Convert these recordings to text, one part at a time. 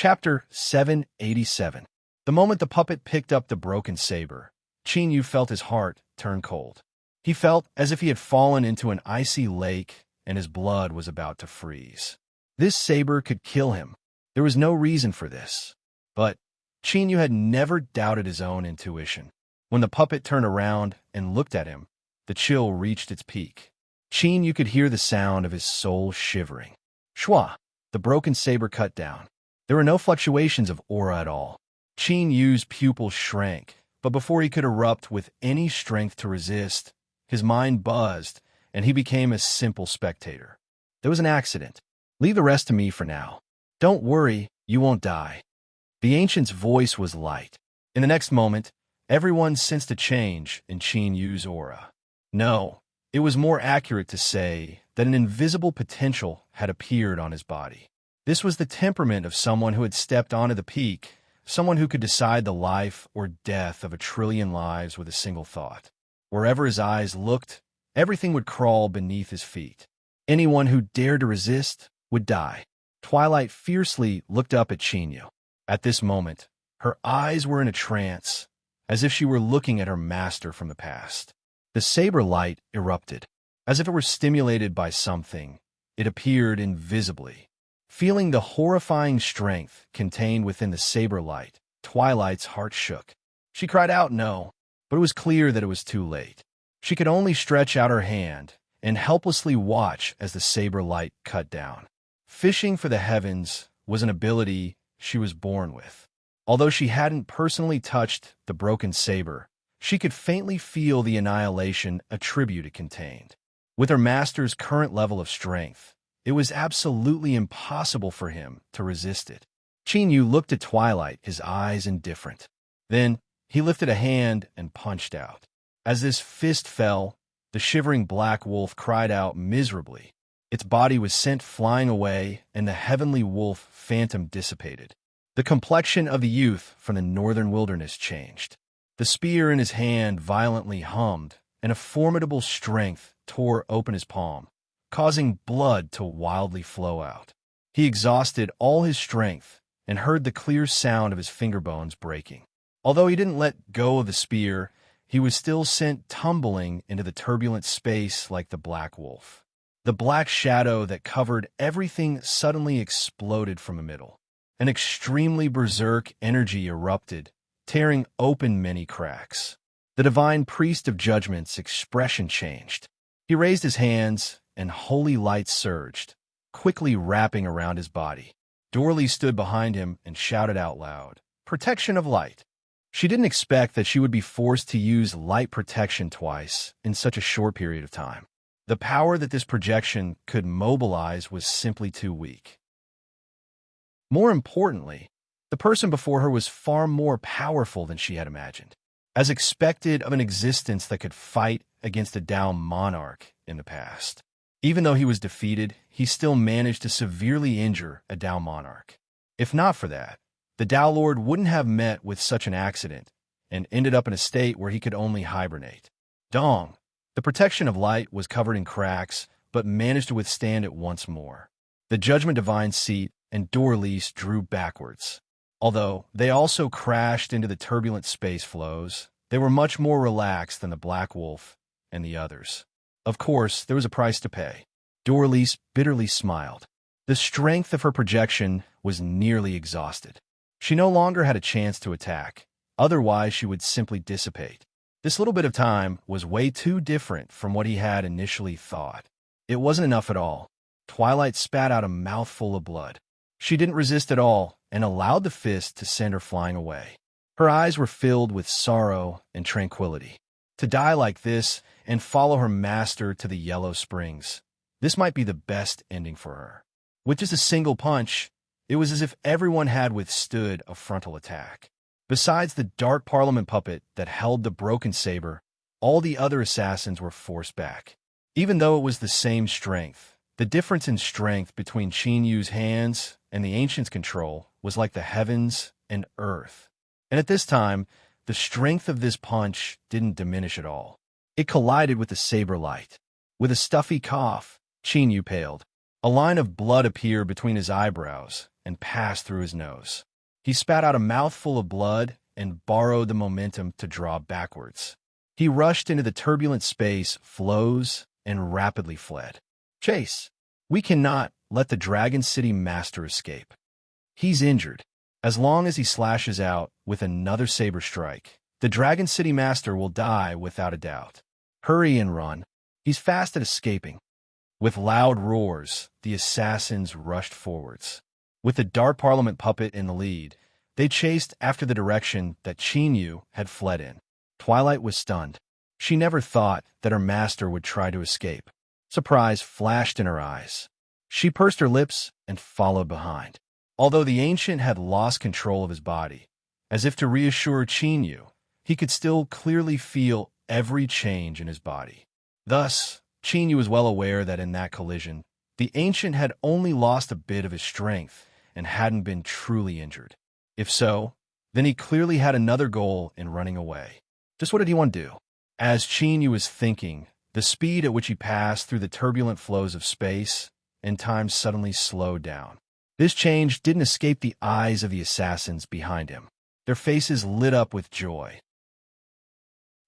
Chapter 787. The moment the puppet picked up the broken saber, Chinyu felt his heart turn cold. He felt as if he had fallen into an icy lake and his blood was about to freeze. This saber could kill him. There was no reason for this. But Chinyu had never doubted his own intuition. When the puppet turned around and looked at him, the chill reached its peak. Chinyu could hear the sound of his soul shivering. Shwa! The broken saber cut down. There were no fluctuations of aura at all. Chinyu's pupils shrank, but before he could erupt with any strength to resist, his mind buzzed, and he became a simple spectator. There was an accident. Leave the rest to me for now. Don't worry, you won't die. The ancient's voice was light. In the next moment, everyone sensed a change in Chinyu's aura. No, it was more accurate to say that an invisible potential had appeared on his body. This was the temperament of someone who had stepped onto the peak, someone who could decide the life or death of a trillion lives with a single thought. Wherever his eyes looked, everything would crawl beneath his feet. Anyone who dared to resist would die. Twilight fiercely looked up at Chinyu. At this moment, her eyes were in a trance, as if she were looking at her master from the past. The saber light erupted. As if it were stimulated by something, it appeared invisibly. Feeling the horrifying strength contained within the saber light, Twilight's heart shook. She cried out no, but it was clear that it was too late. She could only stretch out her hand and helplessly watch as the saber light cut down. Fishing for the heavens was an ability she was born with. Although she hadn't personally touched the broken saber, she could faintly feel the annihilation attribute it contained. With her master's current level of strength, it was absolutely impossible for him to resist it. Chinyu looked at Twilight, his eyes indifferent. Then he lifted a hand and punched out. As this fist fell, the shivering black wolf cried out miserably. Its body was sent flying away, and the heavenly wolf phantom dissipated. The complexion of the youth from the northern wilderness changed. The spear in his hand violently hummed, and a formidable strength tore open his palm, causing blood to wildly flow out. He exhausted all his strength and heard the clear sound of his finger bones breaking. Although he didn't let go of the spear, he was still sent tumbling into the turbulent space like the black wolf. The black shadow that covered everything suddenly exploded from the middle. An extremely berserk energy erupted, tearing open many cracks. The divine priest of judgment's expression changed. He raised his hands, and holy light surged, quickly wrapping around his body. Dorley stood behind him and shouted out loud, "Protection of light." She didn't expect that she would be forced to use light protection twice in such a short period of time. The power that this projection could mobilize was simply too weak. More importantly, the person before her was far more powerful than she had imagined. As expected of an existence that could fight against a Dao monarch in the past. Even though he was defeated, he still managed to severely injure a Dao monarch. If not for that, the Dao Lord wouldn't have met with such an accident and ended up in a state where he could only hibernate. Dong, the protection of light, was covered in cracks, but managed to withstand it once more. The Judgment Divine seat and Dorlease drew backwards. Although they also crashed into the turbulent space flows, they were much more relaxed than the Black Wolf and the others. Of course, there was a price to pay. Dorlease bitterly smiled. The strength of her projection was nearly exhausted. She no longer had a chance to attack, otherwise she would simply dissipate. This little bit of time was way too different from what he had initially thought. It wasn't enough at all. Twilight spat out a mouthful of blood. She didn't resist at all and allowed the fist to send her flying away. Her eyes were filled with sorrow and tranquility. To die like this and follow her master to the Yellow Springs, this might be the best ending for her. With just a single punch, it was as if everyone had withstood a frontal attack. Besides the Dark Parliament puppet that held the broken saber, all the other assassins were forced back. Even though it was the same strength, the difference in strength between Chinyu's hands and the ancient's control was like the heavens and earth. And at this time, the strength of this punch didn't diminish at all. It collided with the saber light. With a stuffy cough, Chinyu paled. A line of blood appeared between his eyebrows and passed through his nose. He spat out a mouthful of blood and borrowed the momentum to draw backwards. He rushed into the turbulent space, flows, and rapidly fled. Chase! We cannot let the Dragon City Master escape. He's injured. As long as he slashes out with another saber strike, the Dragon City Master will die without a doubt. Hurry and run. He's fast at escaping. With loud roars, the assassins rushed forwards. With the Dark Parliament puppet in the lead, they chased after the direction that Chinyu had fled in. Twilight was stunned. She never thought that her master would try to escape. Surprise flashed in her eyes. She pursed her lips and followed behind. Although the ancient had lost control of his body, as if to reassure Chinyu, he could still clearly feel every change in his body. Thus, Chinyu was well aware that in that collision, the ancient had only lost a bit of his strength and hadn't been truly injured. If so, then he clearly had another goal in running away. Just what did he want to do? As Chinyu was thinking, the speed at which he passed through the turbulent flows of space and time suddenly slowed down. This change didn't escape the eyes of the assassins behind him. Their faces lit up with joy.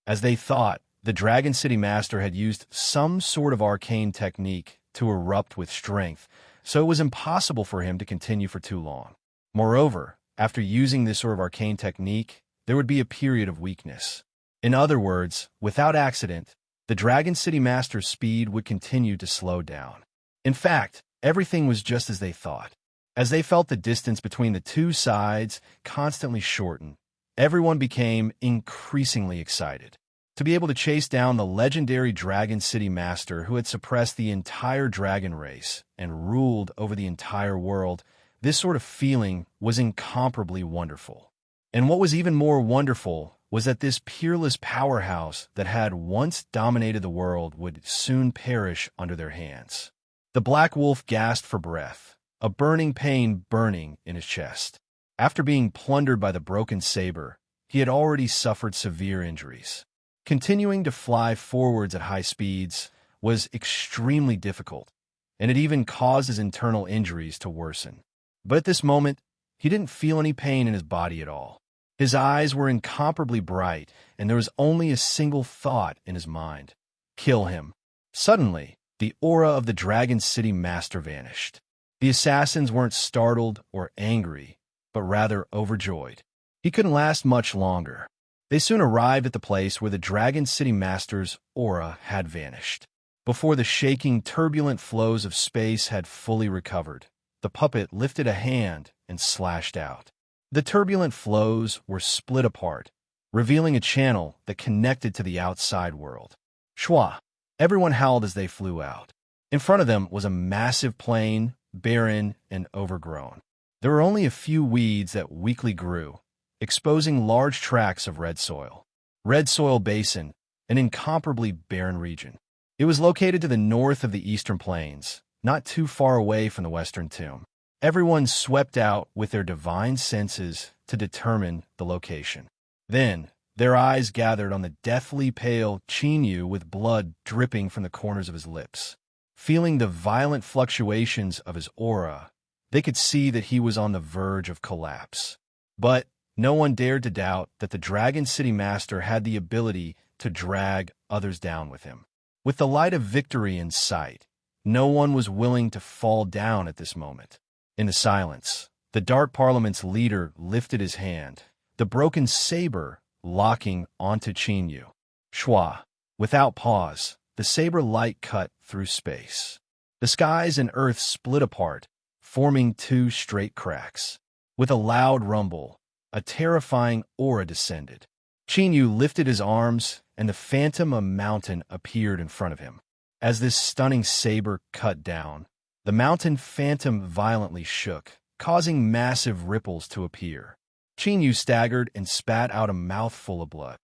As they thought, the Dragon City Master had used some sort of arcane technique to erupt with strength, so it was impossible for him to continue for too long. Moreover, after using this sort of arcane technique, there would be a period of weakness. In other words, without accident, the Dragon City Master's speed would continue to slow down. In fact, everything was just as they thought. As they felt the distance between the two sides constantly shorten, everyone became increasingly excited. To be able to chase down the legendary Dragon City Master who had suppressed the entire dragon race and ruled over the entire world, this sort of feeling was incomparably wonderful. And what was even more wonderful was that this peerless powerhouse that had once dominated the world would soon perish under their hands. The Black Wolf gasped for breath, a burning pain burning in his chest. After being plundered by the broken saber, he had already suffered severe injuries. Continuing to fly forwards at high speeds was extremely difficult, and it even caused his internal injuries to worsen. But at this moment, he didn't feel any pain in his body at all. His eyes were incomparably bright, and there was only a single thought in his mind: kill him. Suddenly, the aura of the Dragon City Master vanished. The assassins weren't startled or angry, but rather overjoyed. He couldn't last much longer. They soon arrived at the place where the Dragon City Master's aura had vanished. Before the shaking, turbulent flows of space had fully recovered, the puppet lifted a hand and slashed out. The turbulent flows were split apart, revealing a channel that connected to the outside world. Shwa! Everyone howled as they flew out. In front of them was a massive plain, barren and overgrown. There were only a few weeds that weakly grew, exposing large tracts of red soil. Red Soil Basin, an incomparably barren region. It was located to the north of the Eastern Plains, not too far away from the Western Tomb. Everyone swept out with their divine senses to determine the location. Then, their eyes gathered on the deathly pale Chinyu with blood dripping from the corners of his lips. Feeling the violent fluctuations of his aura, they could see that he was on the verge of collapse. But no one dared to doubt that the Dragon City Master had the ability to drag others down with him. With the light of victory in sight, no one was willing to fall down at this moment. In the silence, the Dark Parliament's leader lifted his hand, the broken saber locking onto Chinyu. Shwa! Without pause, the saber light cut through space. The skies and earth split apart, forming two straight cracks. With a loud rumble, a terrifying aura descended. Chinyu lifted his arms, and the phantom of mountain appeared in front of him. As this stunning saber cut down, the mountain phantom violently shook, causing massive ripples to appear. Chinyu staggered and spat out a mouthful of blood.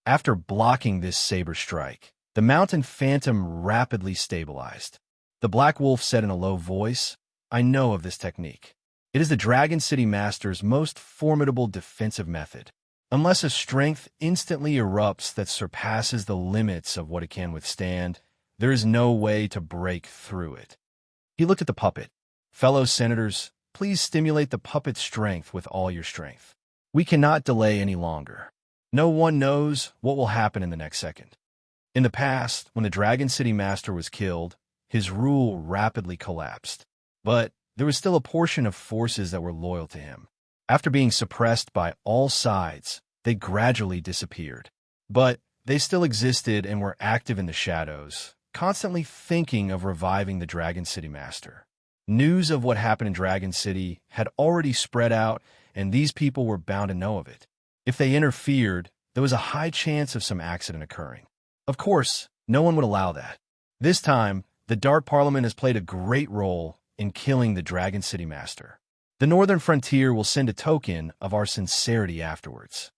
After blocking this saber strike, the mountain phantom rapidly stabilized. The Black Wolf said in a low voice, "I know of this technique. It is the Dragon City Master's most formidable defensive method. Unless a strength instantly erupts that surpasses the limits of what it can withstand, there is no way to break through it. He looked at the puppet. Fellow senators, please stimulate the puppet's strength with all your strength. We cannot delay any longer. No one knows what will happen in the next second. In the past, when the Dragon City Master was killed, his rule rapidly collapsed. But there was still a portion of forces that were loyal to him. After being suppressed by all sides, they gradually disappeared. But they still existed and were active in the shadows, constantly thinking of reviving the Dragon City Master. News of what happened in Dragon City had already spread out, and these people were bound to know of it. If they interfered, there was a high chance of some accident occurring. Of course, no one would allow that. This time, the Dark Parliament has played a great role in killing the Dragon City Master. The Northern Frontier will send a token of our sincerity afterwards.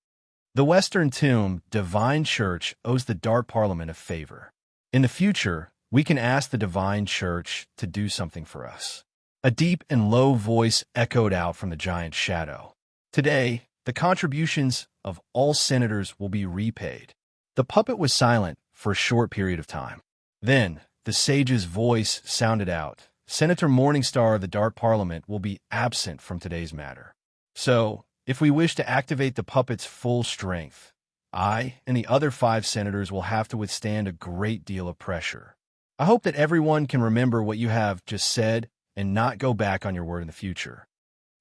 The Western Tomb Divine Church owes the Dark Parliament a favor. In the future, we can ask the Divine Church to do something for us. A deep and low voice echoed out from the giant shadow. Today, the contributions of all senators will be repaid. The puppet was silent for a short period of time. Then, the sage's voice sounded out. Senator Morningstar of the Dark Parliament will be absent from today's matter. So, if we wish to activate the puppet's full strength, I and the other 5 senators will have to withstand a great deal of pressure. I hope that everyone can remember what you have just said and not go back on your word in the future.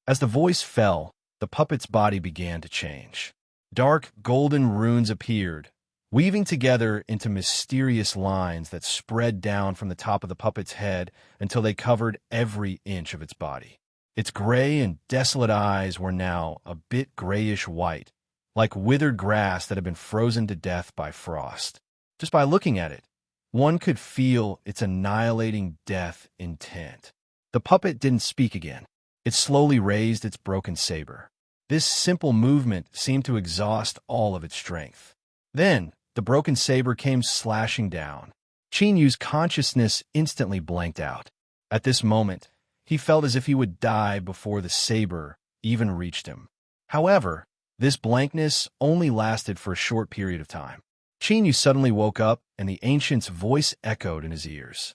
As the voice fell, the puppet's body began to change. Dark golden runes appeared, weaving together into mysterious lines that spread down from the top of the puppet's head until they covered every inch of its body. Its gray and desolate eyes were now a bit grayish-white, like withered grass that had been frozen to death by frost. Just by looking at it, one could feel its annihilating death intent. The puppet didn't speak again. It slowly raised its broken saber. This simple movement seemed to exhaust all of its strength. Then, the broken saber came slashing down. Qin Yu's consciousness instantly blanked out. At this moment, he felt as if he would die before the saber even reached him. However, this blankness only lasted for a short period of time. Qin Yu suddenly woke up, and the ancient's voice echoed in his ears.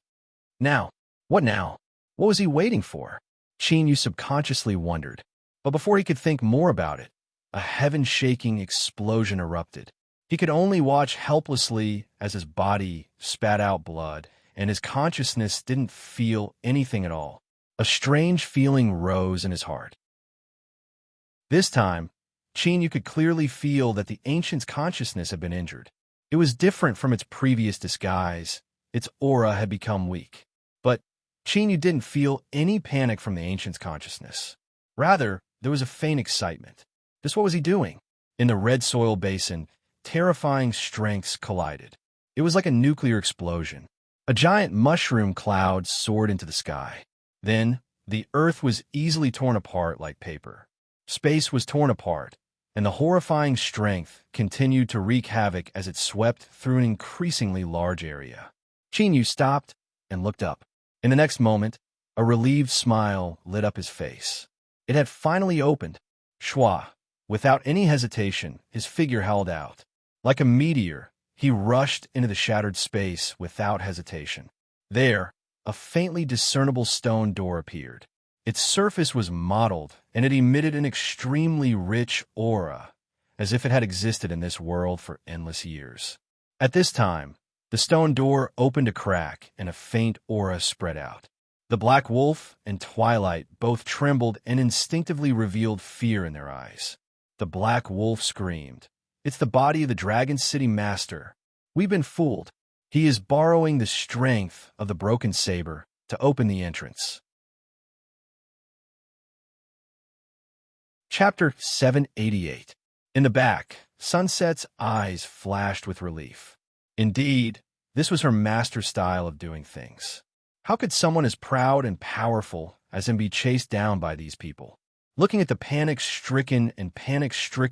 Now? What now? What was he waiting for? Qin Yu subconsciously wondered. But before he could think more about it, a heaven-shaking explosion erupted. He could only watch helplessly as his body spat out blood, and his consciousness didn't feel anything at all. A strange feeling rose in his heart. This time, Qin Yu could clearly feel that the ancient's consciousness had been injured. It was different from its previous disguise. Its aura had become weak. But Qin Yu didn't feel any panic from the ancient's consciousness. Rather, there was a faint excitement. Just what was he doing? In the red soil basin, terrifying strengths collided. It was like a nuclear explosion. A giant mushroom cloud soared into the sky. Then, the earth was easily torn apart like paper. Space was torn apart, and the horrifying strength continued to wreak havoc as it swept through an increasingly large area. Qin Yu stopped and looked up. In the next moment, a relieved smile lit up his face. It had finally opened. Shua, without any hesitation, his figure held out. Like a meteor, he rushed into the shattered space without hesitation. There, a faintly discernible stone door appeared. Its surface was mottled, and it emitted an extremely rich aura, as if it had existed in this world for endless years. At this time, the stone door opened a crack, and a faint aura spread out. The Black Wolf and Twilight both trembled and instinctively revealed fear in their eyes. The Black Wolf screamed, "It's the body of the Dragon City Master. We've been fooled. He is borrowing the strength of the broken saber to open the entrance." Chapter 788. In the back, Sunset's eyes flashed with relief. Indeed, this was her master style of doing things. How could someone as proud and powerful as him be chased down by these people? Looking at the panic-stricken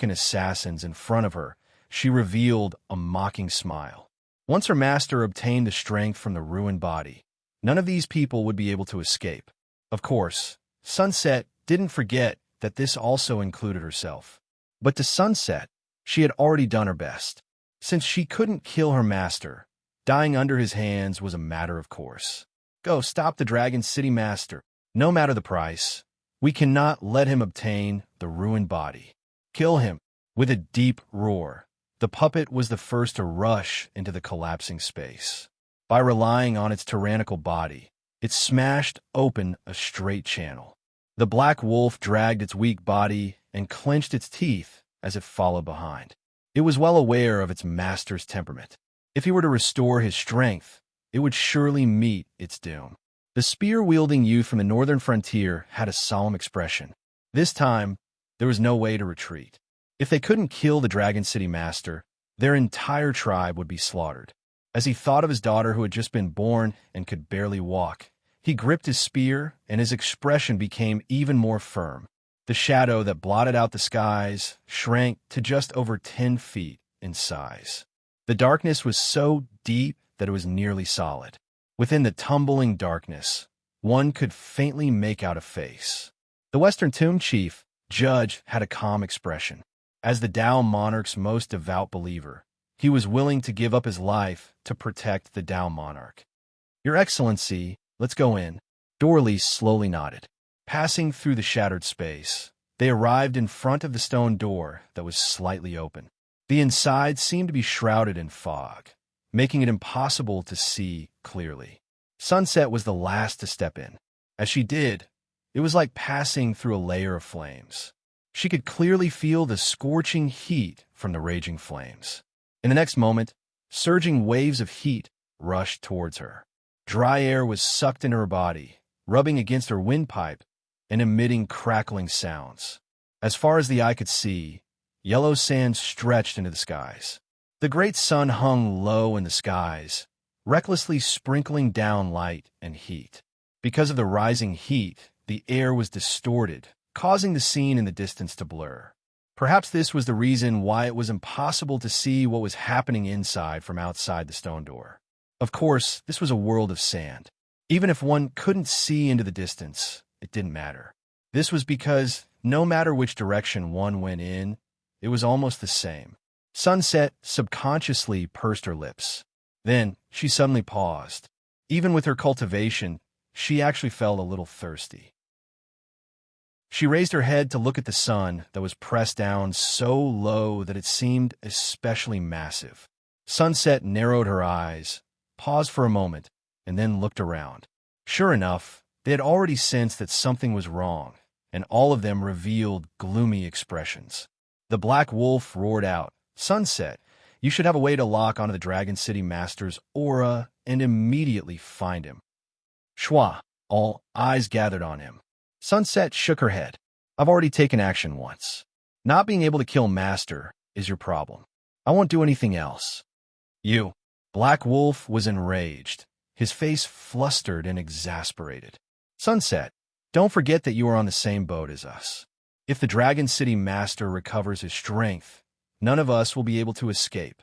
assassins in front of her, she revealed a mocking smile. Once her master obtained the strength from the ruined body, none of these people would be able to escape. Of course, Sunset didn't forget that this also included herself. But to Sunset, she had already done her best. Since she couldn't kill her master, dying under his hands was a matter of course. Go, stop the Dragon City Master. No matter the price. We cannot let him obtain the ruined body. Kill him. With a deep roar, the puppet was the first to rush into the collapsing space. By relying on its tyrannical body, it smashed open a straight channel. The black wolf dragged its weak body and clenched its teeth as it followed behind. It was well aware of its master's temperament. If he were to restore his strength, it would surely meet its doom. The spear-wielding youth from the northern frontier had a solemn expression. This time, there was no way to retreat. If they couldn't kill the Dragon City Master, their entire tribe would be slaughtered. As he thought of his daughter who had just been born and could barely walk, he gripped his spear, and his expression became even more firm. The shadow that blotted out the skies shrank to just over 10 feet in size. The darkness was so deep that it was nearly solid. Within the tumbling darkness, one could faintly make out a face. The Western Tomb Chief, Judge, had a calm expression. As the Dao Monarch's most devout believer, he was willing to give up his life to protect the Dao Monarch. Your Excellency, let's go in. Dorley slowly nodded. Passing through the shattered space, they arrived in front of the stone door that was slightly open. The inside seemed to be shrouded in fog, making it impossible to see clearly. Sunset was the last to step in. As she did, it was like passing through a layer of flames. She could clearly feel the scorching heat from the raging flames. In the next moment, surging waves of heat rushed towards her. Dry air was sucked into her body, rubbing against her windpipe and emitting crackling sounds. As far as the eye could see, yellow sand stretched into the skies. The great sun hung low in the skies, recklessly sprinkling down light and heat. Because of the rising heat, the air was distorted, causing the scene in the distance to blur. Perhaps this was the reason why it was impossible to see what was happening inside from outside the stone door. Of course, this was a world of sand. Even if one couldn't see into the distance, it didn't matter. This was because no matter which direction one went in, it was almost the same. Sunset subconsciously pursed her lips. Then she suddenly paused. Even with her cultivation, she actually felt a little thirsty. She raised her head to look at the sun that was pressed down so low that it seemed especially massive. Sunset narrowed her eyes, paused for a moment, and then looked around. Sure enough, they had already sensed that something was wrong, and all of them revealed gloomy expressions. The black wolf roared out, "Sunset, you should have a way to lock onto the Dragon City Master's aura and immediately find him." Schwa, all eyes gathered on him. Sunset shook her head. "I've already taken action once. Not being able to kill Master is your problem. I won't do anything else." "You." Black Wolf was enraged, his face flustered and exasperated. "Sunset, don't forget that you are on the same boat as us. If the Dragon City Master recovers his strength, none of us will be able to escape."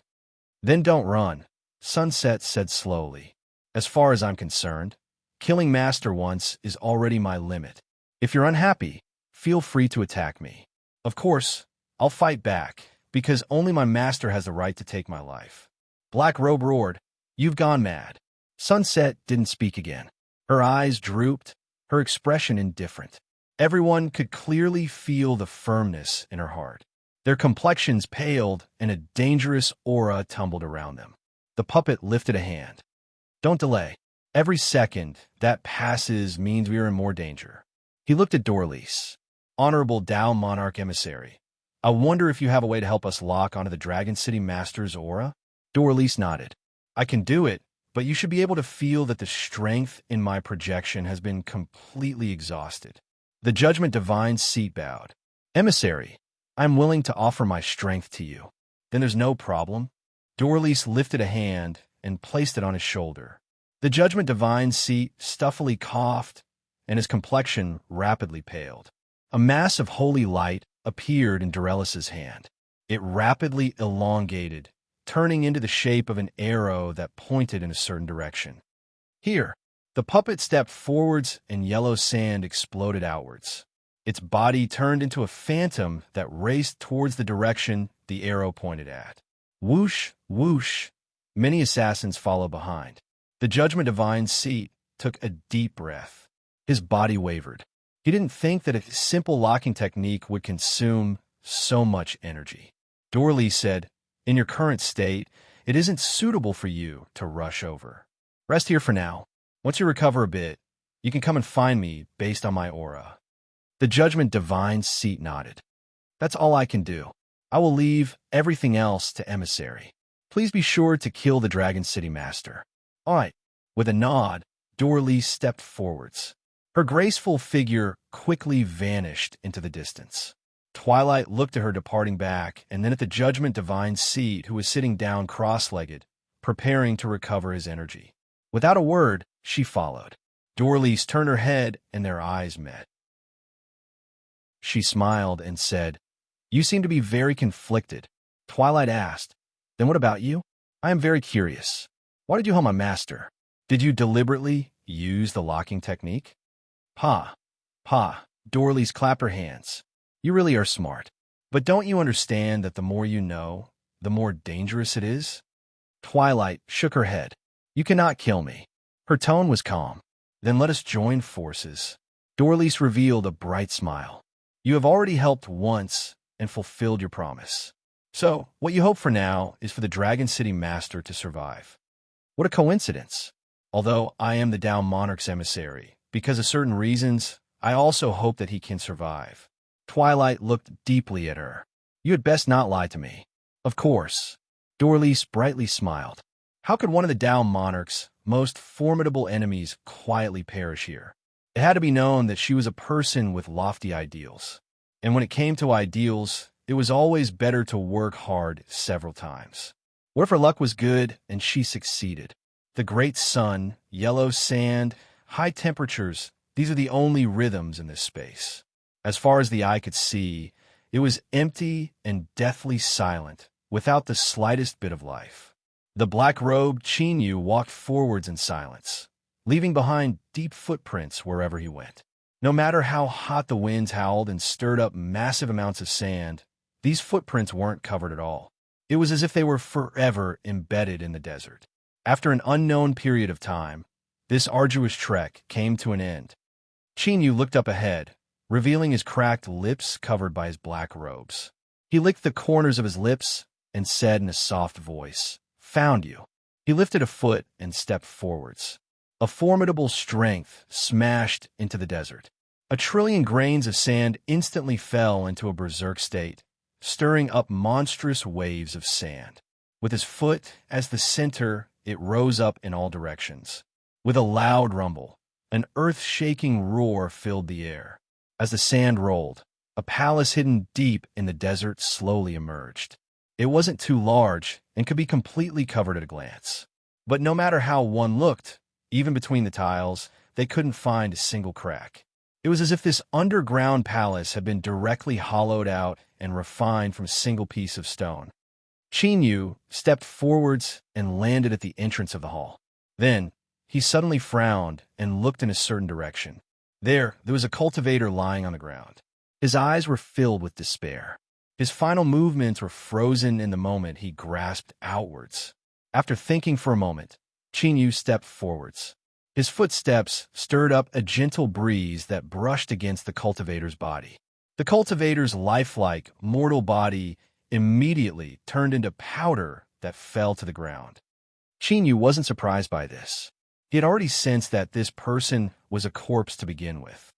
"Then don't run," Sunset said slowly. "As far as I'm concerned, killing Master once is already my limit. If you're unhappy, feel free to attack me. Of course, I'll fight back, because only my master has the right to take my life." Black Robe roared, "You've gone mad." Sunset didn't speak again. Her eyes drooped, her expression indifferent. Everyone could clearly feel the firmness in her heart. Their complexions paled, and a dangerous aura tumbled around them. The puppet lifted a hand. "Don't delay. Every second that passes means we are in more danger." He looked at Dorlise. "Honorable Dao Monarch Emissary, I wonder if you have a way to help us lock onto the Dragon City Master's aura?" Dorlise nodded. "I can do it, but you should be able to feel that the strength in my projection has been completely exhausted." The Judgment Divine's seat bowed. "Emissary, I am willing to offer my strength to you." "Then there's no problem." Dorlise lifted a hand and placed it on his shoulder. The Judgment Divine's seat stuffily coughed, and his complexion rapidly paled. A mass of holy light appeared in Dorellis's hand. It rapidly elongated, turning into the shape of an arrow that pointed in a certain direction. "Here." The puppet stepped forwards and yellow sand exploded outwards. Its body turned into a phantom that raced towards the direction the arrow pointed at. Whoosh, whoosh. Many assassins followed behind. The Judgment Divine's seat took a deep breath. His body wavered. He didn't think that a simple locking technique would consume so much energy. Dorley said, "In your current state, it isn't suitable for you to rush over. Rest here for now. Once you recover a bit, you can come and find me based on my aura." The Judgment Divine's seat nodded. "That's all I can do. I will leave everything else to Emissary. Please be sure to kill the Dragon City Master." "All right." With a nod, Dorley stepped forwards. Her graceful figure quickly vanished into the distance. Twilight looked at her departing back, and then at the Judgment Divine's seat, who was sitting down cross-legged, preparing to recover his energy. Without a word, she followed. Dorley turned her head, and their eyes met. She smiled and said, "You seem to be very conflicted." Twilight asked, "Then what about you?" "I am very curious. Why did you help my master? Did you deliberately use the locking technique?" "Pa, Dorley clapped her hands. "You really are smart. But don't you understand that the more you know, the more dangerous it is?" Twilight shook her head. "You cannot kill me." Her tone was calm. "Then let us join forces." Dorley revealed a bright smile. "You have already helped once and fulfilled your promise. So, what you hope for now is for the Dragon City Master to survive." What a coincidence. Although I am the Down Monarch's emissary, because of certain reasons, I also hope that he can survive. Twilight looked deeply at her. "You had best not lie to me." "Of course." Dorley brightly smiled. How could one of the Down Monarch's most formidable enemies quietly perish here? It had to be known that she was a person with lofty ideals. And when it came to ideals, it was always better to work hard several times. What if her luck was good and she succeeded? The great sun, yellow sand, high temperatures, these are the only rhythms in this space. As far as the eye could see, it was empty and deathly silent, without the slightest bit of life. The black-robed Chinyu walked forwards in silence, leaving behind deep footprints wherever he went. No matter how hot the winds howled and stirred up massive amounts of sand, these footprints weren't covered at all. It was as if they were forever embedded in the desert. After an unknown period of time, this arduous trek came to an end. Chinyu looked up ahead, revealing his cracked lips covered by his black robes. He licked the corners of his lips and said in a soft voice, "Found you." He lifted a foot and stepped forwards. A formidable strength smashed into the desert. 1,000,000,000,000 grains of sand instantly fell into a berserk state, stirring up monstrous waves of sand. With his foot as the center, it rose up in all directions. With a loud rumble, an earth-shaking roar filled the air. As the sand rolled, a palace hidden deep in the desert slowly emerged. It wasn't too large and could be completely covered at a glance. But no matter how one looked, even between the tiles, they couldn't find a single crack. It was as if this underground palace had been directly hollowed out and refined from a single piece of stone. Chinyu stepped forwards and landed at the entrance of the hall. Then, he suddenly frowned and looked in a certain direction. There was a cultivator lying on the ground. His eyes were filled with despair. His final movements were frozen in the moment he grasped outwards. After thinking for a moment, Chinyu stepped forwards. His footsteps stirred up a gentle breeze that brushed against the cultivator's body. The cultivator's lifelike, mortal body immediately turned into powder that fell to the ground. Chinyu wasn't surprised by this. He had already sensed that this person was a corpse to begin with.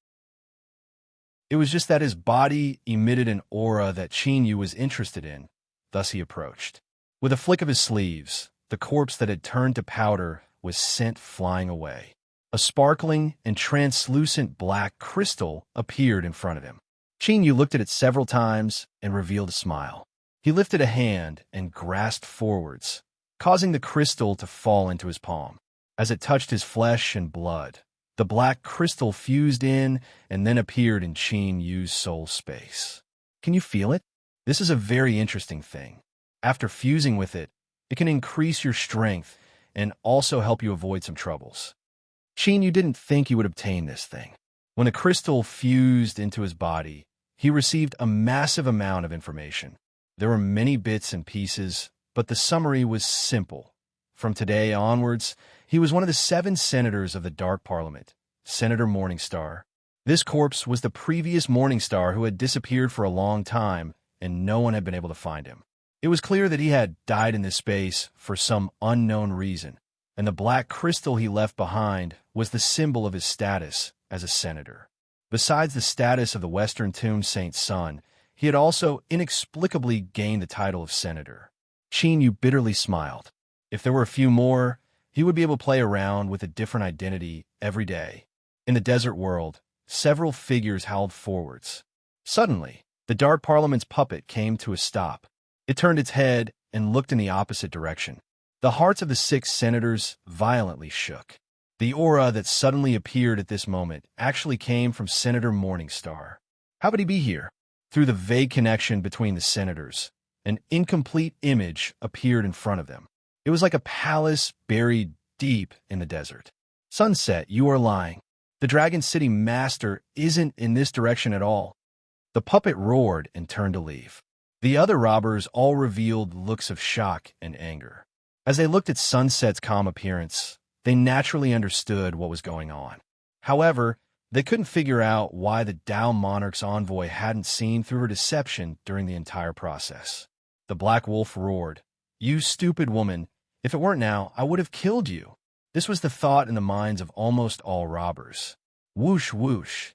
It was just that his body emitted an aura that Chinyu was interested in, thus he approached. With a flick of his sleeves, the corpse that had turned to powder was sent flying away. A sparkling and translucent black crystal appeared in front of him. Chinyu looked at it several times and revealed a smile. He lifted a hand and grasped forwards, causing the crystal to fall into his palm. As it touched his flesh and blood, the black crystal fused in and then appeared in Chinyu's soul space. Can you feel it? This is a very interesting thing. After fusing with it, it can increase your strength and also help you avoid some troubles. Chinyu didn't think he would obtain this thing. When the crystal fused into his body, he received a massive amount of information. There were many bits and pieces, but the summary was simple. From today onwards, he was one of the 7 senators of the Dark Parliament, Senator Morningstar. This corpse was the previous Morningstar who had disappeared for a long time, and no one had been able to find him. It was clear that he had died in this space for some unknown reason, and the black crystal he left behind was the symbol of his status as a senator. Besides the status of the Western Tomb Saint's son, he had also inexplicably gained the title of senator. Qin bitterly smiled. If there were a few more, he would be able to play around with a different identity every day. In the desert world, several figures howled forwards. Suddenly, the Dark Parliament's puppet came to a stop. It turned its head and looked in the opposite direction. The hearts of the 6 senators violently shook. The aura that suddenly appeared at this moment actually came from Senator Morningstar. How would he be here? Through the vague connection between the senators, an incomplete image appeared in front of them. It was like a palace buried deep in the desert. Sunset, you are lying. The Dragon City Master isn't in this direction at all. The puppet roared and turned to leave. The other robbers all revealed looks of shock and anger. As they looked at Sunset's calm appearance, they naturally understood what was going on. However, they couldn't figure out why the Tao Monarch's envoy hadn't seen through her deception during the entire process. The Black Wolf roared, "You stupid woman! If it weren't now, I would have killed you." This was the thought in the minds of almost all robbers. Whoosh, whoosh.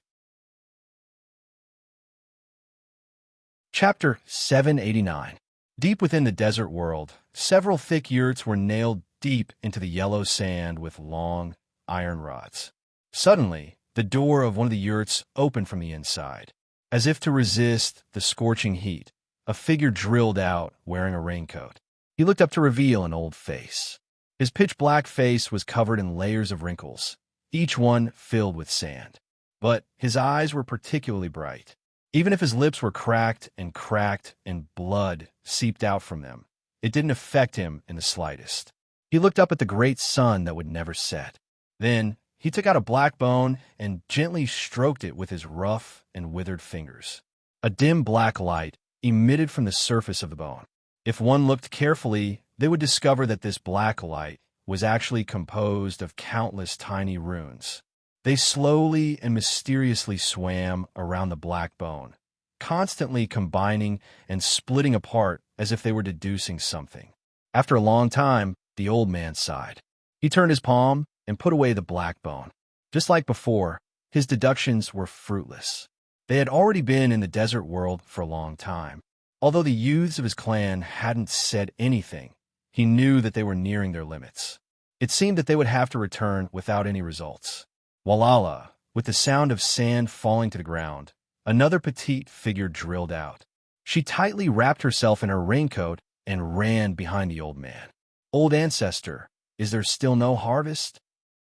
Chapter 789. Deep within the desert world, several thick yurts were nailed deep into the yellow sand with long iron rods. Suddenly, the door of one of the yurts opened from the inside. As if to resist the scorching heat, a figure drilled out wearing a raincoat. He looked up to reveal an old face. His pitch-black face was covered in layers of wrinkles, each one filled with sand. But his eyes were particularly bright. Even if his lips were cracked and blood seeped out from them, it didn't affect him in the slightest. He looked up at the great sun that would never set. Then, he took out a black bone and gently stroked it with his rough and withered fingers. A dim black light emitted from the surface of the bone. If one looked carefully, they would discover that this black light was actually composed of countless tiny runes. They slowly and mysteriously swam around the black bone, constantly combining and splitting apart as if they were deducing something. After a long time, the old man sighed. He turned his palm and put away the black bone. Just like before, his deductions were fruitless. They had already been in the desert world for a long time. Although the youths of his clan hadn't said anything, he knew that they were nearing their limits. It seemed that they would have to return without any results. Walala, with the sound of sand falling to the ground, another petite figure drilled out. She tightly wrapped herself in her raincoat and ran behind the old man. "Old ancestor, is there still no harvest?"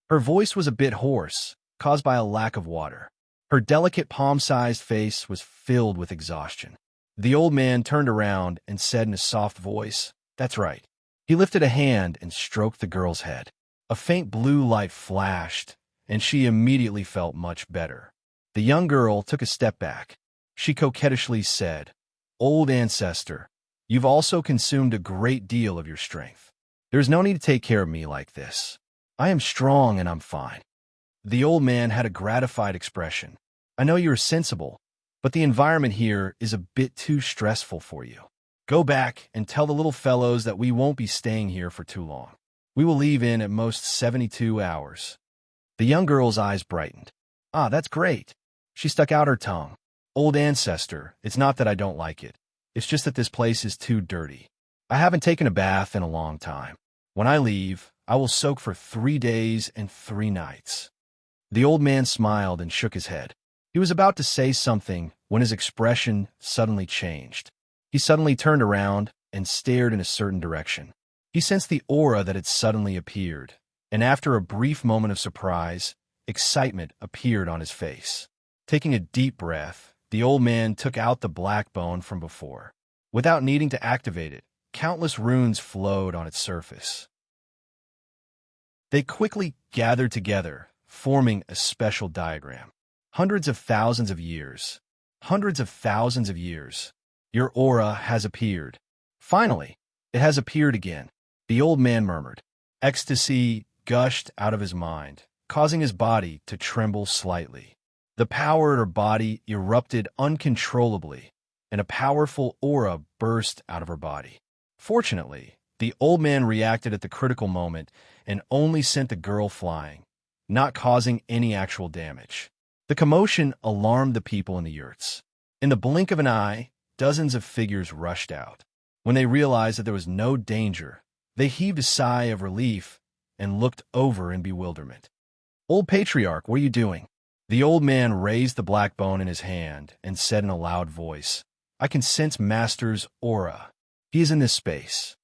Her voice was a bit hoarse, caused by a lack of water. Her delicate palm-sized face was filled with exhaustion. The old man turned around and said in a soft voice, "That's right." He lifted a hand and stroked the girl's head. A faint blue light flashed, and she immediately felt much better. The young girl took a step back. She coquettishly said, "Old ancestor, you've also consumed a great deal of your strength. There's no need to take care of me like this. I am strong and I'm fine." The old man had a gratified expression. "I know you're sensible, but the environment here is a bit too stressful for you. Go back and tell the little fellows that we won't be staying here for too long. We will leave in at most 72 hours. The young girl's eyes brightened. "Ah, that's great." She stuck out her tongue. "Old ancestor, it's not that I don't like it. It's just that this place is too dirty. I haven't taken a bath in a long time. When I leave, I will soak for 3 days and 3 nights. The old man smiled and shook his head. He was about to say something when his expression suddenly changed. He suddenly turned around and stared in a certain direction. He sensed the aura that had suddenly appeared, and after a brief moment of surprise, excitement appeared on his face. Taking a deep breath, the old man took out the black bone from before. Without needing to activate it, countless runes flowed on its surface. They quickly gathered together, forming a special diagram. Hundreds of thousands of years. Your aura has appeared. Finally, it has appeared again. The old man murmured. Ecstasy gushed out of his mind, causing his body to tremble slightly. The power in her body erupted uncontrollably, and a powerful aura burst out of her body. Fortunately, the old man reacted at the critical moment and only sent the girl flying, not causing any actual damage. The commotion alarmed the people in the yurts. In the blink of an eye, dozens of figures rushed out. When they realized that there was no danger, they heaved a sigh of relief and looked over in bewilderment. "Old Patriarch, what are you doing?" The old man raised the black bone in his hand and said in a loud voice, "I can sense Master's aura. He is in this space."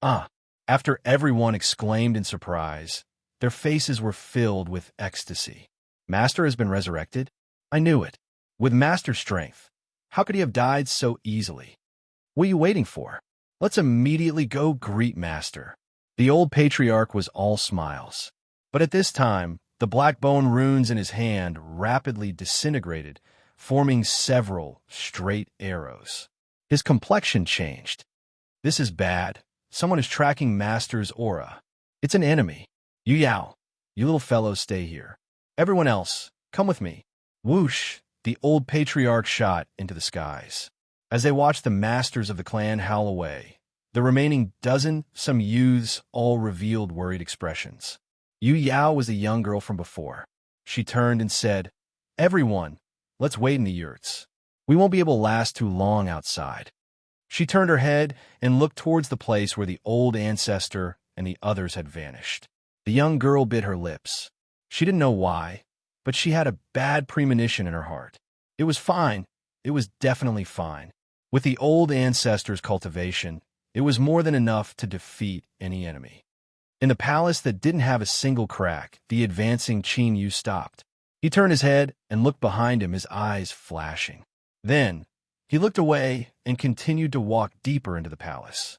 "Ah!" After everyone exclaimed in surprise, their faces were filled with ecstasy. "Master has been resurrected? I knew it. With Master's strength, how could he have died so easily? What are you waiting for? Let's immediately go greet Master." The old patriarch was all smiles. But at this time, the black bone runes in his hand rapidly disintegrated, forming several straight arrows. His complexion changed. "This is bad. Someone is tracking Master's aura. It's an enemy. Yao, you little fellows stay here. Everyone else, come with me." Whoosh! The old patriarch shot into the skies. As they watched the masters of the clan howl away, the remaining dozen, some youths, all revealed worried expressions. Yao was the young girl from before. She turned and said, "Everyone, let's wait in the yurts. We won't be able to last too long outside." She turned her head and looked towards the place where the old ancestor and the others had vanished. The young girl bit her lips. She didn't know why, but she had a bad premonition in her heart. It was fine. It was definitely fine. With the old ancestor's cultivation, it was more than enough to defeat any enemy. In the palace that didn't have a single crack, the advancing Qin Yu stopped. He turned his head and looked behind him, his eyes flashing. Then, he looked away and continued to walk deeper into the palace.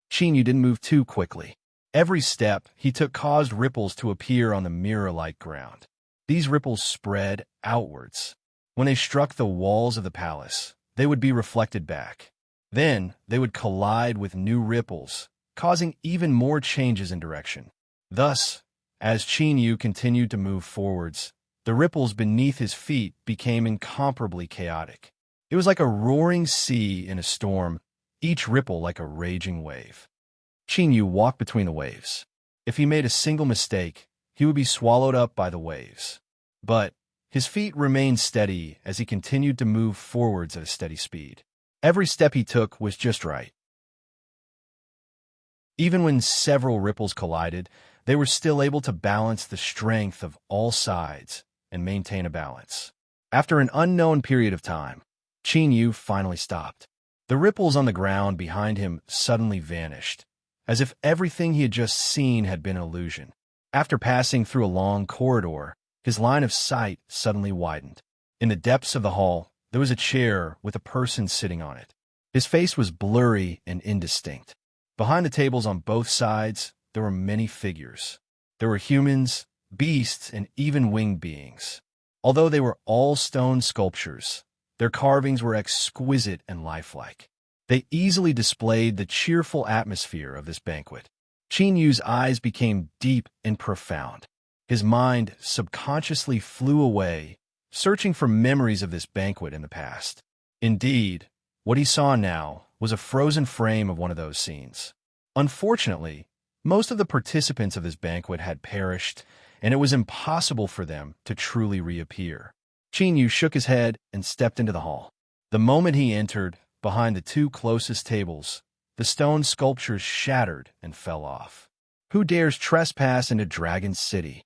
Qin Yu didn't move too quickly. Every step he took caused ripples to appear on the mirror-like ground. These ripples spread outwards. When they struck the walls of the palace, they would be reflected back. Then they would collide with new ripples, causing even more changes in direction. Thus, as Qin Yu continued to move forwards, the ripples beneath his feet became incomparably chaotic. It was like a roaring sea in a storm, each ripple like a raging wave. Qin Yu walked between the waves. If he made a single mistake, he would be swallowed up by the waves. But his feet remained steady as he continued to move forwards at a steady speed. Every step he took was just right. Even when several ripples collided, they were still able to balance the strength of all sides and maintain a balance. After an unknown period of time, Qin Yu finally stopped. The ripples on the ground behind him suddenly vanished, as if everything he had just seen had been an illusion. After passing through a long corridor, his line of sight suddenly widened. In the depths of the hall, there was a chair with a person sitting on it. His face was blurry and indistinct. Behind the tables on both sides, there were many figures. There were humans, beasts, and even winged beings. Although they were all stone sculptures, their carvings were exquisite and lifelike. They easily displayed the cheerful atmosphere of this banquet. Qin Yu's eyes became deep and profound. His mind subconsciously flew away, searching for memories of this banquet in the past. Indeed, what he saw now was a frozen frame of one of those scenes. Unfortunately, most of the participants of this banquet had perished, and it was impossible for them to truly reappear. Qin Yu shook his head and stepped into the hall. The moment he entered, behind the two closest tables, the stone sculptures shattered and fell off. "Who dares trespass into Dragon's City?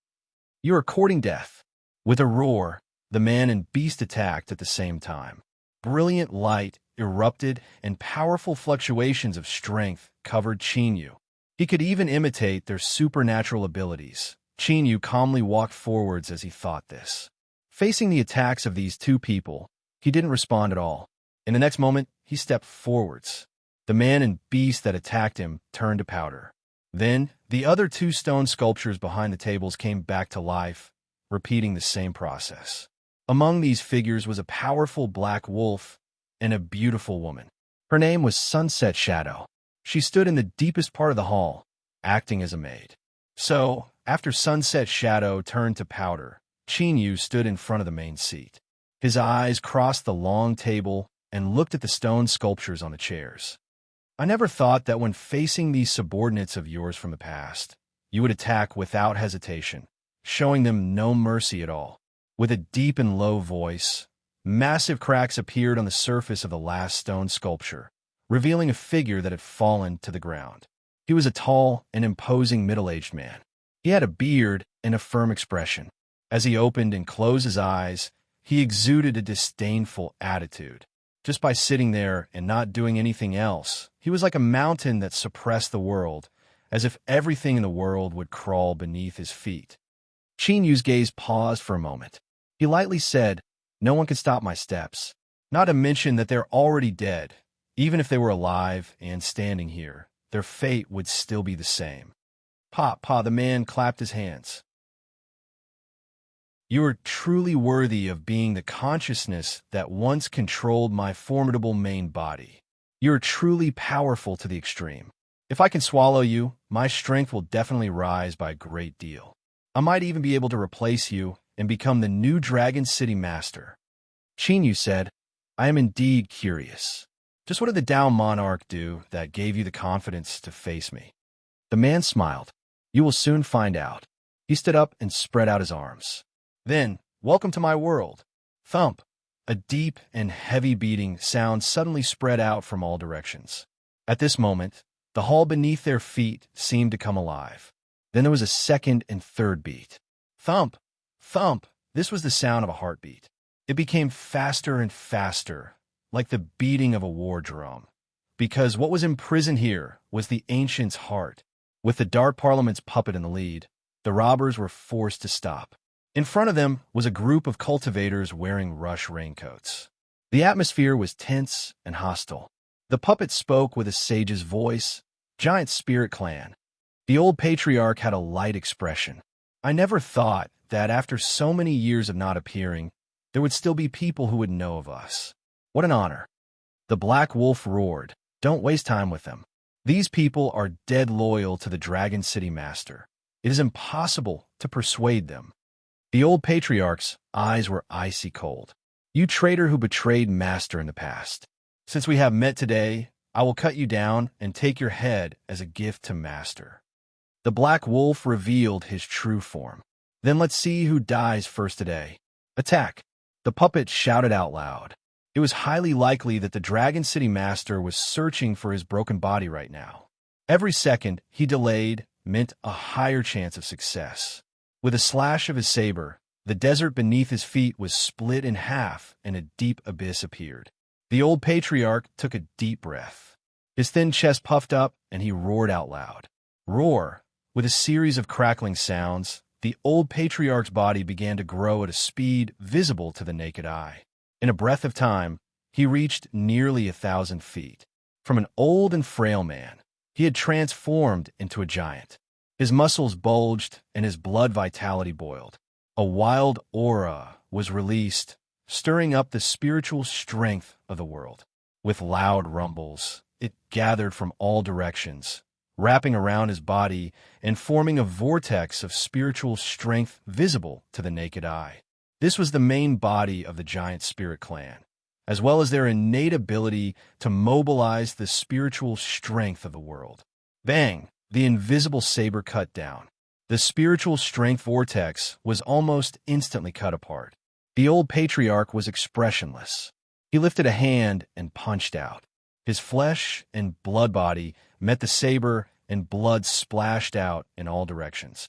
You are courting death." With a roar, the man and beast attacked at the same time. Brilliant light erupted and powerful fluctuations of strength covered Qin Yu. He could even imitate their supernatural abilities. Qin Yu calmly walked forwards as he thought this. Facing the attacks of these two people, he didn't respond at all. In the next moment, he stepped forwards. The man and beast that attacked him turned to powder. Then, the other two stone sculptures behind the tables came back to life, repeating the same process. Among these figures was a powerful black wolf and a beautiful woman. Her name was Sunset Shadow. She stood in the deepest part of the hall, acting as a maid. So, after Sunset Shadow turned to powder, Chinyu stood in front of the main seat. His eyes crossed the long table and looked at the stone sculptures on the chairs. I never thought that when facing these subordinates of yours from the past, you would attack without hesitation, showing them no mercy at all. With a deep and low voice, massive cracks appeared on the surface of the last stone sculpture, revealing a figure that had fallen to the ground. He was a tall and imposing middle-aged man. He had a beard and a firm expression. As he opened and closed his eyes, he exuded a disdainful attitude. Just by sitting there and not doing anything else, he was like a mountain that suppressed the world, as if everything in the world would crawl beneath his feet. Chinyu's gaze paused for a moment. He lightly said, "No one can stop my steps. Not to mention that they're already dead. Even if they were alive and standing here, their fate would still be the same." Pa, the man clapped his hands. "You are truly worthy of being the consciousness that once controlled my formidable main body. You are truly powerful to the extreme. If I can swallow you, my strength will definitely rise by a great deal. I might even be able to replace you and become the new Dragon City Master." Chinyu said, "I am indeed curious. Just what did the Tao Monarch do that gave you the confidence to face me?" The man smiled. "You will soon find out." He stood up and spread out his arms. Then, "Welcome to my world." Thump! A deep and heavy beating sound suddenly spread out from all directions. At this moment, the hall beneath their feet seemed to come alive. Then there was a second and third beat. Thump! Thump! This was the sound of a heartbeat. It became faster and faster, like the beating of a war drum. Because what was imprisoned here was the ancient's heart. With the Dark Parliament's puppet in the lead, the robbers were forced to stop. In front of them was a group of cultivators wearing rush raincoats. The atmosphere was tense and hostile. The puppet spoke with a sage's voice. "Giant Spirit Clan." The old patriarch had a light expression. "I never thought that after so many years of not appearing, there would still be people who would know of us. What an honor." The Black Wolf roared, "Don't waste time with them. These people are dead loyal to the Dragon City Master. It is impossible to persuade them." The old patriarch's eyes were icy cold. "You traitor who betrayed Master in the past. Since we have met today, I will cut you down and take your head as a gift to Master." The Black Wolf revealed his true form. "Then let's see who dies first today. Attack!" The puppet shouted out loud. It was highly likely that the Dragon City Master was searching for his broken body right now. Every second he delayed meant a higher chance of success. With a slash of his saber, the desert beneath his feet was split in half and a deep abyss appeared. The old patriarch took a deep breath. His thin chest puffed up and he roared out loud. Roar! With a series of crackling sounds, the old patriarch's body began to grow at a speed visible to the naked eye. In a breath of time, he reached nearly 1,000 feet. From an old and frail man, he had transformed into a giant. His muscles bulged and his blood vitality boiled. A wild aura was released, stirring up the spiritual strength of the world. With loud rumbles, it gathered from all directions, wrapping around his body and forming a vortex of spiritual strength visible to the naked eye. This was the main body of the Giant Spirit Clan, as well as their innate ability to mobilize the spiritual strength of the world. Bang! The invisible saber cut down. The spiritual strength vortex was almost instantly cut apart. The old patriarch was expressionless. He lifted a hand and punched out. His flesh and blood body met the saber and blood splashed out in all directions.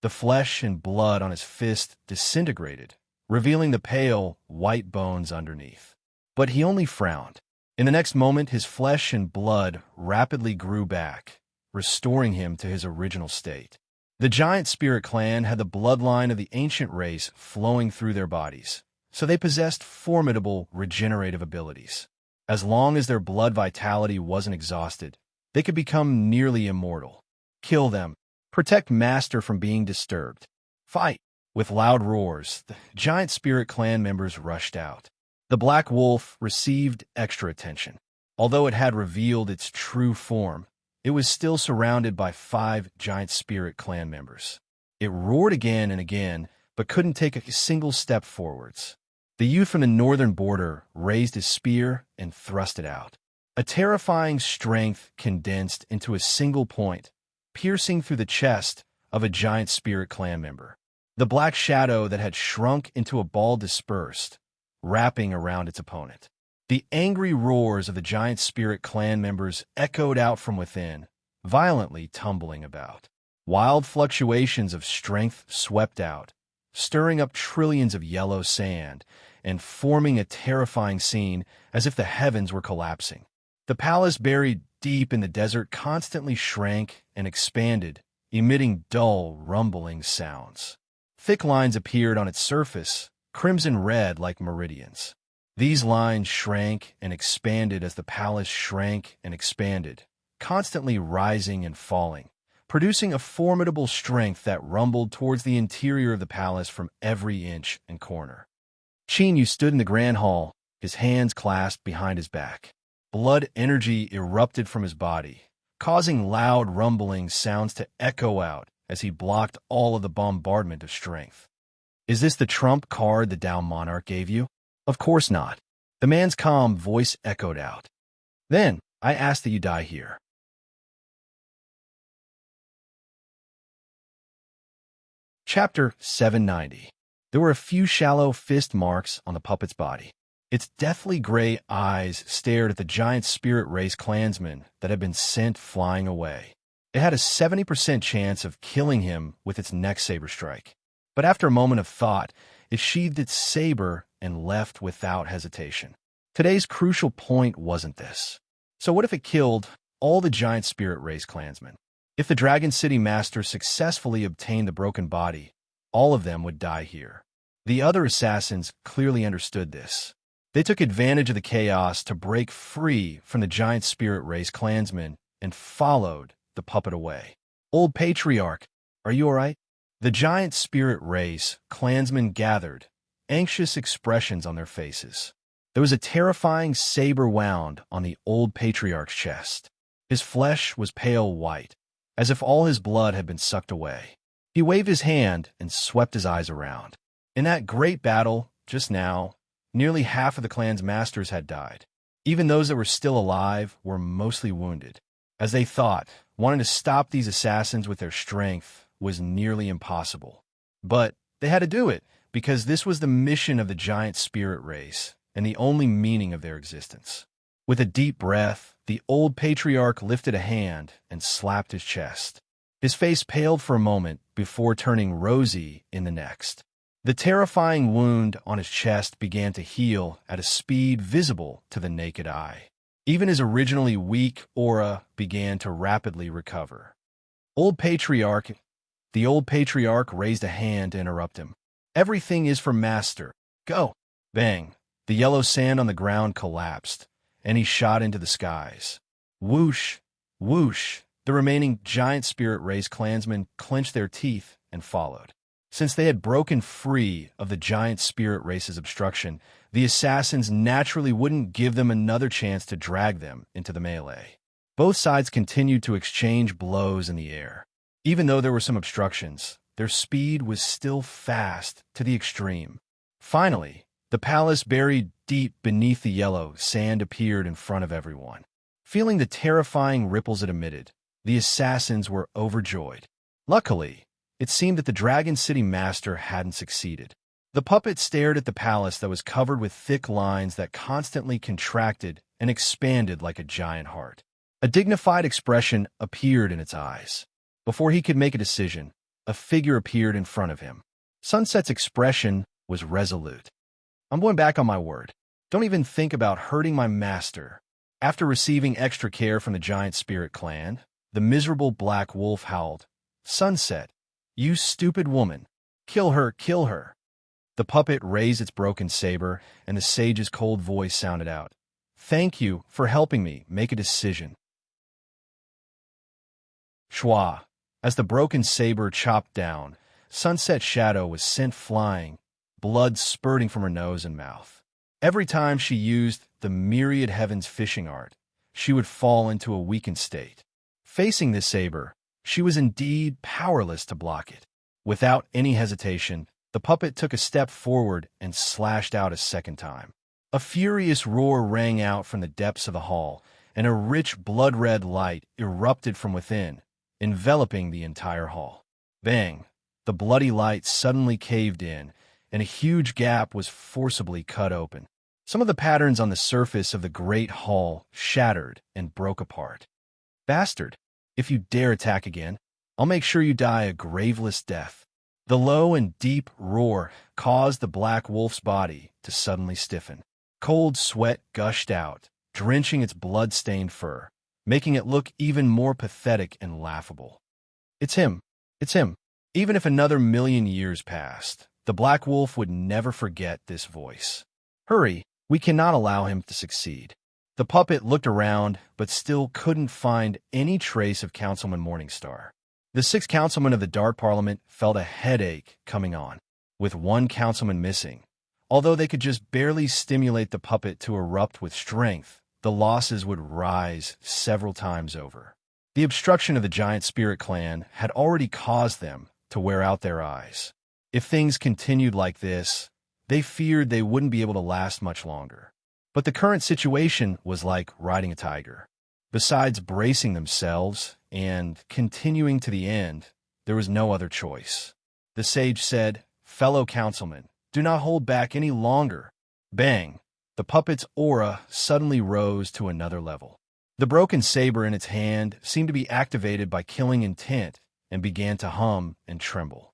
The flesh and blood on his fist disintegrated, revealing the pale, white bones underneath. But he only frowned. In the next moment, his flesh and blood rapidly grew back, restoring him to his original state. The Giant Spirit Clan had the bloodline of the ancient race flowing through their bodies, so they possessed formidable regenerative abilities. As long as their blood vitality wasn't exhausted, they could become nearly immortal. Kill them. Protect Master from being disturbed. Fight! With loud roars, the Giant Spirit Clan members rushed out. The Black Wolf received extra attention. Although it had revealed its true form, it was still surrounded by 5 giant spirit clan members. It roared again and again, but couldn't take a single step forwards. The youth from the northern border raised his spear and thrust it out. A terrifying strength condensed into a single point, piercing through the chest of a giant spirit clan member. The black shadow that had shrunk into a ball dispersed, wrapping around its opponent. The angry roars of the giant spirit clan members echoed out from within, violently tumbling about. Wild fluctuations of strength swept out, stirring up trillions of yellow sand and forming a terrifying scene as if the heavens were collapsing. The palace buried deep in the desert constantly shrank and expanded, emitting dull, rumbling sounds. Thick lines appeared on its surface, crimson-red like meridians. These lines shrank and expanded as the palace shrank and expanded, constantly rising and falling, producing a formidable strength that rumbled towards the interior of the palace from every inch and corner. Chinyu stood in the grand hall, his hands clasped behind his back. Blood energy erupted from his body, causing loud rumbling sounds to echo out as he blocked all of the bombardment of strength. "Is this the trump card the Tao Monarch gave you?" "Of course not." The man's calm voice echoed out. "Then, I ask that you die here." Chapter 790. There were a few shallow fist marks on the puppet's body. Its deathly gray eyes stared at the giant spirit race clansman that had been sent flying away. It had a 70% chance of killing him with its next saber strike. But after a moment of thought, it sheathed its saber and left without hesitation. Today's crucial point wasn't this. So what if it killed all the giant spirit race clansmen? If the Dragon City Master successfully obtained the broken body, all of them would die here. The other assassins clearly understood this. They took advantage of the chaos to break free from the giant spirit race clansmen and followed the puppet away. "Old Patriarch, are you all right?" The giant spirit race clansmen gathered, anxious expressions on their faces. There was a terrifying saber wound on the old patriarch's chest. His flesh was pale white, as if all his blood had been sucked away. He waved his hand and swept his eyes around. In that great battle, just now, nearly half of the clan's masters had died. Even those that were still alive were mostly wounded. As they thought, wanting to stop these assassins with their strength was nearly impossible. But they had to do it, because this was the mission of the giant spirit race and the only meaning of their existence. With a deep breath, the old patriarch lifted a hand and slapped his chest. His face paled for a moment before turning rosy in the next. The terrifying wound on his chest began to heal at a speed visible to the naked eye. Even his originally weak aura began to rapidly recover. The old patriarch raised a hand to interrupt him. "Everything is for Master. Go!" Bang! The yellow sand on the ground collapsed, and he shot into the skies. Whoosh! Whoosh! The remaining giant spirit race clansmen clenched their teeth and followed. Since they had broken free of the giant spirit race's obstruction, the assassins naturally wouldn't give them another chance to drag them into the melee. Both sides continued to exchange blows in the air. Even though there were some obstructions, their speed was still fast to the extreme. Finally, the palace buried deep beneath the yellow sand appeared in front of everyone. Feeling the terrifying ripples it emitted, the assassins were overjoyed. Luckily, it seemed that the Dragon City Master hadn't succeeded. The puppet stared at the palace that was covered with thick lines that constantly contracted and expanded like a giant heart. A dignified expression appeared in its eyes. Before he could make a decision, a figure appeared in front of him. Sunset's expression was resolute. "I'm going back on my word. Don't even think about hurting my master." After receiving extra care from the giant spirit clan, the miserable black wolf howled, "Sunset, you stupid woman! Kill her, kill her!" The puppet raised its broken saber, and the sage's cold voice sounded out, "Thank you for helping me make a decision." Schwa! As the broken saber chopped down, Sunset's shadow was sent flying, blood spurting from her nose and mouth. Every time she used the myriad heavens fishing art, she would fall into a weakened state. Facing this saber, she was indeed powerless to block it. Without any hesitation, the puppet took a step forward and slashed out a second time. A furious roar rang out from the depths of the hall, and a rich blood-red light erupted from within, enveloping the entire hall. Bang! The bloody light suddenly caved in, and a huge gap was forcibly cut open. Some of the patterns on the surface of the great hall shattered and broke apart. Bastard! If you dare attack again, I'll make sure you die a graveless death. The low and deep roar caused the black wolf's body to suddenly stiffen. Cold sweat gushed out, drenching its blood-stained fur, making it look even more pathetic and laughable. It's him. It's him. Even if another 1,000,000 years passed, the black wolf would never forget this voice. Hurry, we cannot allow him to succeed. The puppet looked around, but still couldn't find any trace of Councilman Morningstar. The 6 councilmen of the Dark Parliament felt a headache coming on, with 1 councilman missing. Although they could just barely stimulate the puppet to erupt with strength, the losses would rise several times over. The obstruction of the giant spirit clan had already caused them to wear out their eyes. If things continued like this, they feared they wouldn't be able to last much longer. But the current situation was like riding a tiger. Besides bracing themselves and continuing to the end, there was no other choice. The sage said, "Fellow councilmen, do not hold back any longer." Bang! The puppet's aura suddenly rose to another level. The broken saber in its hand seemed to be activated by killing intent and began to hum and tremble.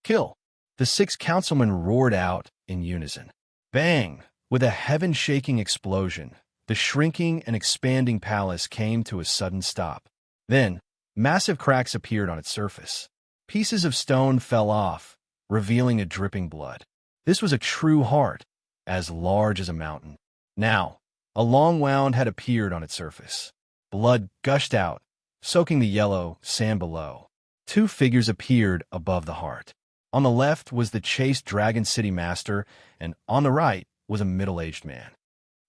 Kill! The 6 councilmen roared out in unison. Bang! With a heaven-shaking explosion, the shrinking and expanding palace came to a sudden stop. Then, massive cracks appeared on its surface. Pieces of stone fell off, revealing a dripping blood. This was a true heart, as large as a mountain. Now, a long wound had appeared on its surface. Blood gushed out, soaking the yellow sand below. 2 figures appeared above the heart. On the left was the chaste Dragon City Master, and on the right was a middle-aged man.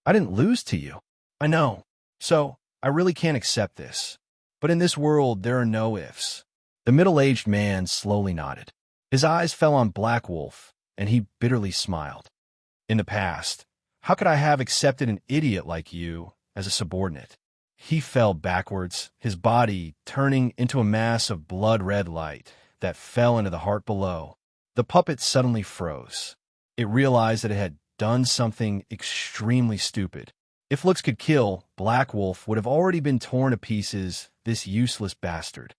I didn't lose to you. I know. So, I really can't accept this. But in this world, there are no ifs. The middle-aged man slowly nodded. His eyes fell on Black Wolf, and he bitterly smiled. In the past, how could I have accepted an idiot like you as a subordinate? He fell backwards, his body turning into a mass of blood-red light that fell into the heart below. The puppet suddenly froze. It realized that it had done something extremely stupid. If looks could kill, Black Wolf would have already been torn to pieces, this useless bastard.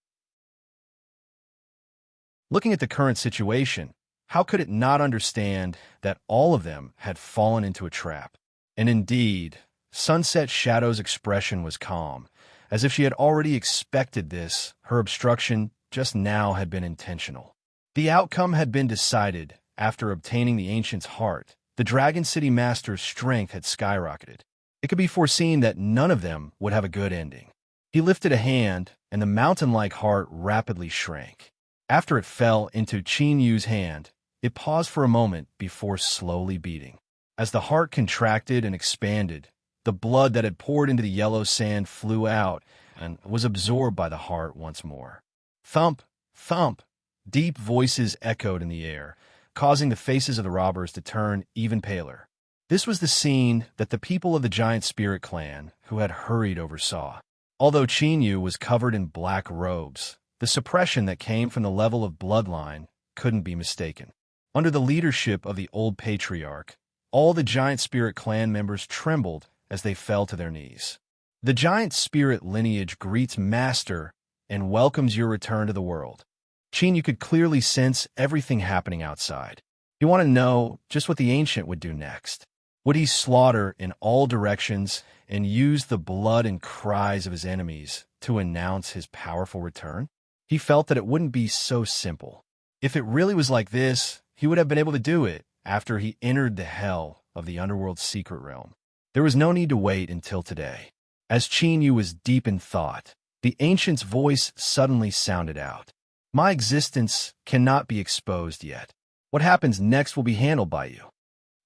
Looking at the current situation, how could it not understand that all of them had fallen into a trap? And indeed, Sunset Shadow's expression was calm, as if she had already expected this. Her obstruction just now had been intentional. The outcome had been decided. After obtaining the Ancient's heart, the Dragon City Master's strength had skyrocketed. It could be foreseen that none of them would have a good ending. He lifted a hand, and the mountain-like heart rapidly shrank. After it fell into Qin Yu's hand, it paused for a moment before slowly beating. As the heart contracted and expanded, the blood that had poured into the yellow sand flew out and was absorbed by the heart once more. Thump! Thump! Deep voices echoed in the air, causing the faces of the robbers to turn even paler. This was the scene that the people of the Giant Spirit Clan who had hurried oversaw. Although Qin Yu was covered in black robes, the suppression that came from the level of bloodline couldn't be mistaken. Under the leadership of the old patriarch, all the Giant Spirit Clan members trembled as they fell to their knees. The Giant Spirit lineage greets Master and welcomes your return to the world. Qin Yu could clearly sense everything happening outside. He wanted to know just what the Ancient would do next. Would he slaughter in all directions and use the blood and cries of his enemies to announce his powerful return? He felt that it wouldn't be so simple. If it really was like this, he would have been able to do it after he entered the hell of the underworld's secret realm. There was no need to wait until today. As Qin Yu was deep in thought, the Ancient's voice suddenly sounded out. My existence cannot be exposed yet. What happens next will be handled by you.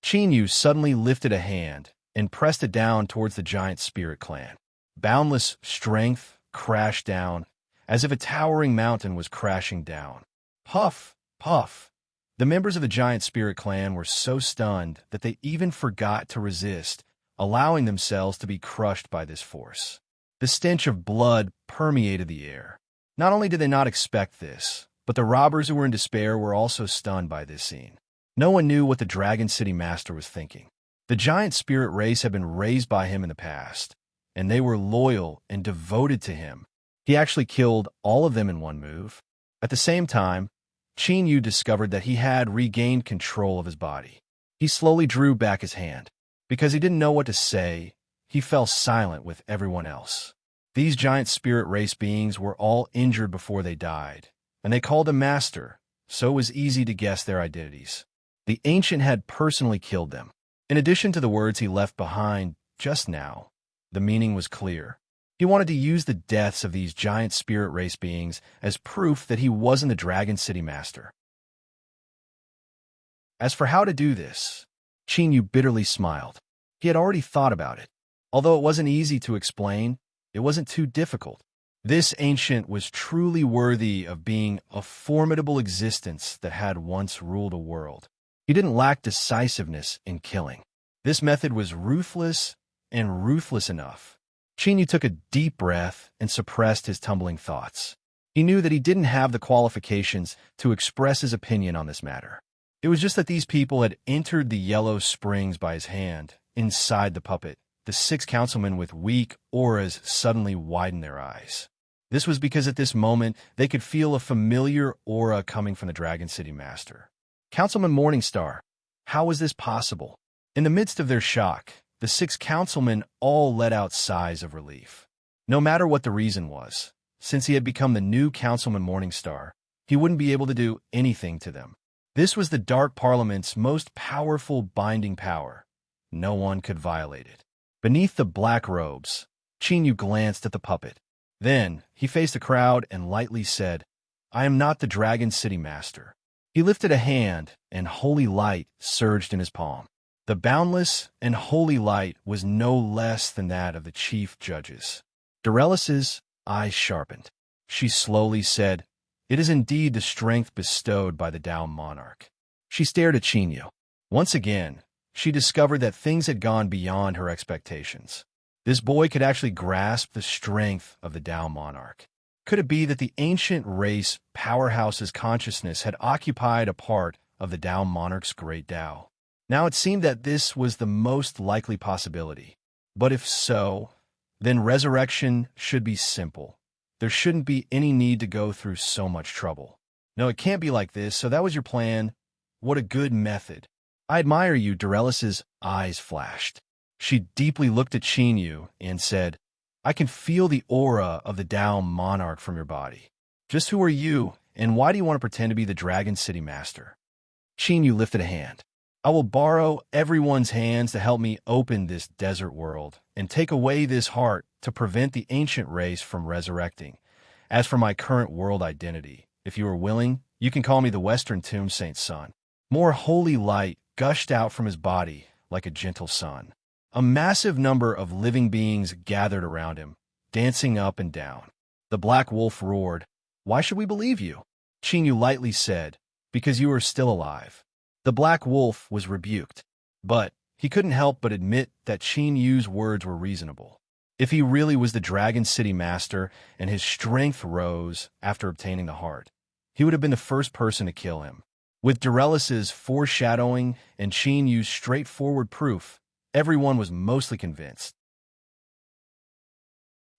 Qin Yu suddenly lifted a hand and pressed it down towards the Giant Spirit Clan. Boundless strength, crashed down, as if a towering mountain was crashing down. Puff, puff. The members of the giant spirit clan were so stunned that they even forgot to resist, allowing themselves to be crushed by this force. The stench of blood permeated the air. Not only did they not expect this, but the robbers who were in despair were also stunned by this scene. No one knew what the Dragon City Master was thinking. The giant spirit race had been raised by him in the past, and they were loyal and devoted to him. He actually killed all of them in one move. At the same time, Qin Yu discovered that he had regained control of his body. He slowly drew back his hand. Because he didn't know what to say, he fell silent with everyone else. These giant spirit race beings were all injured before they died, and they called him Master, so it was easy to guess their identities. The Ancient had personally killed them. In addition to the words he left behind just now, the meaning was clear. He wanted to use the deaths of these giant spirit race beings as proof that he wasn't the Dragon City Master. As for how to do this, Qin Yu bitterly smiled. He had already thought about it. Although it wasn't easy to explain, it wasn't too difficult. This Ancient was truly worthy of being a formidable existence that had once ruled a world. He didn't lack decisiveness in killing. This method was ruthless and ruthless enough. Qin Yu took a deep breath and suppressed his tumbling thoughts. He knew that he didn't have the qualifications to express his opinion on this matter. It was just that these people had entered the yellow springs by his hand, inside the puppet. The 6 councilmen with weak auras suddenly widened their eyes. This was because at this moment they could feel a familiar aura coming from the Dragon City Master. Councilman Morningstar, how was this possible? In the midst of their shock, the 6 councilmen all let out sighs of relief. No matter what the reason was, since he had become the new Councilman Morningstar, he wouldn't be able to do anything to them. This was the Dark Parliament's most powerful binding power. No one could violate it. Beneath the black robes, Qin Yu glanced at the puppet. Then, he faced the crowd and lightly said, "I am not the Dragon City Master." He lifted a hand, and holy light surged in his palm. The boundless and holy light was no less than that of the chief judges. Dorellis's eyes sharpened. She slowly said, "It is indeed the strength bestowed by the Tao monarch." She stared at Qin Yu. Once again, she discovered that things had gone beyond her expectations. This boy could actually grasp the strength of the Tao monarch. Could it be that the ancient race powerhouse's consciousness had occupied a part of the Tao monarch's great Tao? Now it seemed that this was the most likely possibility. But if so, then resurrection should be simple. There shouldn't be any need to go through so much trouble. No, it can't be like this, so that was your plan. What a good method. I admire you, Dorellis's eyes flashed. She deeply looked at Qin Yu and said, "I can feel the aura of the Tao monarch from your body. Just who are you, and why do you want to pretend to be the Dragon City Master?" Qin Yu lifted a hand. "I will borrow everyone's hands to help me open this desert world and take away this heart to prevent the ancient race from resurrecting. As for my current world identity, if you are willing, you can call me the Western Tomb Saint's son." More holy light gushed out from his body like a gentle sun. A massive number of living beings gathered around him, dancing up and down. The Black Wolf roared, "Why should we believe you?" Qin Yu lightly said, "Because you are still alive." The Black Wolf was rebuked, but he couldn't help but admit that Qin Yu's words were reasonable. If he really was the Dragon City Master and his strength rose after obtaining the heart, he would have been the first person to kill him. With Dorellis's foreshadowing and Qin Yu's straightforward proof, everyone was mostly convinced.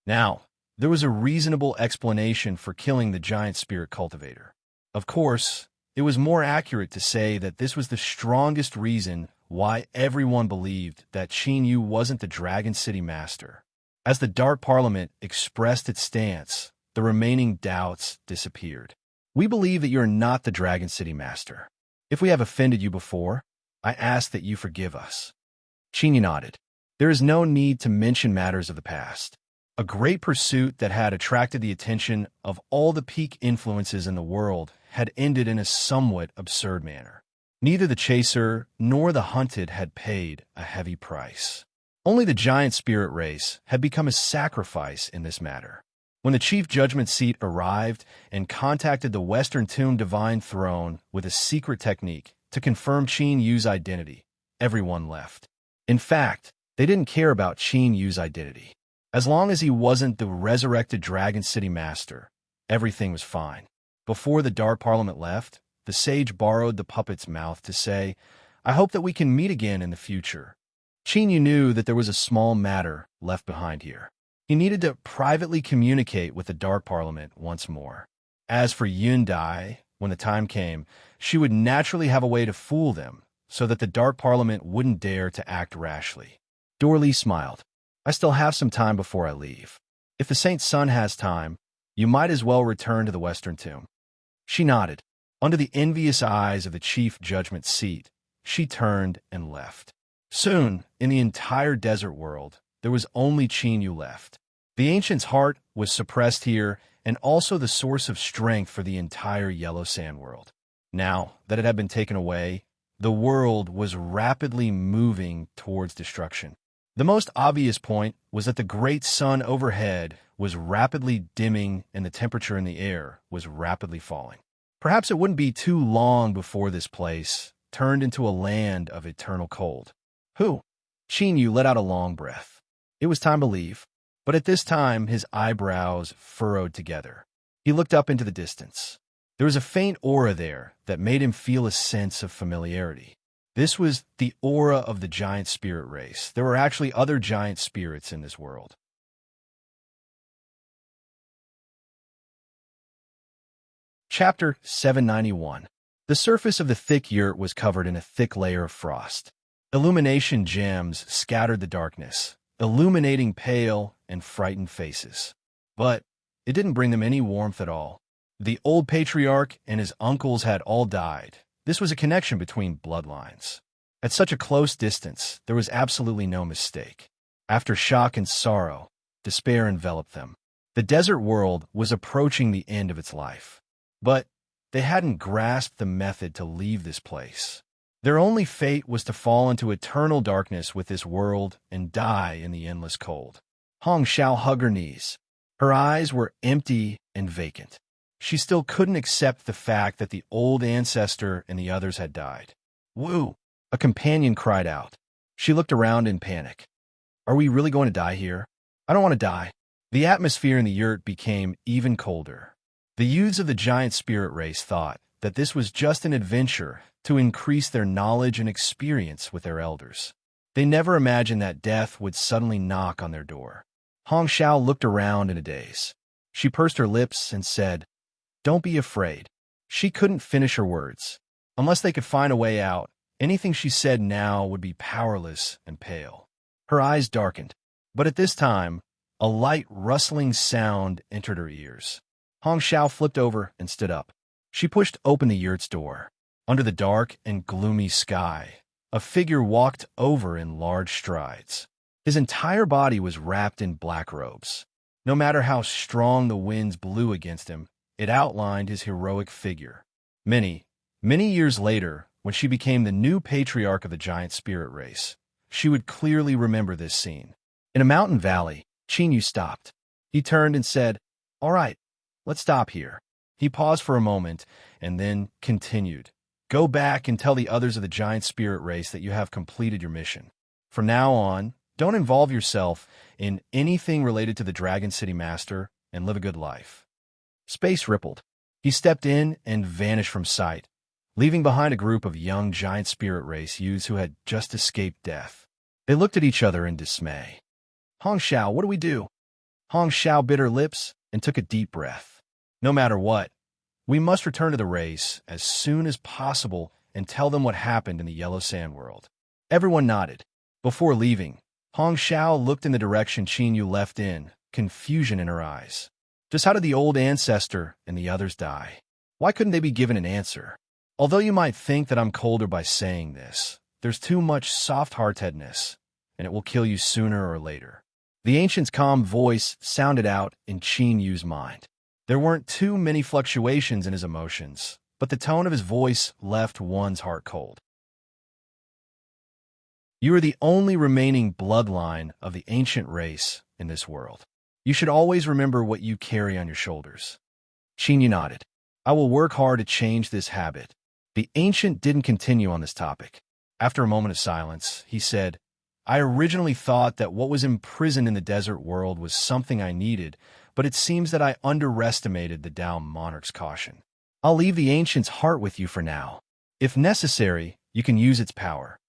Now, there was a reasonable explanation for killing the giant spirit cultivator. Of course, it was more accurate to say that this was the strongest reason why everyone believed that Qin Yu wasn't the Dragon City Master. As the Dark Parliament expressed its stance, the remaining doubts disappeared. "We believe that you are not the Dragon City Master. If we have offended you before, I ask that you forgive us." Qin Yu nodded. There is no need to mention matters of the past. A great pursuit that had attracted the attention of all the peak influences in the world had ended in a somewhat absurd manner. Neither the chaser nor the hunted had paid a heavy price. Only the giant spirit race had become a sacrifice in this matter. When the Chief Judgment Seat arrived and contacted the Western Tomb Divine Throne with a secret technique to confirm Qin Yu's identity, everyone left. In fact, they didn't care about Qin Yu's identity. As long as he wasn't the resurrected Dragon City Master, everything was fine. Before the Dark Parliament left, the sage borrowed the puppet's mouth to say, "I hope that we can meet again in the future." Qin Yu knew that there was a small matter left behind here. He needed to privately communicate with the Dark Parliament once more. As for Yun Dai, when the time came, she would naturally have a way to fool them so that the Dark Parliament wouldn't dare to act rashly. Dorley smiled. "I still have some time before I leave. If the Saint Sun has time, you might as well return to the Western Tomb." She nodded. Under the envious eyes of the Chief Judgment Seat, she turned and left. Soon, in the entire desert world, there was only Qin Yu left. The ancient's heart was suppressed here and also the source of strength for the entire Yellow Sand world. Now that it had been taken away, the world was rapidly moving towards destruction. The most obvious point was that the great sun overhead was rapidly dimming and the temperature in the air was rapidly falling. Perhaps it wouldn't be too long before this place turned into a land of eternal cold. "Who?" Qin Yu let out a long breath. It was time to leave, but at this time his eyebrows furrowed together. He looked up into the distance. There was a faint aura there that made him feel a sense of familiarity. This was the aura of the giant spirit race. There were actually other giant spirits in this world. Chapter 791. The surface of the thick yurt was covered in a thick layer of frost. Illumination gems scattered the darkness, illuminating pale and frightened faces. But it didn't bring them any warmth at all. The old patriarch and his uncles had all died. This was a connection between bloodlines. At such a close distance, there was absolutely no mistake. After shock and sorrow, despair enveloped them. The desert world was approaching the end of its life. But they hadn't grasped the method to leave this place. Their only fate was to fall into eternal darkness with this world and die in the endless cold. Hong Xiao hugged her knees. Her eyes were empty and vacant. She still couldn't accept the fact that the old ancestor and the others had died. "Wu!" A companion cried out. She looked around in panic. "Are we really going to die here? I don't want to die." The atmosphere in the yurt became even colder. The youths of the giant spirit race thought that this was just an adventure to increase their knowledge and experience with their elders. They never imagined that death would suddenly knock on their door. Hong Xiao looked around in a daze. She pursed her lips and said, "Don't be afraid." She couldn't finish her words. Unless they could find a way out, anything she said now would be powerless and pale. Her eyes darkened, but at this time, a light rustling sound entered her ears. Hong Xiao flipped over and stood up. She pushed open the yurt's door. Under the dark and gloomy sky, a figure walked over in large strides. His entire body was wrapped in black robes. No matter how strong the winds blew against him, it outlined his heroic figure. Many years later, when she became the new patriarch of the giant spirit race, she would clearly remember this scene. In a mountain valley, Qin Yu stopped. He turned and said, "All right, let's stop here." He paused for a moment and then continued. "Go back and tell the others of the giant spirit race that you have completed your mission. From now on, don't involve yourself in anything related to the Dragon City Master and live a good life." Space rippled. He stepped in and vanished from sight, leaving behind a group of young giant spirit race youths who had just escaped death. They looked at each other in dismay. "Hong Xiao, what do we do?" Hong Xiao bit her lips and took a deep breath. "No matter what, we must return to the race as soon as possible and tell them what happened in the Yellow Sand world." Everyone nodded. Before leaving, Hong Xiao looked in the direction Qin Yu left in, confusion in her eyes. Just how did the old ancestor and the others die? Why couldn't they be given an answer? Although you might think that I'm colder by saying this, there's too much soft-heartedness, and it will kill you sooner or later. The ancient's calm voice sounded out in Qin Yu's mind. There weren't too many fluctuations in his emotions, but the tone of his voice left one's heart cold. You are the only remaining bloodline of the ancient race in this world. You should always remember what you carry on your shoulders. Qin nodded. I will work hard to change this habit. The ancient didn't continue on this topic. After a moment of silence, he said, I originally thought that what was imprisoned in the desert world was something I needed, but it seems that I underestimated the Tao monarch's caution. I'll leave the ancient's heart with you for now. If necessary, you can use its power.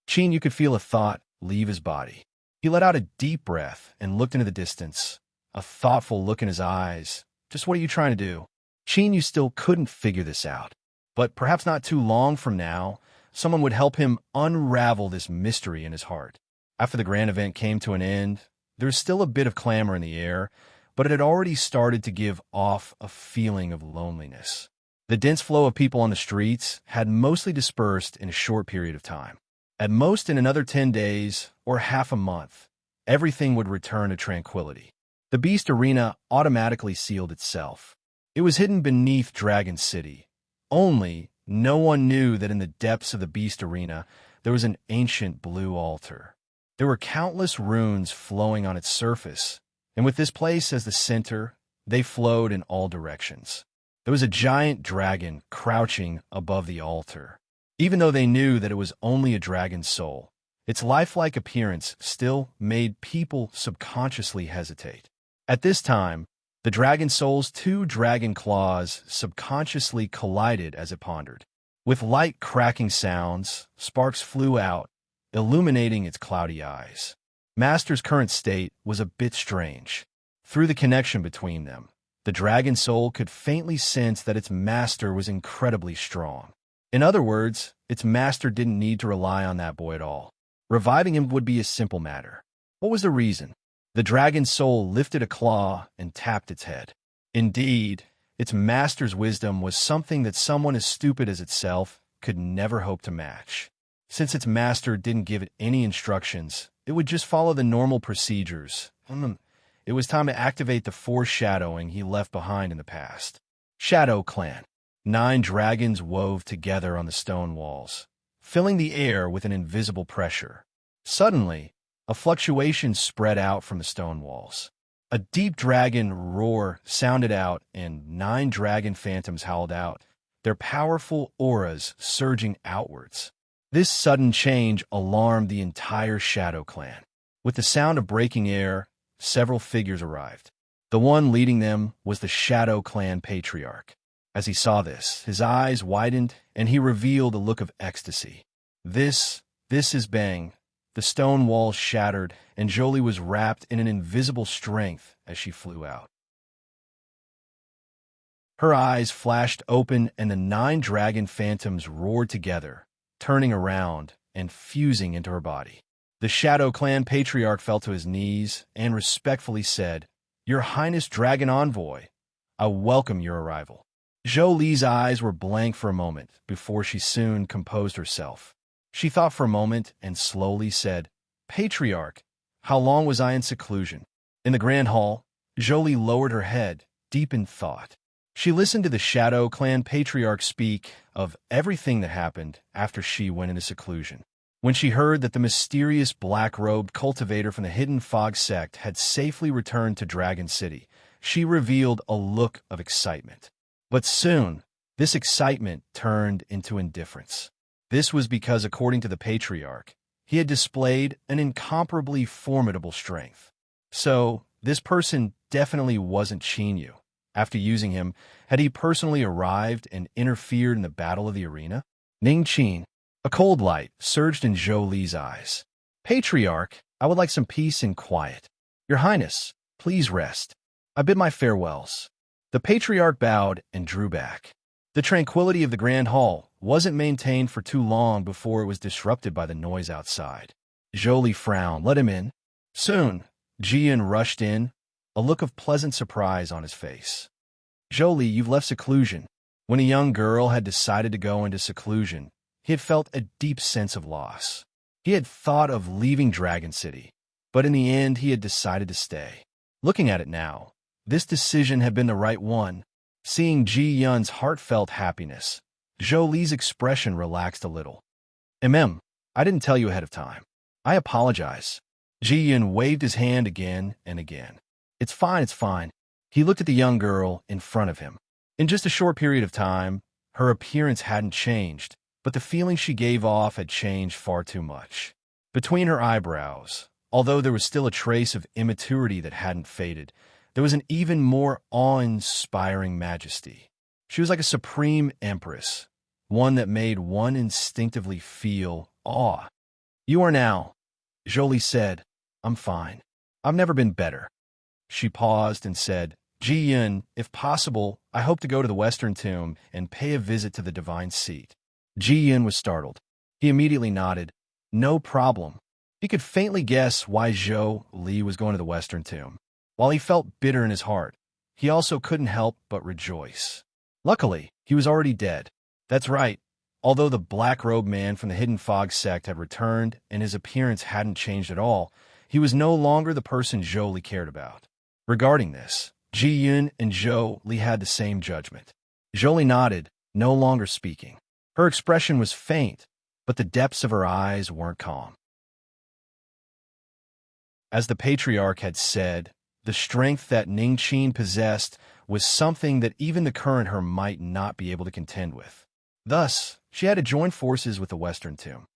Qin, you could feel a thought leave his body. He let out a deep breath and looked into the distance, a thoughtful look in his eyes. Just what are you trying to do? Qin, you still couldn't figure this out. But perhaps not too long from now, someone would help him unravel this mystery in his heart. After the grand event came to an end, there was still a bit of clamor in the air, but it had already started to give off a feeling of loneliness. The dense flow of people on the streets had mostly dispersed in a short period of time. At most in another 10 days or half a month, everything would return to tranquility. The Beast Arena automatically sealed itself. It was hidden beneath Dragon City. Only no one knew that in the depths of the Beast Arena there was an ancient blue altar. There were countless runes flowing on its surface, and with this place as the center, they flowed in all directions. There was a giant dragon crouching above the altar. Even though they knew that it was only a dragon's soul, its lifelike appearance still made people subconsciously hesitate. At this time, the dragon soul's two dragon claws subconsciously collided as it pondered. With light cracking sounds, sparks flew out, illuminating its cloudy eyes. Master's current state was a bit strange. Through the connection between them, the dragon soul could faintly sense that its master was incredibly strong. In other words, its master didn't need to rely on that boy at all. Reviving him would be a simple matter. What was the reason? The dragon soul lifted a claw and tapped its head. Indeed, its master's wisdom was something that someone as stupid as itself could never hope to match. Since its master didn't give it any instructions, it would just follow the normal procedures. It was time to activate the foreshadowing he left behind in the past. Shadow Clan. 9 dragons wove together on the stone walls, filling the air with an invisible pressure. Suddenly, a fluctuation spread out from the stone walls. A deep dragon roar sounded out, and 9 dragon phantoms howled out, their powerful auras surging outwards. This sudden change alarmed the entire Shadow Clan. With the sound of breaking air, several figures arrived. The one leading them was the Shadow Clan Patriarch. As he saw this, his eyes widened, and he revealed a look of ecstasy. This is Bang. The stone walls shattered, and Jolie was wrapped in an invisible strength as she flew out. Her eyes flashed open, and the 9 dragon phantoms roared together, turning around and fusing into her body. The Shadow Clan Patriarch fell to his knees and respectfully said, Your Highness Dragon Envoy, I welcome your arrival. Jolie's eyes were blank for a moment before she soon composed herself. She thought for a moment and slowly said, Patriarch, how long was I in seclusion? In the Grand Hall, Jolie lowered her head, deep in thought. She listened to the Shadow Clan Patriarch speak of everything that happened after she went into seclusion. When she heard that the mysterious black-robed cultivator from the Hidden Fog sect had safely returned to Dragon City, she revealed a look of excitement. But soon, this excitement turned into indifference. This was because, according to the Patriarch, he had displayed an incomparably formidable strength. So, this person definitely wasn't Qinyu. After using him, had he personally arrived and interfered in the battle of the arena? Ning Qin. A cold light surged in Zhou Li's eyes. Patriarch, I would like some peace and quiet. Your Highness, please rest. I bid my farewells. The Patriarch bowed and drew back. The tranquility of the Grand Hall wasn't maintained for too long before it was disrupted by the noise outside. Zhou Li frowned. Let him in. Soon, Jian rushed in, a look of pleasant surprise on his face. Zhou Li, you've left seclusion. When a young girl had decided to go into seclusion, he had felt a deep sense of loss. He had thought of leaving Dragon City, but in the end he had decided to stay. Looking at it now, this decision had been the right one. Seeing Ji Yun's heartfelt happiness, Zhou Li's expression relaxed a little. I didn't tell you ahead of time. I apologize. Ji Yun waved his hand again and again. It's fine, it's fine. He looked at the young girl in front of him. In just a short period of time, her appearance hadn't changed, but the feeling she gave off had changed far too much. Between her eyebrows, although there was still a trace of immaturity that hadn't faded, there was an even more awe-inspiring majesty. She was like a supreme empress, one that made one instinctively feel awe. "You are now," Jolie said. "I'm fine. I've never been better." She paused and said, "Ji-Yun, if possible, I hope to go to the Western Tomb and pay a visit to the Divine Seat." Ji-Yun was startled. He immediately nodded. No problem. He could faintly guess why Zhou Li was going to the Western Tomb. While he felt bitter in his heart, he also couldn't help but rejoice. Luckily, he was already dead. That's right. Although the black-robed man from the Hidden Fog sect had returned and his appearance hadn't changed at all, he was no longer the person Zhou Li cared about. Regarding this, Ji-Yun and Zhou Li had the same judgment. Zhou Li nodded, no longer speaking. Her expression was faint, but the depths of her eyes weren't calm. As the patriarch had said, the strength that Ningqin possessed was something that even the current her might not be able to contend with. Thus, she had to join forces with the Western Tomb.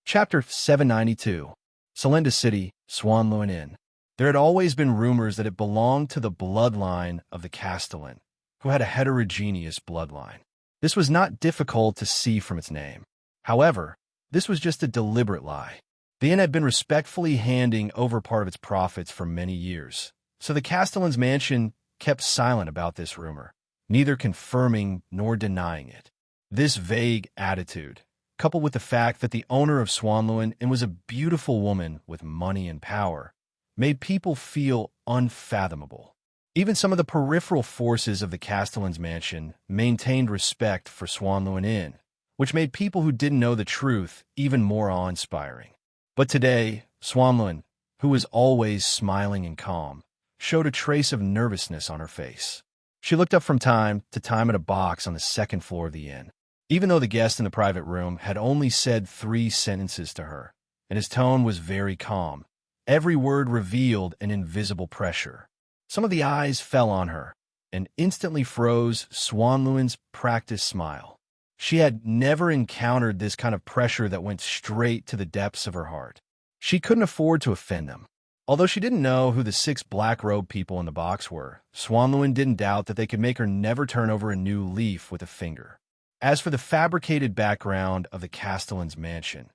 Chapter 792. Selenda City, Swanluan Inn. There had always been rumors that it belonged to the bloodline of the Castellan, who had a heterogeneous bloodline. This was not difficult to see from its name. However, this was just a deliberate lie. The inn had been respectfully handing over part of its profits for many years, so the Castellan's mansion kept silent about this rumor, neither confirming nor denying it. This vague attitude, coupled with the fact that the owner of Swanluan Inn was a beautiful woman with money and power, made people feel unfathomable. Even some of the peripheral forces of the Castellan's mansion maintained respect for Swanluan Inn, which made people who didn't know the truth even more awe-inspiring. But today, Swanluan, who was always smiling and calm, showed a trace of nervousness on her face. She looked up from time to time at a box on the second floor of the inn. Even though the guest in the private room had only said 3 sentences to her, and his tone was very calm, every word revealed an invisible pressure. Some of the eyes fell on her, and instantly froze Swanluan's practiced smile. She had never encountered this kind of pressure that went straight to the depths of her heart. She couldn't afford to offend them. Although she didn't know who the 6 black-robed people in the box were, Swanluan didn't doubt that they could make her never turn over a new leaf with a finger. As for the fabricated background of the Castellan's mansion,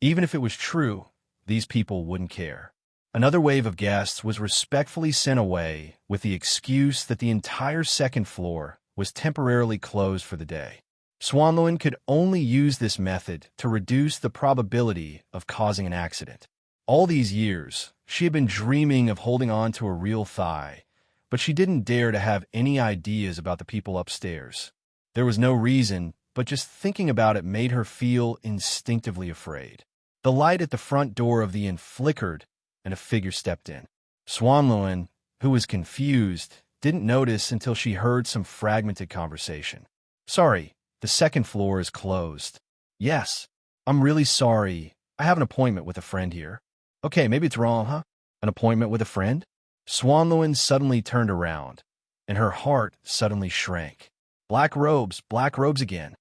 even if it was true, these people wouldn't care. Another wave of guests was respectfully sent away with the excuse that the entire second floor was temporarily closed for the day. Swanluan could only use this method to reduce the probability of causing an accident. All these years, she had been dreaming of holding on to a real thigh, but she didn't dare to have any ideas about the people upstairs. There was no reason, but just thinking about it made her feel instinctively afraid. The light at the front door of the inn flickered, and a figure stepped in. Swanluan, who was confused, didn't notice until she heard some fragmented conversation. "Sorry, the second floor is closed." "Yes, I'm really sorry. I have an appointment with a friend here." "Okay, maybe it's wrong, huh? An appointment with a friend?" Swanluan suddenly turned around, and her heart suddenly shrank. Black robes again.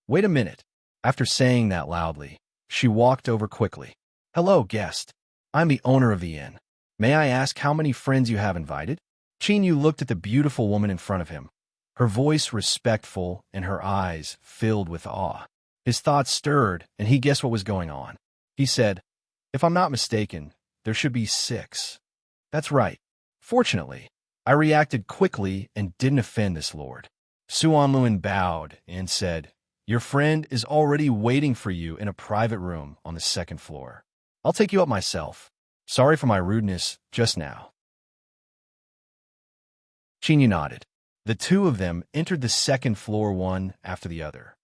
Wait a minute. After saying that loudly, she walked over quickly. "Hello, guest. I'm the owner of the inn. May I ask how many friends you have invited?" Chinyu looked at the beautiful woman in front of him, her voice respectful and her eyes filled with awe. His thoughts stirred, and he guessed what was going on. He said, "If I'm not mistaken, there should be 6. "That's right. Fortunately, I reacted quickly and didn't offend this lord." Swanluan bowed and said, "Your friend is already waiting for you in a private room on the second floor. I'll take you up myself. Sorry for my rudeness just now." Chinyu nodded. The two of them entered the second floor one after the other.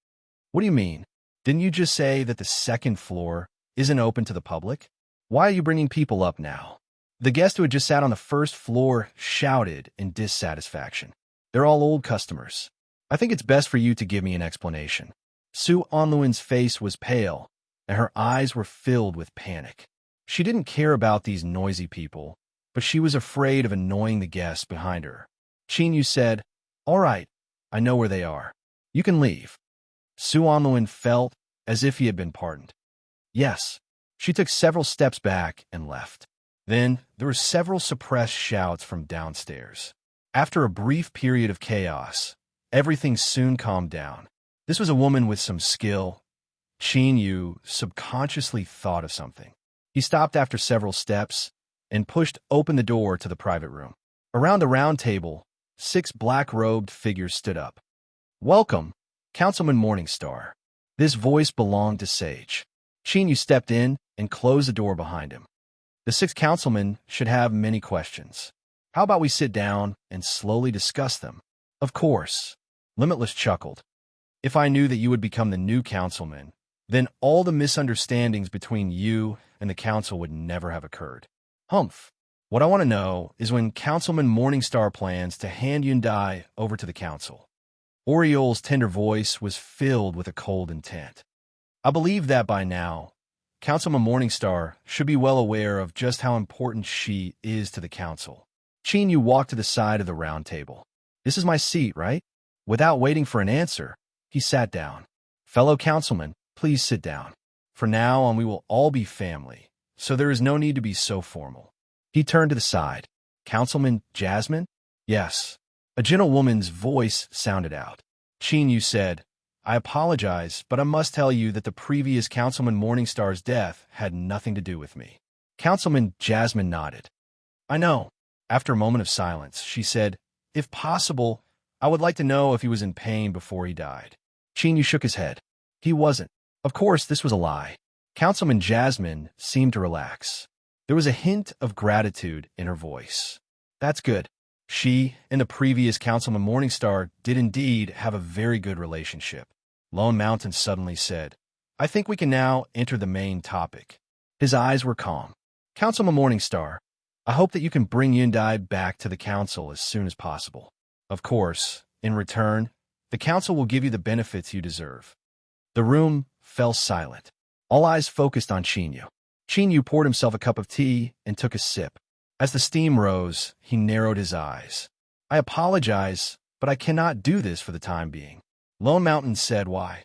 "What do you mean? Didn't you just say that the second floor isn't open to the public? Why are you bringing people up now?" The guest who had just sat on the first floor shouted in dissatisfaction. "They're all old customers. I think it's best for you to give me an explanation." Swanluan's face was pale, and her eyes were filled with panic. She didn't care about these noisy people, but she was afraid of annoying the guests behind her. Chinyu said, "All right, I know where they are. You can leave." Su Onluin felt as if he had been pardoned. Yes. She took several steps back and left. Then there were several suppressed shouts from downstairs. After a brief period of chaos, everything soon calmed down. This was a woman with some skill. Chinyu subconsciously thought of something. He stopped after several steps and pushed open the door to the private room. Around the round table, 6 black-robed figures stood up. "Welcome, Councilman Morningstar." This voice belonged to Sage. Chinyu stepped in and closed the door behind him. The 6 councilmen should have many questions. How about we sit down and slowly discuss them? Of course. Limitless chuckled. If I knew that you would become the new councilman, then all the misunderstandings between you and the council would never have occurred. Humph. What I want to know is when Councilman Morningstar plans to hand Yundai over to the council. Oriole's tender voice was filled with a cold intent. I believe that by now, Councilman Morningstar should be well aware of just how important she is to the council. Chinyu walked to the side of the round table. This is my seat, right? Without waiting for an answer, he sat down. Fellow councilmen, please sit down. From now on, we will all be family, so there is no need to be so formal. He turned to the side. Councilman Jasmine? Yes. A gentlewoman's voice sounded out. Chinyu said, I apologize, but I must tell you that the previous Councilman Morningstar's death had nothing to do with me. Councilman Jasmine nodded. I know. After a moment of silence, she said, if possible, I would like to know if he was in pain before he died. Chinyu shook his head. He wasn't. Of course, this was a lie. Councilman Jasmine seemed to relax. There was a hint of gratitude in her voice. That's good. She and the previous Councilman Morningstar did indeed have a very good relationship. Lone Mountain suddenly said, I think we can now enter the main topic. His eyes were calm. Councilman Morningstar, I hope that you can bring Yundai back to the council as soon as possible. Of course, in return, the council will give you the benefits you deserve. The room fell silent. All eyes focused on Chinyu. Chinyu poured himself a cup of tea and took a sip. As the steam rose, he narrowed his eyes. I apologize, but I cannot do this for the time being. Lone Mountain said why.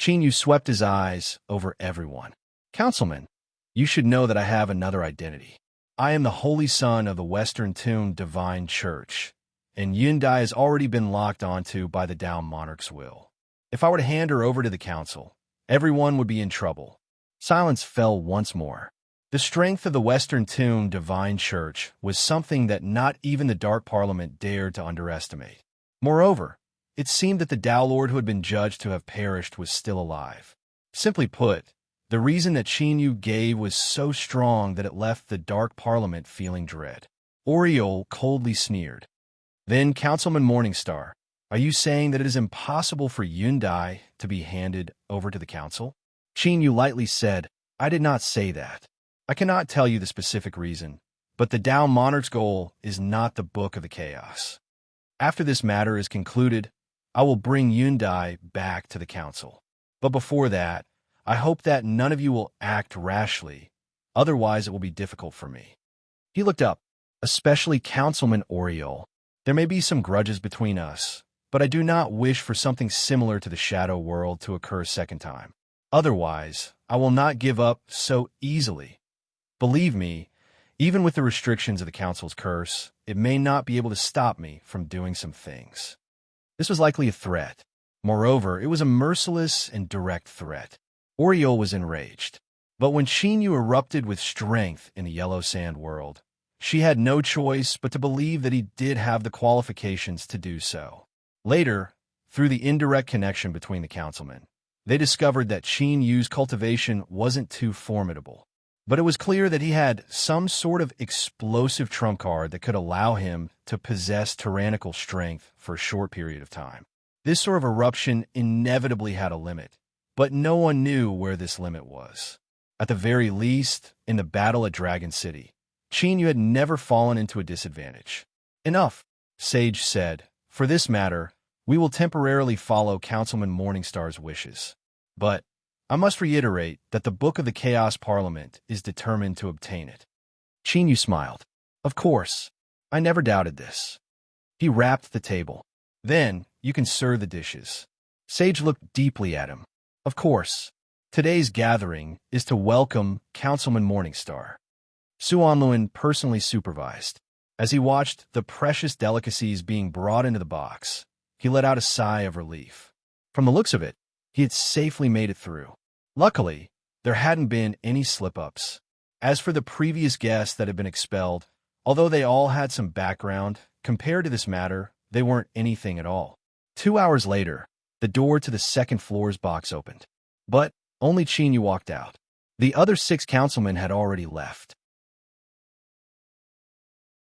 Chinyu swept his eyes over everyone. Councilman, you should know that I have another identity. I am the Holy Son of the Western Tomb Divine Church, and Yundai has already been locked onto by the Dao Monarch's will. If I were to hand her over to the council, everyone would be in trouble. Silence fell once more. The strength of the Western Tomb Divine Church was something that not even the Dark Parliament dared to underestimate. Moreover, it seemed that the Dao Lord who had been judged to have perished was still alive. Simply put, the reason that Chinyu gave was so strong that it left the Dark Parliament feeling dread. Oriole coldly sneered. Then, Councilman Morningstar, are you saying that it is impossible for Yundai to be handed over to the council? Chinyu lightly said, I did not say that. I cannot tell you the specific reason, but the Dao Monarch's goal is not the Book of the Chaos. After this matter is concluded, I will bring Yundai back to the council. But before that, I hope that none of you will act rashly, otherwise it will be difficult for me. He looked up, especially Councilman Oriole. There may be some grudges between us, but I do not wish for something similar to the Shadow World to occur a second time. Otherwise, I will not give up so easily. Believe me, even with the restrictions of the council's curse, it may not be able to stop me from doing some things. This was likely a threat. Moreover, it was a merciless and direct threat. Oriole was enraged. But when Chinyu erupted with strength in the Yellow Sand world, she had no choice but to believe that he did have the qualifications to do so. Later, through the indirect connection between the councilmen, they discovered that Chinyu's cultivation wasn't too formidable. But it was clear that he had some sort of explosive trump card that could allow him to possess tyrannical strength for a short period of time. This sort of eruption inevitably had a limit, but no one knew where this limit was. At the very least, in the battle at Dragon City, Chinyu had never fallen into a disadvantage. Enough, Sage said. For this matter, we will temporarily follow Councilman Morningstar's wishes. But I must reiterate that the Book of the Chaos Parliament is determined to obtain it. Chinyu smiled. Of course. I never doubted this. He rapped the table. Then you can serve the dishes. Sage looked deeply at him. Of course. Today's gathering is to welcome Councilman Morningstar. Suanluan personally supervised. As he watched the precious delicacies being brought into the box, he let out a sigh of relief. From the looks of it, he had safely made it through. Luckily, there hadn't been any slip-ups. As for the previous guests that had been expelled, although they all had some background, compared to this matter, they weren't anything at all. 2 hours later, the door to the second floor's box opened. But only Chinyu walked out. The other 6 councilmen had already left.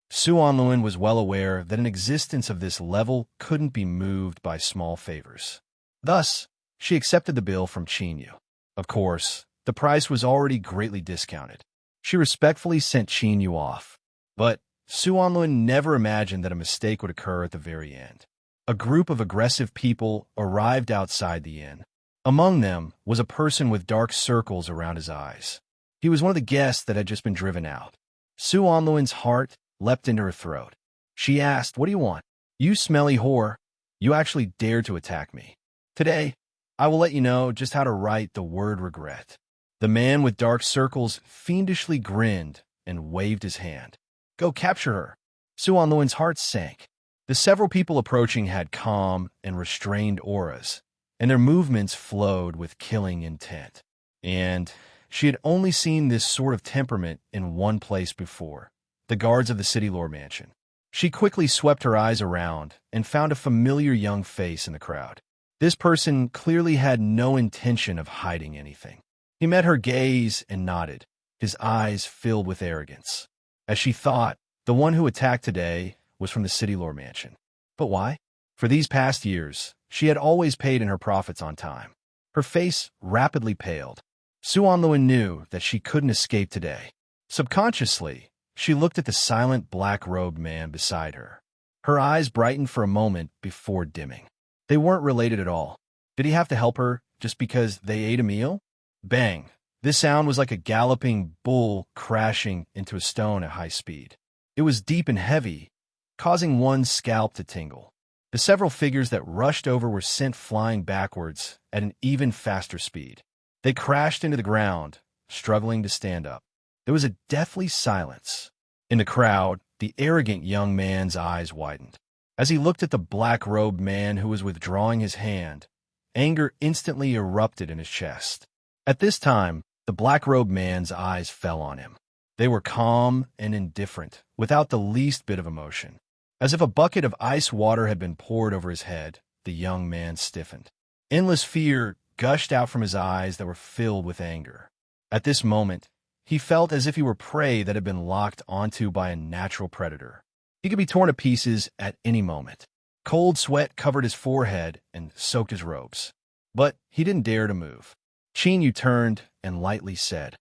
Suanluan was well aware that an existence of this level couldn't be moved by small favors. Thus, she accepted the bill from Chinyu. Of course, the price was already greatly discounted. She respectfully sent Chinyu off. But Suanluan never imagined that a mistake would occur at the very end. A group of aggressive people arrived outside the inn. Among them was a person with dark circles around his eyes. He was one of the guests that had just been driven out. Suanluan's heart leapt into her throat. She asked, "What do you want? You smelly whore. You actually dared to attack me. Today, I will let you know just how to write the word regret." The man with dark circles fiendishly grinned and waved his hand. "Go capture her." Suanluan's heart sank. The several people approaching had calm and restrained auras, and their movements flowed with killing intent. And she had only seen this sort of temperament in one place before, the guards of the City Lord Mansion. She quickly swept her eyes around and found a familiar young face in the crowd. This person clearly had no intention of hiding anything. He met her gaze and nodded, his eyes filled with arrogance. As she thought, the one who attacked today was from the City Lord Mansion. But why? For these past years, she had always paid in her profits on time. Her face rapidly paled. Suanluan knew that she couldn't escape today. Subconsciously, she looked at the silent black-robed man beside her. Her eyes brightened for a moment before dimming. They weren't related at all. Did he have to help her just because they ate a meal? Bang! This sound was like a galloping bull crashing into a stone at high speed. It was deep and heavy, causing one's scalp to tingle. The several figures that rushed over were sent flying backwards at an even faster speed. They crashed into the ground, struggling to stand up. There was a deathly silence. In the crowd, the arrogant young man's eyes widened. As he looked at the black-robed man who was withdrawing his hand, anger instantly erupted in his chest. At this time, the black-robed man's eyes fell on him. They were calm and indifferent, without the least bit of emotion. As if a bucket of ice water had been poured over his head, the young man stiffened. Endless fear gushed out from his eyes that were filled with anger. At this moment, he felt as if he were prey that had been locked onto by a natural predator. He could be torn to pieces at any moment. Cold sweat covered his forehead and soaked his robes. But he didn't dare to move. Chinyu turned and lightly said,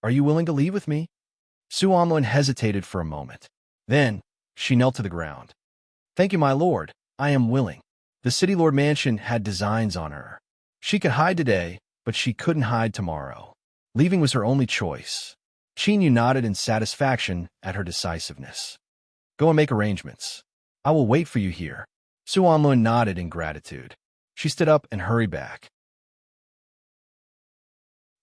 "Are you willing to leave with me?" Suanluan hesitated for a moment. Then, she knelt to the ground. "Thank you, my lord. I am willing." The City Lord Mansion had designs on her. She could hide today, but she couldn't hide tomorrow. Leaving was her only choice. Chinyu nodded in satisfaction at her decisiveness. "Go and make arrangements. I will wait for you here." Suanluan nodded in gratitude. She stood up and hurried back.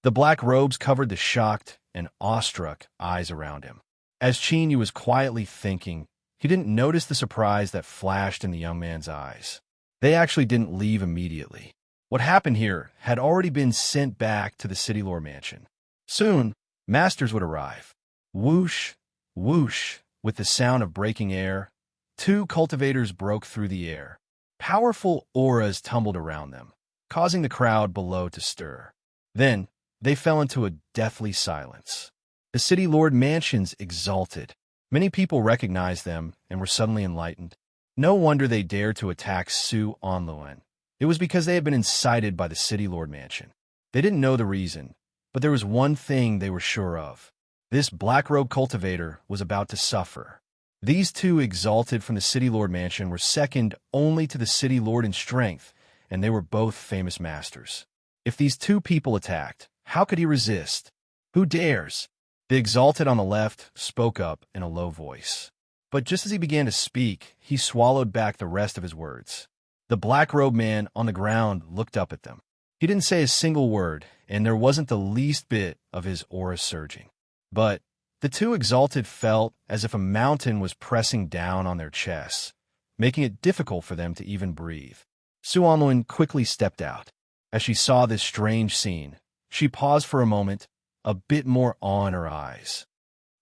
The black robes covered the shocked and awestruck eyes around him. As Chinyu was quietly thinking, he didn't notice the surprise that flashed in the young man's eyes. They actually didn't leave immediately. What happened here had already been sent back to the City Lord Mansion. Soon, masters would arrive. Whoosh, whoosh, with the sound of breaking air, 2 cultivators broke through the air. Powerful auras tumbled around them, causing the crowd below to stir. Then, they fell into a deathly silence. The City Lord Mansions exulted. Many people recognized them and were suddenly enlightened. No wonder they dared to attack Suanluan. It was because they had been incited by the City Lord Mansion. They didn't know the reason, but there was one thing they were sure of. This black-robed cultivator was about to suffer. These 2 exalted from the City Lord Mansion were second only to the City Lord in strength, and they were both famous masters. If these two people attacked, how could he resist? Who dares? The exalted on the left spoke up in a low voice. But just as he began to speak, he swallowed back the rest of his words. The black-robed man on the ground looked up at them. He didn't say a single word, and there wasn't the least bit of his aura surging. But the two exalted felt as if a mountain was pressing down on their chests, making it difficult for them to even breathe. Su Onlun quickly stepped out. As she saw this strange scene, she paused for a moment, a bit more awe in her eyes.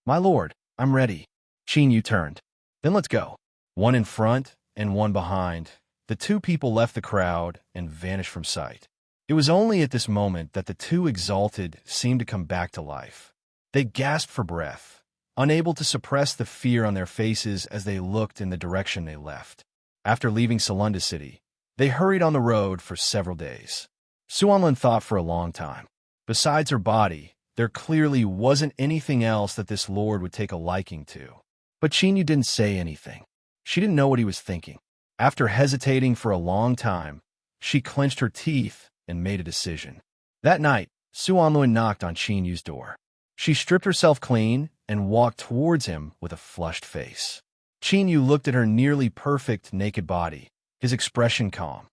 "My lord, I'm ready." Qin Yu turned. "Then let's go." One in front and one behind, the two people left the crowd and vanished from sight. It was only at this moment that the two exalted seemed to come back to life. They gasped for breath, unable to suppress the fear on their faces as they looked in the direction they left. After leaving Salunda City, they hurried on the road for several days. Su Onlun thought for a long time. Besides her body, there clearly wasn't anything else that this lord would take a liking to. But Qin Yu didn't say anything. She didn't know what he was thinking. After hesitating for a long time, she clenched her teeth and made a decision. That night, Su Onlun knocked on Qin Yu's door. She stripped herself clean and walked towards him with a flushed face. Qin Yu looked at her nearly perfect naked body, his expression calm.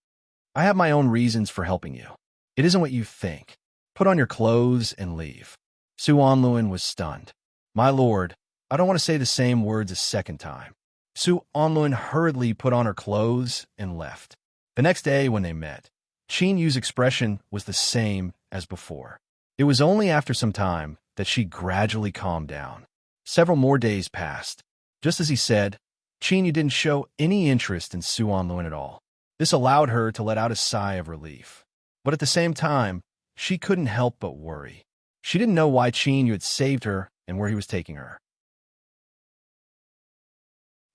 "I have my own reasons for helping you. It isn't what you think. Put on your clothes and leave." Su Onlun was stunned. "My lord, I don't want to say the same words a second time." Su Onlun hurriedly put on her clothes and left. The next day when they met, Qin Yu's expression was the same as before. It was only after some time that she gradually calmed down. Several more days passed. Just as he said, Qin Yu didn't show any interest in Su Onlun at all. This allowed her to let out a sigh of relief. But at the same time, she couldn't help but worry. She didn't know why Qin Yu had saved her and where he was taking her.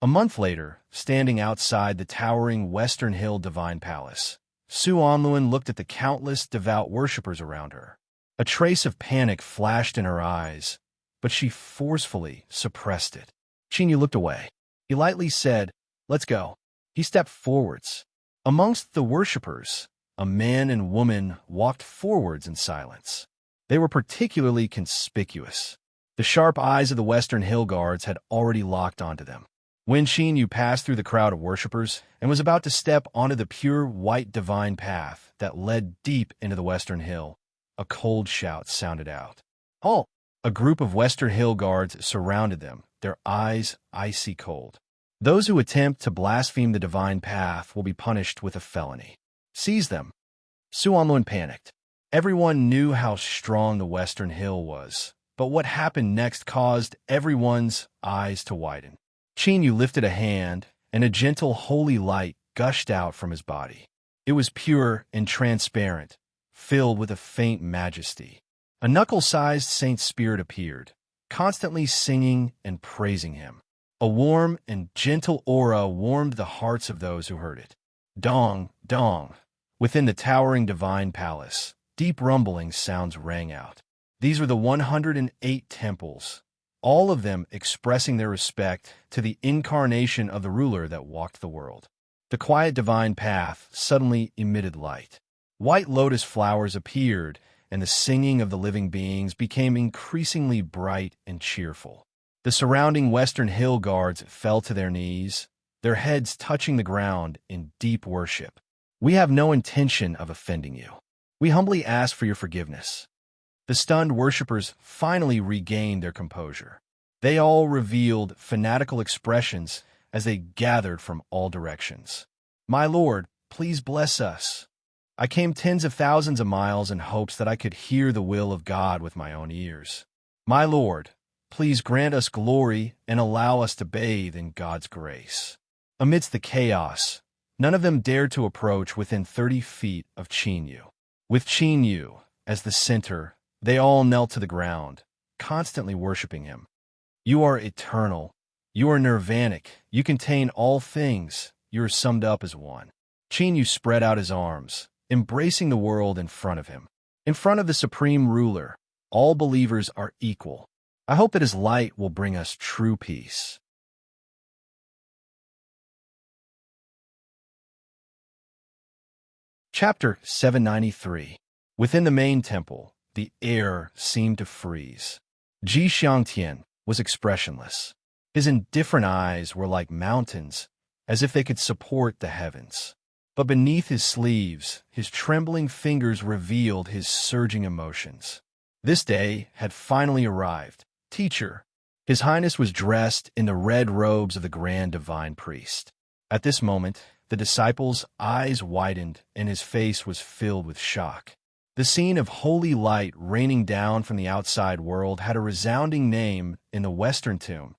A month later, standing outside the towering Western Hill Divine Palace, Su Onlun looked at the countless devout worshippers around her. A trace of panic flashed in her eyes, but she forcefully suppressed it. Qin Yu looked away. He lightly said, "Let's go." He stepped forwards. Amongst the worshippers, a man and woman walked forwards in silence. They were particularly conspicuous. The sharp eyes of the Western Hill Guards had already locked onto them. When Qin Yu passed through the crowd of worshippers and was about to step onto the pure white divine path that led deep into the Western Hill, a cold shout sounded out. "Halt!" A group of Western Hill Guards surrounded them, their eyes icy cold. "Those who attempt to blaspheme the divine path will be punished with a felony. Seize them." Su Onlun panicked. Everyone knew how strong the Western Hill was, but what happened next caused everyone's eyes to widen. Qin Yu lifted a hand, and a gentle holy light gushed out from his body. It was pure and transparent, filled with a faint majesty. A knuckle-sized saint spirit appeared, constantly singing and praising him. A warm and gentle aura warmed the hearts of those who heard it. Dong, dong. Within the towering divine palace, deep rumbling sounds rang out. These were the 108 temples, all of them expressing their respect to the incarnation of the ruler that walked the world. The quiet divine path suddenly emitted light. White lotus flowers appeared, and the singing of the living beings became increasingly bright and cheerful. The surrounding Western Hill Guards fell to their knees, their heads touching the ground in deep worship. "We have no intention of offending you. We humbly ask for your forgiveness." The stunned worshippers finally regained their composure. They all revealed fanatical expressions as they gathered from all directions. "My lord, please bless us. I came tens of thousands of miles in hopes that I could hear the will of God with my own ears. My lord, please grant us glory and allow us to bathe in God's grace." Amidst the chaos, none of them dared to approach within 30 feet of Qin Yu. With Qin Yu as the center, they all knelt to the ground, constantly worshiping him. "You are eternal. You are nirvanic. You contain all things. You are summed up as one." Qin Yu spread out his arms, embracing the world in front of him. In front of the supreme ruler, all believers are equal. I hope that his light will bring us true peace. Chapter 793. Within the main temple, the air seemed to freeze. Ji Xiangtian was expressionless. His indifferent eyes were like mountains, as if they could support the heavens. But beneath his sleeves, his trembling fingers revealed his surging emotions. This day had finally arrived. Teacher, His Highness was dressed in the red robes of the Grand Divine Priest. At this moment, the disciple's eyes widened and his face was filled with shock. The scene of holy light raining down from the outside world had a resounding name in the Western tomb: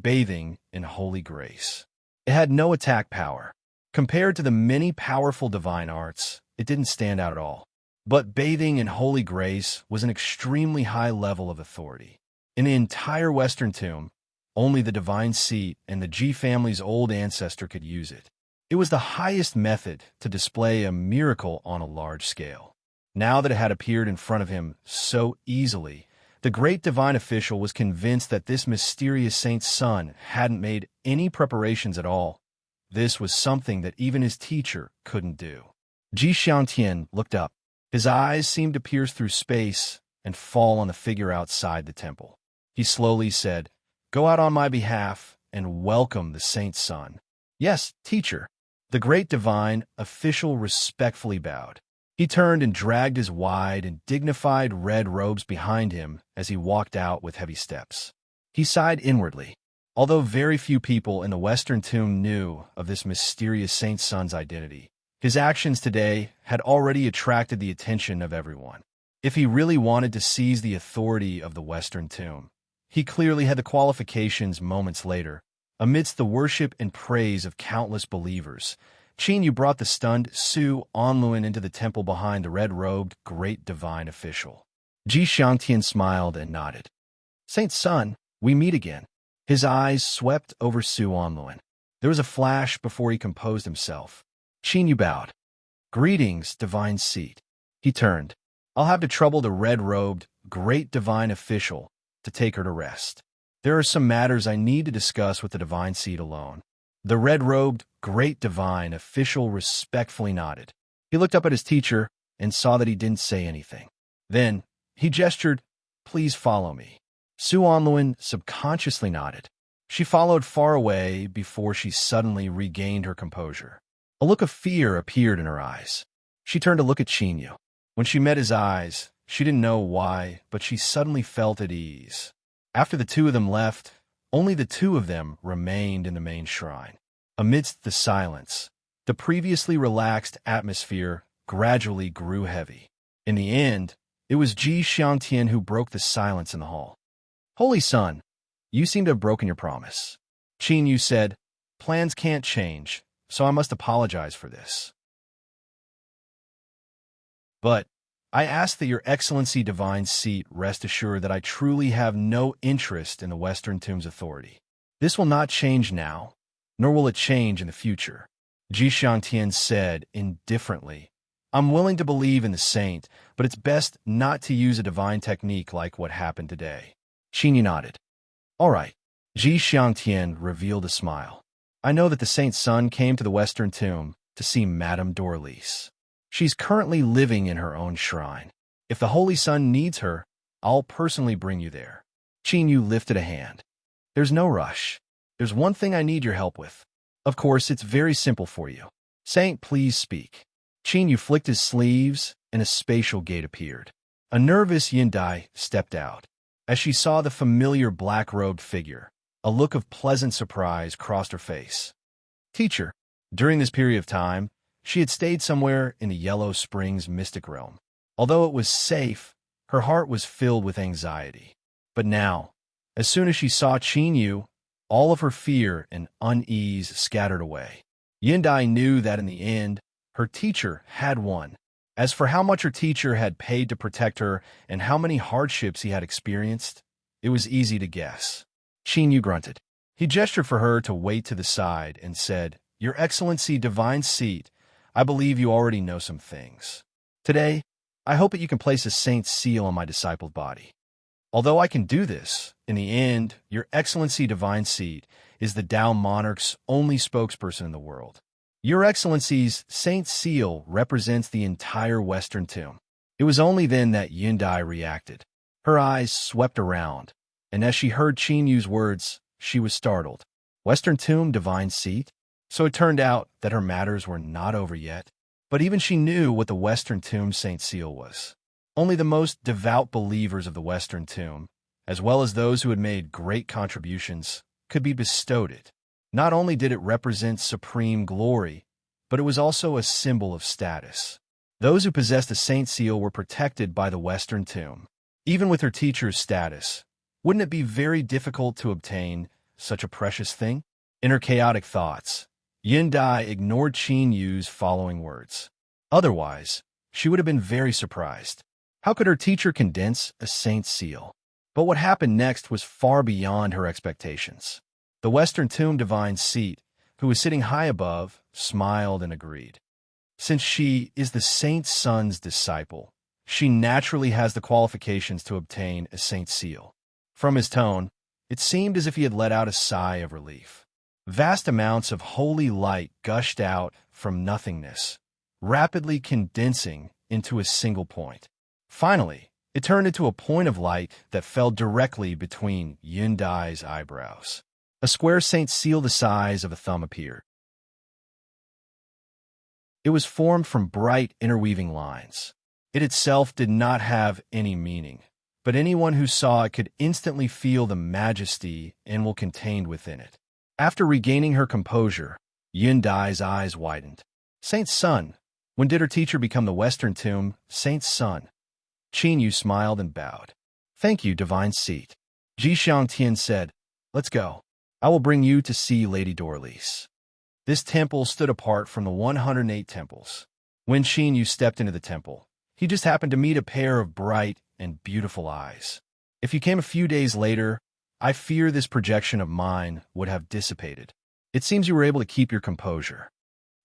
bathing in holy grace. It had no attack power. Compared to the many powerful divine arts, it didn't stand out at all. But bathing in holy grace was an extremely high level of authority. In the entire Western tomb, only the divine seat and the Ji family's old ancestor could use it. It was the highest method to display a miracle on a large scale. Now that it had appeared in front of him so easily, the great divine official was convinced that this mysterious saint's son hadn't made any preparations at all. This was something that even his teacher couldn't do. Ji Xiangtian looked up. His eyes seemed to pierce through space and fall on the figure outside the temple. He slowly said, "Go out on my behalf and welcome the saint's son." "Yes, teacher." The great divine official respectfully bowed. He turned and dragged his wide and dignified red robes behind him as he walked out with heavy steps. He sighed inwardly. Although very few people in the Western tomb knew of this mysterious saint's son's identity, his actions today had already attracted the attention of everyone. If he really wanted to seize the authority of the Western tomb, he clearly had the qualifications. Moments later, amidst the worship and praise of countless believers, Qin Yu brought the stunned Su Onluan into the temple behind the red-robed great divine official. Ji Xiangtian smiled and nodded. "Saint's son, we meet again." His eyes swept over Su Onluan. There was a flash before he composed himself. Qin Yu bowed. "Greetings, divine seat." He turned. "I'll have to trouble the red-robed great divine official to take her to rest. There are some matters I need to discuss with the divine seat alone." The red-robed great divine official respectfully nodded. He looked up at his teacher and saw that he didn't say anything. Then he gestured, "Please follow me." Su Onluan subconsciously nodded. She followed far away before she suddenly regained her composure. A look of fear appeared in her eyes. She turned to look at Qin Yu. When she met his eyes, she didn't know why, but she suddenly felt at ease. After the two of them left, only the two of them remained in the main shrine. Amidst the silence, the previously relaxed atmosphere gradually grew heavy. In the end, it was Ji Xiangtian who broke the silence in the hall. "Holy Son, you seem to have broken your promise." Qin Yu said, "Plans can't change, so I must apologize for this. But I ask that your Excellency Divine Seat rest assured that I truly have no interest in the Western Tomb's authority. This will not change now, nor will it change in the future." Ji Xiangtian said indifferently, "I'm willing to believe in the saint, but it's best not to use a divine technique like what happened today." Qin Yu nodded. "All right." Ji Xiangtian revealed a smile. "I know that the saint's son came to the Western Tomb to see Madame Dorlise. She's currently living in her own shrine. If the Holy Son needs her, I'll personally bring you there." Qin Yu lifted a hand. "There's no rush. There's one thing I need your help with. Of course, it's very simple for you. Saint, please speak." Qin Yu flicked his sleeves, and a spatial gate appeared. A nervous Yindai stepped out. As she saw the familiar black-robed figure, a look of pleasant surprise crossed her face. "Teacher." During this period of time, she had stayed somewhere in the Yellow Springs mystic realm. Although it was safe, her heart was filled with anxiety. But now, as soon as she saw Qin Yu, all of her fear and unease scattered away. Yindai knew that in the end, her teacher had won. As for how much her teacher had paid to protect her and how many hardships he had experienced, it was easy to guess. Qin Yu grunted. He gestured for her to wait to the side and said, "Your Excellency Divine Seat, I believe you already know some things. Today, I hope that you can place a saint's seal on my disciple's body. Although I can do this, in the end, Your Excellency Divine Seat is the Tao Monarch's only spokesperson in the world. Your Excellency's saint's seal represents the entire Western Tomb. It was only then that Yundai reacted. Her eyes swept around, and as she heard Qin Yu's words, she was startled. Western Tomb, Divine Seat? So it turned out that her matters were not over yet. But even she knew what the Western Tomb Saint Seal was. Only the most devout believers of the Western Tomb, as well as those who had made great contributions, could be bestowed it. Not only did it represent supreme glory, but it was also a symbol of status. Those who possessed the Saint Seal were protected by the Western Tomb. Even with her teacher's status, wouldn't it be very difficult to obtain such a precious thing? In her chaotic thoughts, Yundai ignored Qin Yu's following words. Otherwise, she would have been very surprised. How could her teacher condense a Saint Seal? But what happened next was far beyond her expectations. The Western Tomb Divine Seat, who was sitting high above, smiled and agreed. Since she is the Saint Sun's disciple, she naturally has the qualifications to obtain a Saint Seal. From his tone, it seemed as if he had let out a sigh of relief. Vast amounts of holy light gushed out from nothingness, rapidly condensing into a single point. Finally, it turned into a point of light that fell directly between Yundai's eyebrows. A square Saint Seal the size of a thumb appeared. It was formed from bright interweaving lines. It itself did not have any meaning, but anyone who saw it could instantly feel the majesty and will contained within it. After regaining her composure, Yundai's eyes widened. Saint Sun. When did her teacher become the Western Tomb Saint Sun? Qin Yu smiled and bowed. Thank you, Divine Seat. Ji Xiangtian said, Let's go. I will bring you to see Lady Dorlice. This temple stood apart from the 108 temples. When Qin Yu stepped into the temple, he just happened to meet a pair of bright and beautiful eyes. If you came a few days later, I fear this projection of mine would have dissipated. It seems you were able to keep your composure.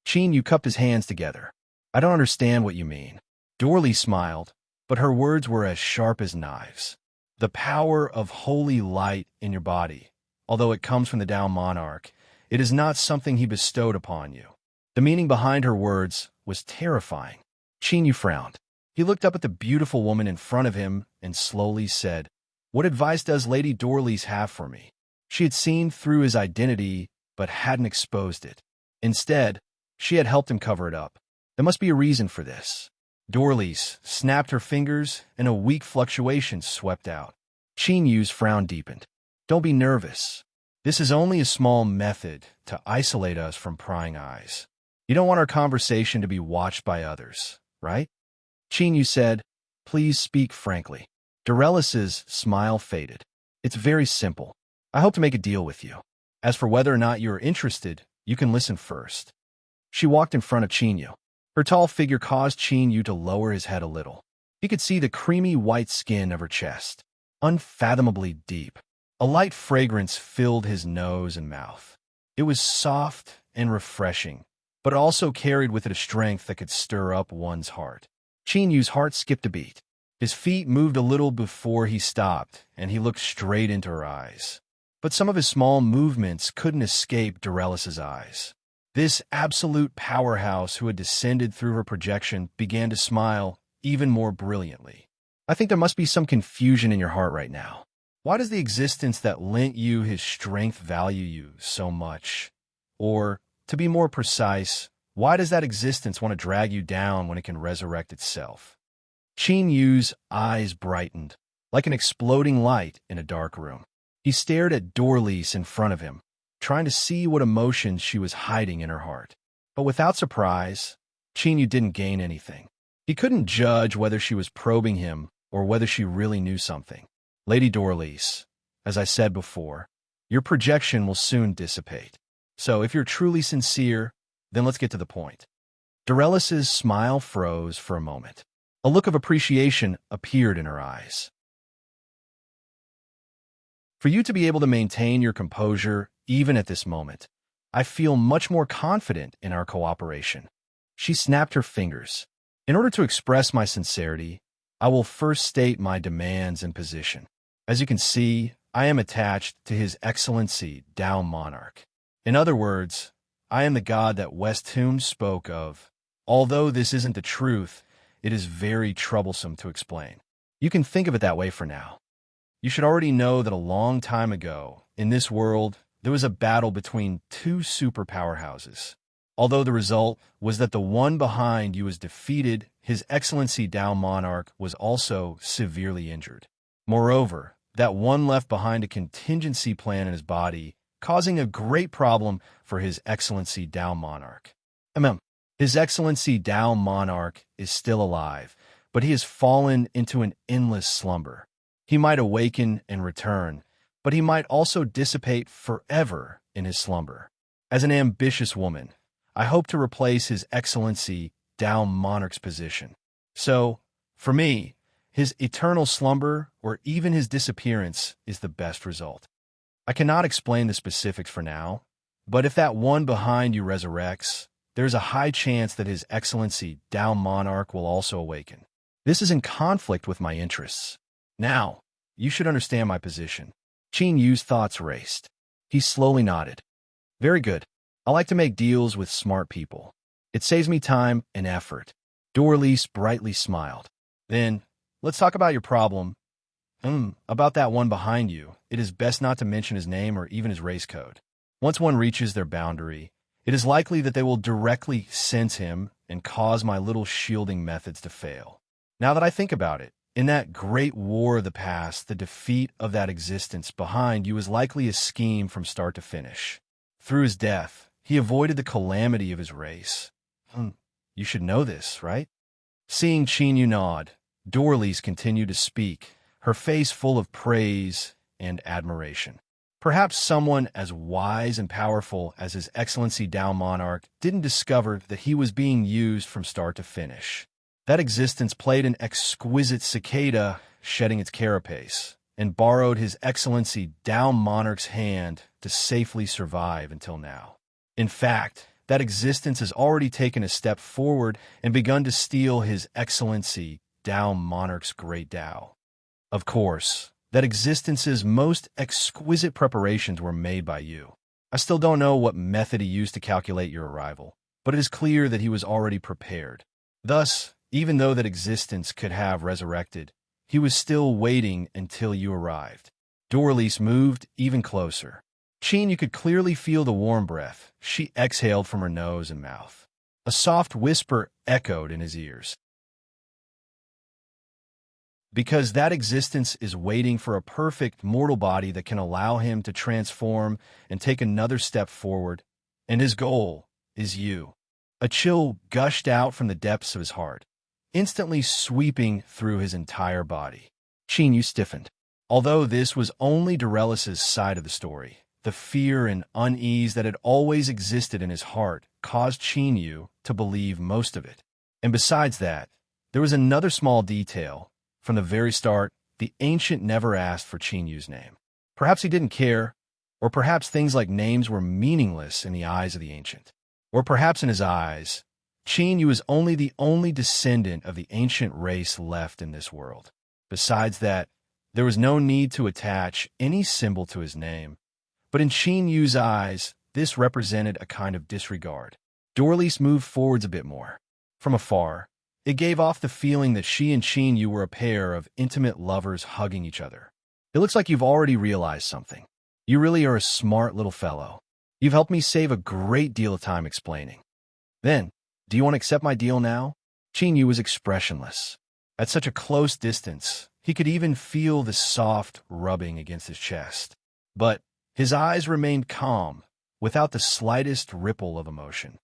Qin Yu cupped his hands together. I don't understand what you mean. Dorlice smiled, but her words were as sharp as knives. The power of holy light in your body, although it comes from the Tao monarch, it is not something he bestowed upon you. The meaning behind her words was terrifying. Qin Yu frowned. He looked up at the beautiful woman in front of him and slowly said, What advice does Lady Dorlice have for me? She had seen through his identity, but hadn't exposed it. Instead, she had helped him cover it up. There must be a reason for this. Dorlice snapped her fingers, and a weak fluctuation swept out. Qin Yu's frown deepened. Don't be nervous. This is only a small method to isolate us from prying eyes. You don't want our conversation to be watched by others, right? Qin Yu said, Please speak frankly. Dorlice's smile faded. It's very simple. I hope to make a deal with you. As for whether or not you are interested, you can listen first. She walked in front of Qin Yu. Her tall figure caused Qin Yu to lower his head a little. He could see the creamy white skin of her chest, unfathomably deep. A light fragrance filled his nose and mouth. It was soft and refreshing, but also carried with it a strength that could stir up one's heart. Qin Yu's heart skipped a beat. His feet moved a little before he stopped, and he looked straight into her eyes. But some of his small movements couldn't escape Dorlice's eyes. This absolute powerhouse who had descended through her projection began to smile even more brilliantly. I think there must be some confusion in your heart right now. Why does the existence that lent you his strength value you so much? Or, to be more precise, why does that existence want to drag you down when it can resurrect itself? Qin Yu's eyes brightened, like an exploding light in a dark room. He stared at Dorlice in front of him, trying to see what emotions she was hiding in her heart. But without surprise, Qin Yu didn't gain anything. He couldn't judge whether she was probing him or whether she really knew something. Lady Dorlice, as I said before, your projection will soon dissipate. So if you're truly sincere, then let's get to the point. Dorlice's smile froze for a moment. A look of appreciation appeared in her eyes. For you to be able to maintain your composure even at this moment, I feel much more confident in our cooperation. She snapped her fingers. In order to express my sincerity, I will first state my demands and position. As you can see, I am attached to His Excellency Tao Monarch. In other words, I am the god that West Tomb spoke of. Although this isn't the truth, it is very troublesome to explain. You can think of it that way for now. You should already know that a long time ago, in this world, there was a battle between two super powerhouses. Although the result was that the one behind you was defeated, His Excellency Tao Monarch was also severely injured. Moreover, that one left behind a contingency plan in his body, causing a great problem for His Excellency Tao Monarch. His Excellency Tao Monarch is still alive, but he has fallen into an endless slumber. He might awaken and return, but he might also dissipate forever in his slumber. As an ambitious woman, I hope to replace His Excellency Tao Monarch's position. So, for me, his eternal slumber or even his disappearance is the best result. I cannot explain the specifics for now, but if that one behind you resurrects, there is a high chance that His Excellency Tao Monarch will also awaken. This is in conflict with my interests. Now, you should understand my position. Qin Yu's thoughts raced. He slowly nodded. Very good. I like to make deals with smart people. It saves me time and effort. Dorlice brightly smiled. Then, let's talk about your problem. About that one behind you, it is best not to mention his name or even his race code. Once one reaches their boundary, it is likely that they will directly sense him and cause my little shielding methods to fail. Now that I think about it, in that great war of the past, the defeat of that existence behind you is likely a scheme from start to finish. Through his death, he avoided the calamity of his race. You should know this, right? Seeing Qin Yu nod, Dorlice continued to speak, her face full of praise and admiration. Perhaps someone as wise and powerful as His Excellency Tao Monarch didn't discover that he was being used from start to finish. That existence played an exquisite cicada shedding its carapace and borrowed His Excellency Tao Monarch's hand to safely survive until now. In fact, that existence has already taken a step forward and begun to steal His Excellency Tao Monarch's great Tao. Of course, that existence's most exquisite preparations were made by you. I still don't know what method he used to calculate your arrival, but it is clear that he was already prepared. Thus, even though that existence could have resurrected, he was still waiting until you arrived. Dorlice moved even closer. Qin, you could clearly feel the warm breath she exhaled from her nose and mouth. A soft whisper echoed in his ears. Because that existence is waiting for a perfect mortal body that can allow him to transform and take another step forward, and his goal is you. A chill gushed out from the depths of his heart, instantly sweeping through his entire body. Qin Yu stiffened. Although this was only Dorlice's side of the story, the fear and unease that had always existed in his heart caused Qin Yu to believe most of it. And besides that, there was another small detail. From the very start, the ancient never asked for Qin Yu's name. Perhaps he didn't care, or perhaps things like names were meaningless in the eyes of the ancient. Or perhaps in his eyes, Qin Yu is only the only descendant of the ancient race left in this world. Besides that, there was no need to attach any symbol to his name. But in Qin Yu's eyes, this represented a kind of disregard. Dorlice moved forwards a bit more. From afar, it gave off the feeling that she and Qin Yu were a pair of intimate lovers hugging each other. It looks like you've already realized something. You really are a smart little fellow. You've helped me save a great deal of time explaining. Then, do you want to accept my deal now? Qin Yu was expressionless. At such a close distance, he could even feel the soft rubbing against his chest. But his eyes remained calm, without the slightest ripple of emotion.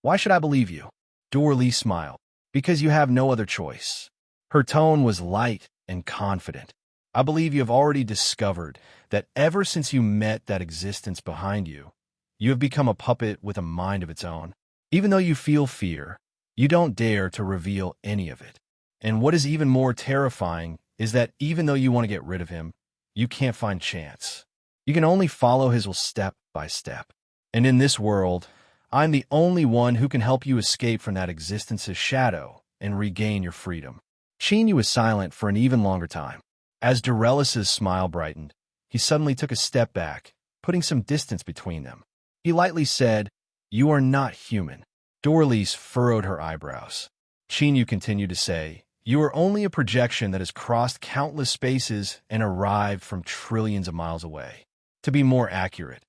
Why should I believe you? Dorlice smiled. Because you have no other choice. Her tone was light and confident. I believe you have already discovered that ever since you met that existence behind you, you have become a puppet with a mind of its own. Even though you feel fear, you don't dare to reveal any of it. And what is even more terrifying is that even though you want to get rid of him, you can't find chance. You can only follow his will step by step. And in this world, I'm the only one who can help you escape from that existence's shadow and regain your freedom. Qin Yu was silent for an even longer time. As Dorlice's smile brightened, he suddenly took a step back, putting some distance between them. He lightly said, "You are not human." Dorlice furrowed her eyebrows. Chinyu continued to say, "You are only a projection that has crossed countless spaces and arrived from trillions of miles away. To be more accurate,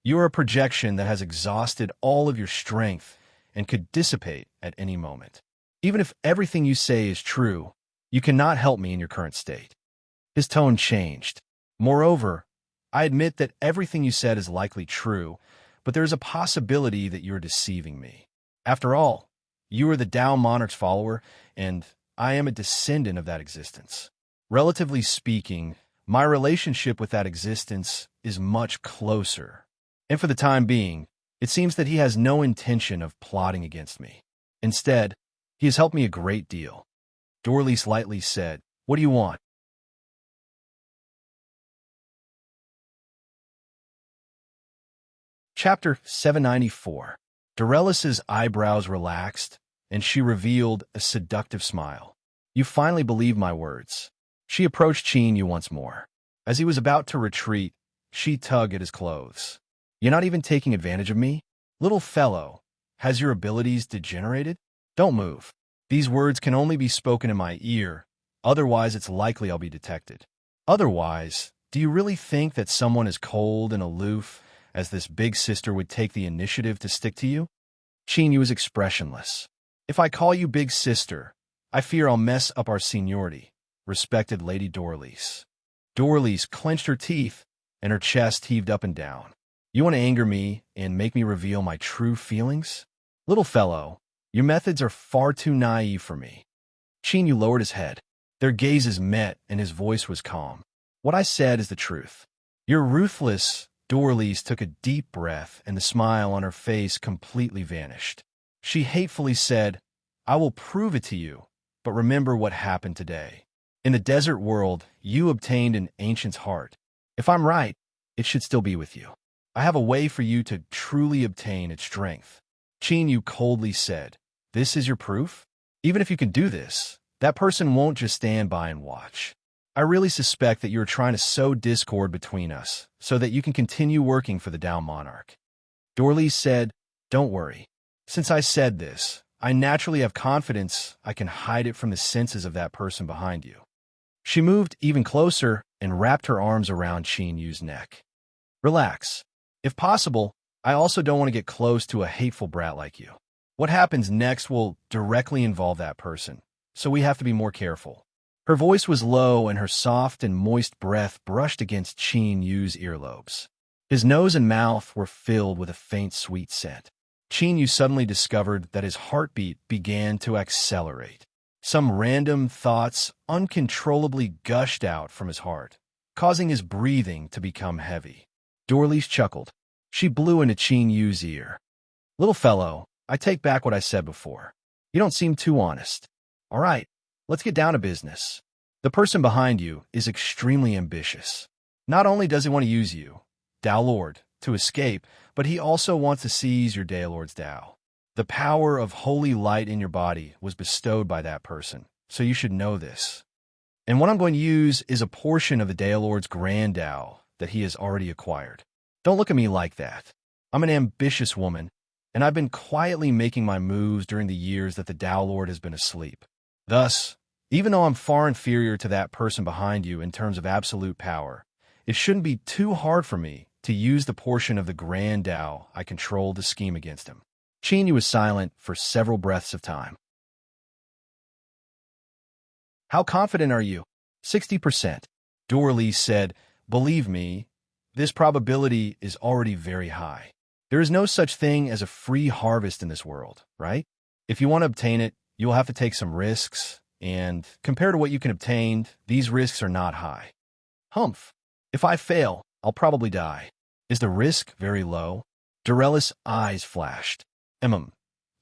you are a projection that has exhausted all of your strength and could dissipate at any moment. Even if everything you say is true, you cannot help me in your current state." His tone changed. "Moreover, I admit that everything you said is likely true, but there is a possibility that you are deceiving me. After all, you are the Tao Monarch's follower, and I am a descendant of that existence. Relatively speaking, my relationship with that existence is much closer. And for the time being, it seems that he has no intention of plotting against me. Instead, he has helped me a great deal." Dorley slightly said, "What do you want?" Chapter 794. Dorelis's eyebrows relaxed, and she revealed a seductive smile. "You finally believe my words." She approached Chinyu once more. As he was about to retreat, she tugged at his clothes. "You're not even taking advantage of me? Little fellow, has your abilities degenerated? Don't move. These words can only be spoken in my ear, otherwise it's likely I'll be detected. Otherwise, do you really think that someone as cold and aloof as this big sister would take the initiative to stick to you?" Chinyu was expressionless. "If I call you big sister, I fear I'll mess up our seniority," respected Lady Dorlys. Dorlys clenched her teeth, and her chest heaved up and down. "You want to anger me and make me reveal my true feelings? Little fellow, your methods are far too naive for me." Chinyu lowered his head. Their gazes met, and his voice was calm. "What I said is the truth. You're ruthless." Dorlys took a deep breath, and the smile on her face completely vanished. She hatefully said, "I will prove it to you, but remember what happened today. In the desert world, you obtained an ancient's heart. If I'm right, it should still be with you. I have a way for you to truly obtain its strength." Chinyu coldly said, "This is your proof? Even if you can do this, that person won't just stand by and watch. I really suspect that you're trying to sow discord between us so that you can continue working for the Tao Monarch." Dorley said, "Don't worry. Since I said this, I naturally have confidence I can hide it from the senses of that person behind you." She moved even closer and wrapped her arms around Chinyu's neck. "Relax. If possible, I also don't want to get close to a hateful brat like you. What happens next will directly involve that person, so we have to be more careful." Her voice was low, and her soft and moist breath brushed against Chinyu's earlobes. His nose and mouth were filled with a faint sweet scent. Chinyu suddenly discovered that his heartbeat began to accelerate. Some random thoughts uncontrollably gushed out from his heart, causing his breathing to become heavy. Dorlys chuckled. She blew into Chinyu's ear. "Little fellow, I take back what I said before. You don't seem too honest. All right. Let's get down to business. The person behind you is extremely ambitious. Not only does he want to use you, Tao Lord, to escape, but he also wants to seize your Tao Lord's Tao. The power of holy light in your body was bestowed by that person, so you should know this. And what I'm going to use is a portion of the Tao Lord's grand Tao that he has already acquired. Don't look at me like that. I'm an ambitious woman, and I've been quietly making my moves during the years that the Tao Lord has been asleep. Thus, even though I'm far inferior to that person behind you in terms of absolute power, it shouldn't be too hard for me to use the portion of the grand Tao I control to scheme against him." Chinyu was silent for several breaths of time. "How confident are you?" 60%. Dorley said, "Believe me, this probability is already very high. There is no such thing as a free harvest in this world, right? If you want to obtain it, you will have to take some risks, and compared to what you can obtain, these risks are not high." "Humph. If I fail, I'll probably die. Is the risk very low?" Dorelis' eyes flashed.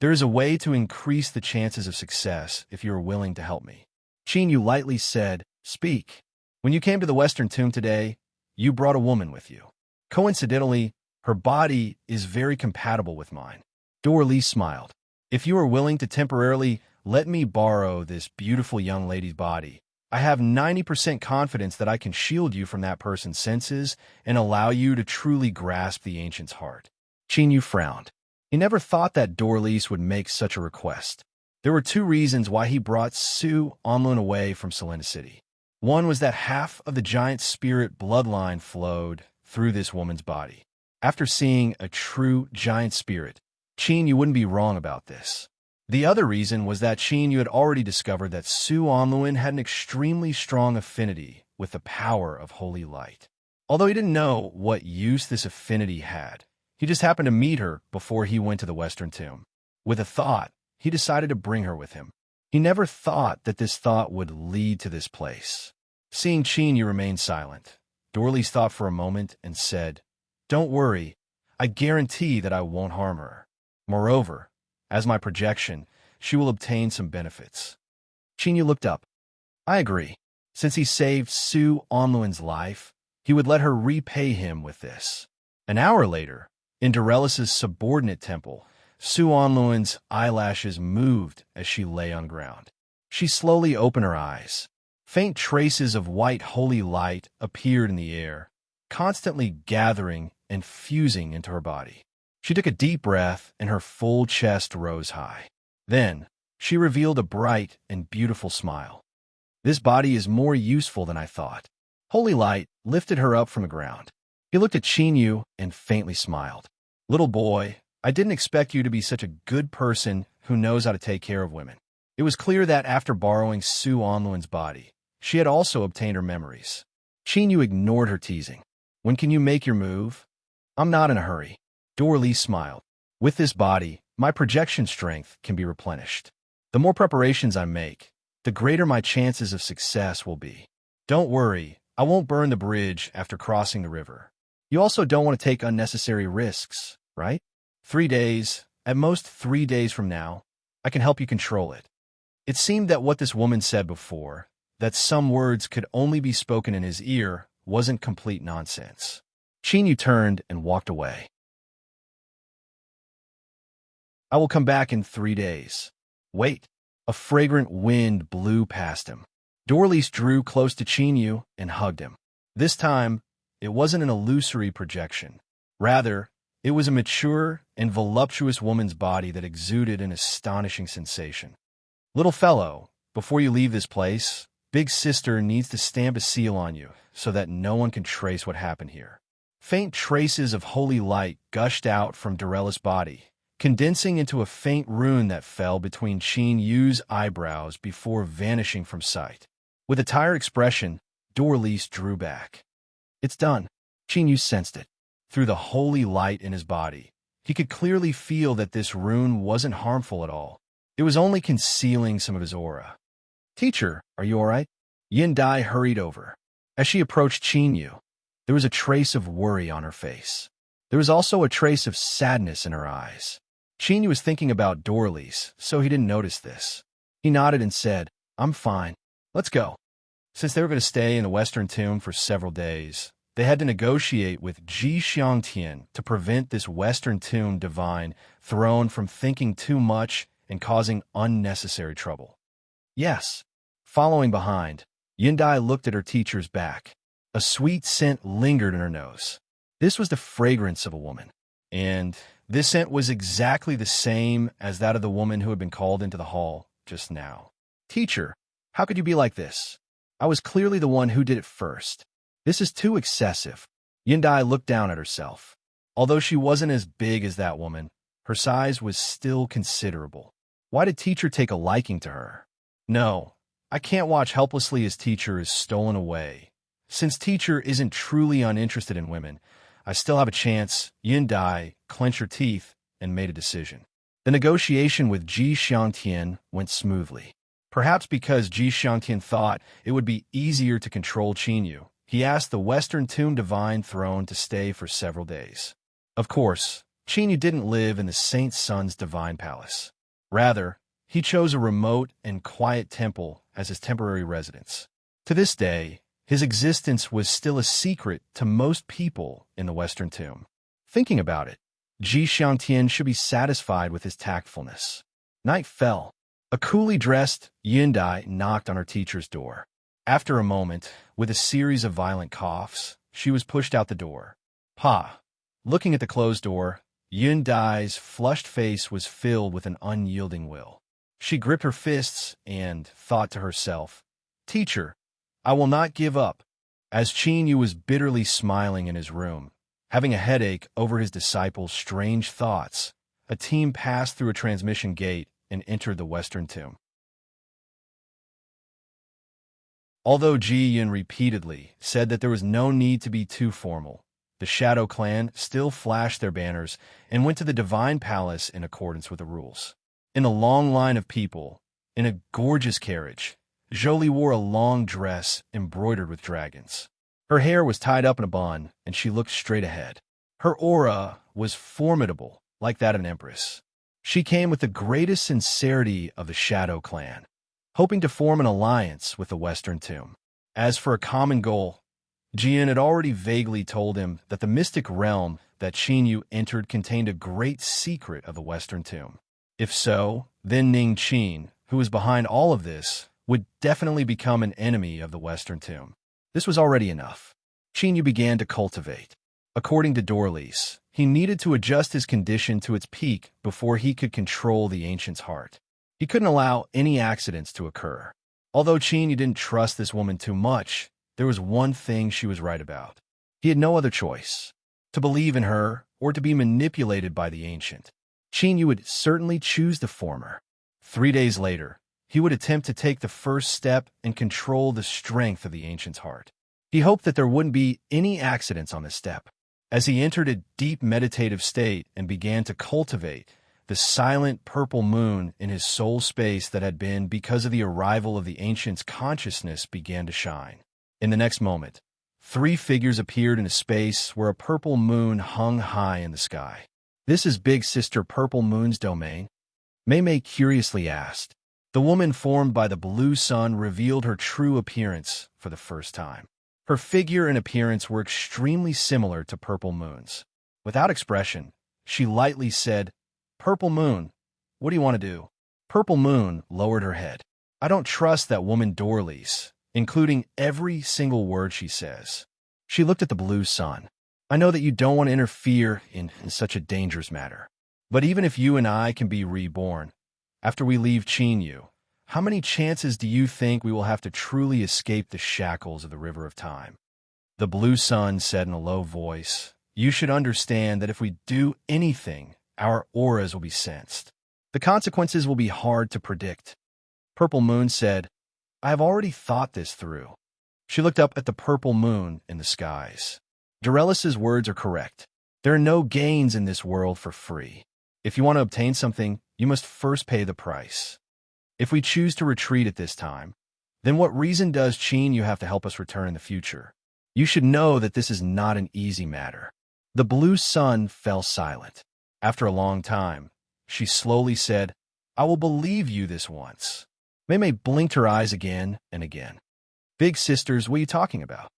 There is a way to increase the chances of success if you are willing to help me." Chinyu lightly said, "Speak. When you came to the Western Tomb today, you brought a woman with you. Coincidentally, her body is very compatible with mine." Dorley smiled. "If you are willing to temporarily let me borrow this beautiful young lady's body, I have 90% confidence that I can shield you from that person's senses and allow you to truly grasp the ancient's heart." Chinyu frowned. He never thought that Dorlys would make such a request. There were two reasons why he brought Su Onlun away from Selena City. One was that half of the giant spirit bloodline flowed through this woman's body. After seeing a true giant spirit, Qin Yu wouldn't be wrong about this. The other reason was that Qin Yu had already discovered that Su Onlun had an extremely strong affinity with the power of holy light. Although he didn't know what use this affinity had, he just happened to meet her before he went to the Western Tomb. With a thought, he decided to bring her with him. He never thought that this thought would lead to this place. Seeing Qin Yu remain silent, Dorlys thought for a moment and said, "Don't worry, I guarantee that I won't harm her. Moreover, as my projection, she will obtain some benefits." Qin Yu looked up. "I agree. Since he saved Su Onlun's life, he would let her repay him with this." An hour later, in Dorellis' subordinate temple, Su Onlun's eyelashes moved as she lay on ground. She slowly opened her eyes. Faint traces of white holy light appeared in the air, constantly gathering and fusing into her body. She took a deep breath and her full chest rose high. Then, she revealed a bright and beautiful smile. "This body is more useful than I thought." Holy light lifted her up from the ground. He looked at Qin Yu and faintly smiled. "Little boy, I didn't expect you to be such a good person who knows how to take care of women." It was clear that after borrowing Su Onlun's body, she had also obtained her memories. Qin Yu ignored her teasing. "When can you make your move?" "I'm not in a hurry." Dorlys smiled. "With this body, my projection strength can be replenished. The more preparations I make, the greater my chances of success will be. Don't worry, I won't burn the bridge after crossing the river. You also don't want to take unnecessary risks, right? 3 days, at most 3 days from now, I can help you control it." It seemed that what this woman said before, that some words could only be spoken in his ear, wasn't complete nonsense. Qin Yu turned and walked away. "I will come back in 3 days. Wait." A fragrant wind blew past him. Dorlys drew close to Qin Yu and hugged him. This time, it wasn't an illusory projection. Rather, it was a mature and voluptuous woman's body that exuded an astonishing sensation. "Little fellow, before you leave this place, Big Sister needs to stamp a seal on you so that no one can trace what happened here." Faint traces of holy light gushed out from Dorellis' body, condensing into a faint rune that fell between Qin Yu's eyebrows before vanishing from sight. With a tired expression, Dorlys drew back. "It's done." Qin Yu sensed it. Through the holy light in his body, he could clearly feel that this rune wasn't harmful at all. It was only concealing some of his aura. "Teacher, are you all right?" Yin Dai hurried over. As she approached Qin Yu, there was a trace of worry on her face. There was also a trace of sadness in her eyes. Qin Yu was thinking about Dorlys, so he didn't notice this. He nodded and said, "I'm fine. Let's go." Since they were going to stay in the Western Tomb for several days, they had to negotiate with Ji Xiangtian to prevent this Western Tomb divine throne from thinking too much and causing unnecessary trouble. "Yes." Following behind, Yindai looked at her teacher's back. A sweet scent lingered in her nose. This was the fragrance of a woman. And this scent was exactly the same as that of the woman who had been called into the hall just now. "Teacher, how could you be like this? I was clearly the one who did it first. This is too excessive." Yindai looked down at herself. Although she wasn't as big as that woman, her size was still considerable. Why did teacher take a liking to her? "No, I can't watch helplessly as teacher is stolen away. Since teacher isn't truly uninterested in women, I still have a chance." Yindai clenched her teeth and made a decision. The negotiation with Ji Xiangtian went smoothly. Perhaps because Ji Xiangtian thought it would be easier to control Qin Yu, he asked the Western Tomb Divine Throne to stay for several days. Of course, Qin Yu didn't live in the Saint Sun's divine palace. Rather, he chose a remote and quiet temple as his temporary residence. To this day, his existence was still a secret to most people in the Western Tomb. Thinking about it, Ji Xiangtian should be satisfied with his tactfulness. Night fell. A coolly dressed Yindai knocked on her teacher's door. After a moment, with a series of violent coughs, she was pushed out the door. "Pa." Looking at the closed door, Yindai's flushed face was filled with an unyielding will. She gripped her fists and thought to herself, "Teacher, I will not give up." As Qin Yu was bitterly smiling in his room, having a headache over his disciples' strange thoughts, a team passed through a transmission gate and entered the Western Tomb. Although Ji Yin repeatedly said that there was no need to be too formal, the Shadow Clan still flashed their banners and went to the Divine Palace in accordance with the rules. In a long line of people, in a gorgeous carriage, Jolie wore a long dress embroidered with dragons. Her hair was tied up in a bun, and she looked straight ahead. Her aura was formidable, like that of an empress. She came with the greatest sincerity of the Shadow Clan, hoping to form an alliance with the Western Tomb. As for a common goal, Jian had already vaguely told him that the mystic realm that Qin Yu entered contained a great secret of the Western Tomb. If so, then Ning Qin, who was behind all of this, would definitely become an enemy of the Western Tomb. This was already enough. Qin Yu began to cultivate. According to Dorlease, he needed to adjust his condition to its peak before he could control the ancient's heart. He couldn't allow any accidents to occur. Although Qin Yu didn't trust this woman too much, there was one thing she was right about. He had no other choice: to believe in her or to be manipulated by the ancient. Qin Yu would certainly choose the former. 3 days later, he would attempt to take the first step and control the strength of the ancient's heart. He hoped that there wouldn't be any accidents on this step. As he entered a deep meditative state and began to cultivate, the silent purple moon in his soul space that had been because of the arrival of the ancient's consciousness began to shine. In the next moment, 3 figures appeared in a space where a purple moon hung high in the sky. "This is Big Sister Purple Moon's domain?" Mei Mei curiously asked. The woman formed by the blue sun revealed her true appearance for the first time. Her figure and appearance were extremely similar to Purple Moon's. Without expression, she lightly said, "Purple Moon, what do you want to do?" Purple Moon lowered her head. "I don't trust that woman Dorlease, including every single word she says." She looked at the blue sun. "I know that you don't want to interfere in such a dangerous matter. But even if you and I can be reborn, after we leave Qin Yu, how many chances do you think we will have to truly escape the shackles of the river of time?" The blue sun said in a low voice, "You should understand that if we do anything, our auras will be sensed. The consequences will be hard to predict." Purple Moon said, "I have already thought this through." She looked up at the purple moon in the skies. Dorlease's words are correct. There are no gains in this world for free. If you want to obtain something, you must first pay the price. If we choose to retreat at this time, then what reason does Qin Yu have to help us return in the future? You should know that this is not an easy matter. The blue sun fell silent. After a long time, she slowly said, "I will believe you this once." Mei Mei blinked her eyes again and again. "Big sisters, what are you talking about?"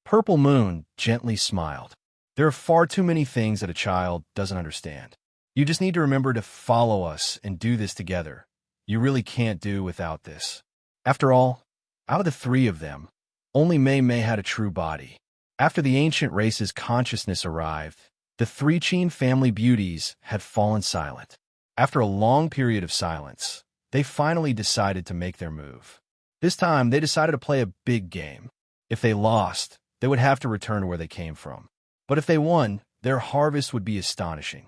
Purple Moon gently smiled. "There are far too many things that a child doesn't understand. You just need to remember to follow us and do this together. You really can't do without this." After all, out of the 3 of them, only Mei Mei had a true body. After the ancient race's consciousness arrived, the 3 Qin family beauties had fallen silent. After a long period of silence, they finally decided to make their move. This time, they decided to play a big game. If they lost, they would have to return to where they came from. But if they won, their harvest would be astonishing.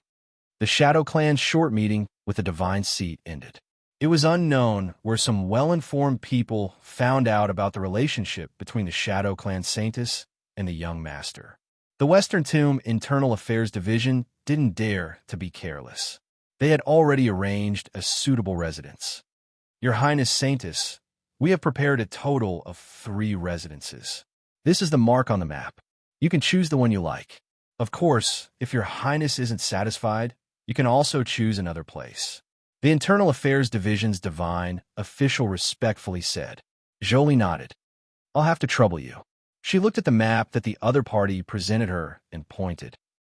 The Shadow Clan's short meeting with the Divine Seat ended. It was unknown where some well-informed people found out about the relationship between the Shadow Clan Saintess and the young master. The Western Tomb Internal Affairs Division didn't dare to be careless. They had already arranged a suitable residence. "Your Highness Saintess, we have prepared a total of 3 residences. This is the mark on the map. You can choose the one you like. Of course, if your Highness isn't satisfied, you can also choose another place." The Internal Affairs Division's divine official respectfully said. Jolie nodded. "I'll have to trouble you." She looked at the map that the other party presented her and pointed.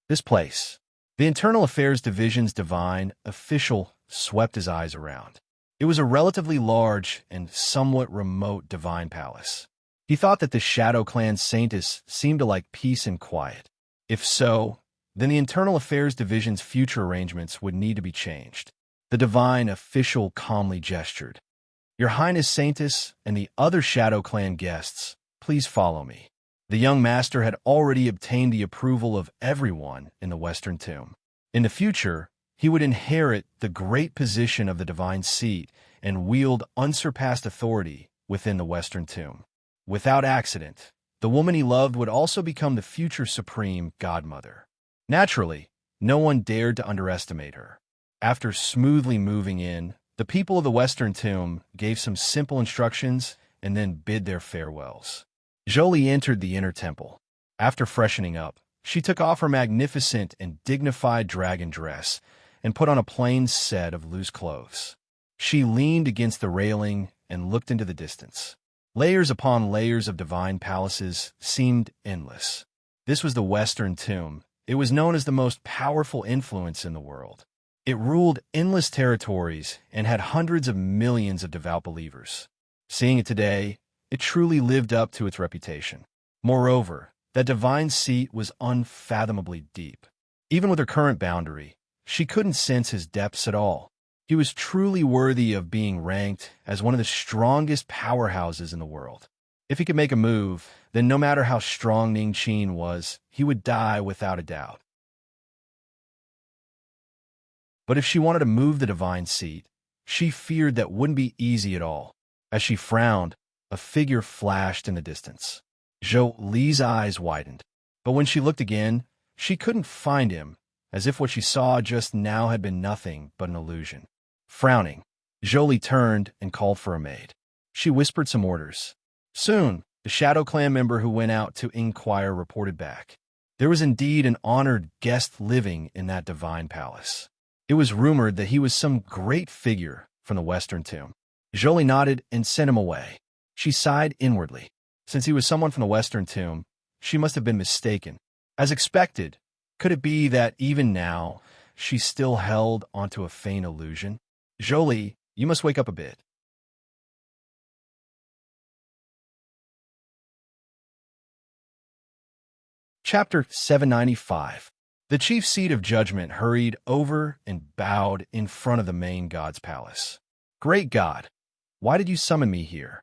"This place." The Internal Affairs Division's divine official swept his eyes around. It was a relatively large and somewhat remote divine palace. He thought that the Shadow Clan Saintess seemed to like peace and quiet. If so, then the Internal Affairs Division's future arrangements would need to be changed. The divine official calmly gestured. Your Highness Saintess and the other Shadow Clan guests, please follow me. The young master had already obtained the approval of everyone in the Western Tomb. In the future, he would inherit the great position of the divine seat and wield unsurpassed authority within the Western Tomb. Without accident, the woman he loved would also become the future supreme godmother. Naturally, no one dared to underestimate her. After smoothly moving in, the people of the Western Tomb gave some simple instructions and then bid their farewells. Jolie entered the inner temple. After freshening up, she took off her magnificent and dignified dragon dress and put on a plain set of loose clothes. She leaned against the railing and looked into the distance. Layers upon layers of divine palaces seemed endless. This was the Western Tomb. It was known as the most powerful influence in the world. It ruled endless territories and had hundreds of millions of devout believers. Seeing it today, it truly lived up to its reputation. Moreover, that divine seat was unfathomably deep. Even with her current boundary, she couldn't sense his depths at all. He was truly worthy of being ranked as one of the strongest powerhouses in the world. If he could make a move, then no matter how strong Ning Qin was, he would die without a doubt. But if she wanted to move the divine seat, she feared that wouldn't be easy at all. As she frowned, a figure flashed in the distance. Zhou Li's eyes widened, but when she looked again, she couldn't find him, as if what she saw just now had been nothing but an illusion. Frowning, Zhou Li turned and called for a maid. She whispered some orders. Soon, the Shadow Clan member who went out to inquire reported back. There was indeed an honored guest living in that divine palace. It was rumored that he was some great figure from the Western Tomb. Zhou Li nodded and sent him away. She sighed inwardly. Since he was someone from the Western Tomb, she must have been mistaken. As expected, could it be that even now, she still held onto a faint illusion? Zhou Li, you must wake up a bit. Chapter 795. The chief seat of judgment hurried over and bowed in front of the main god's palace. Great God, why did you summon me here?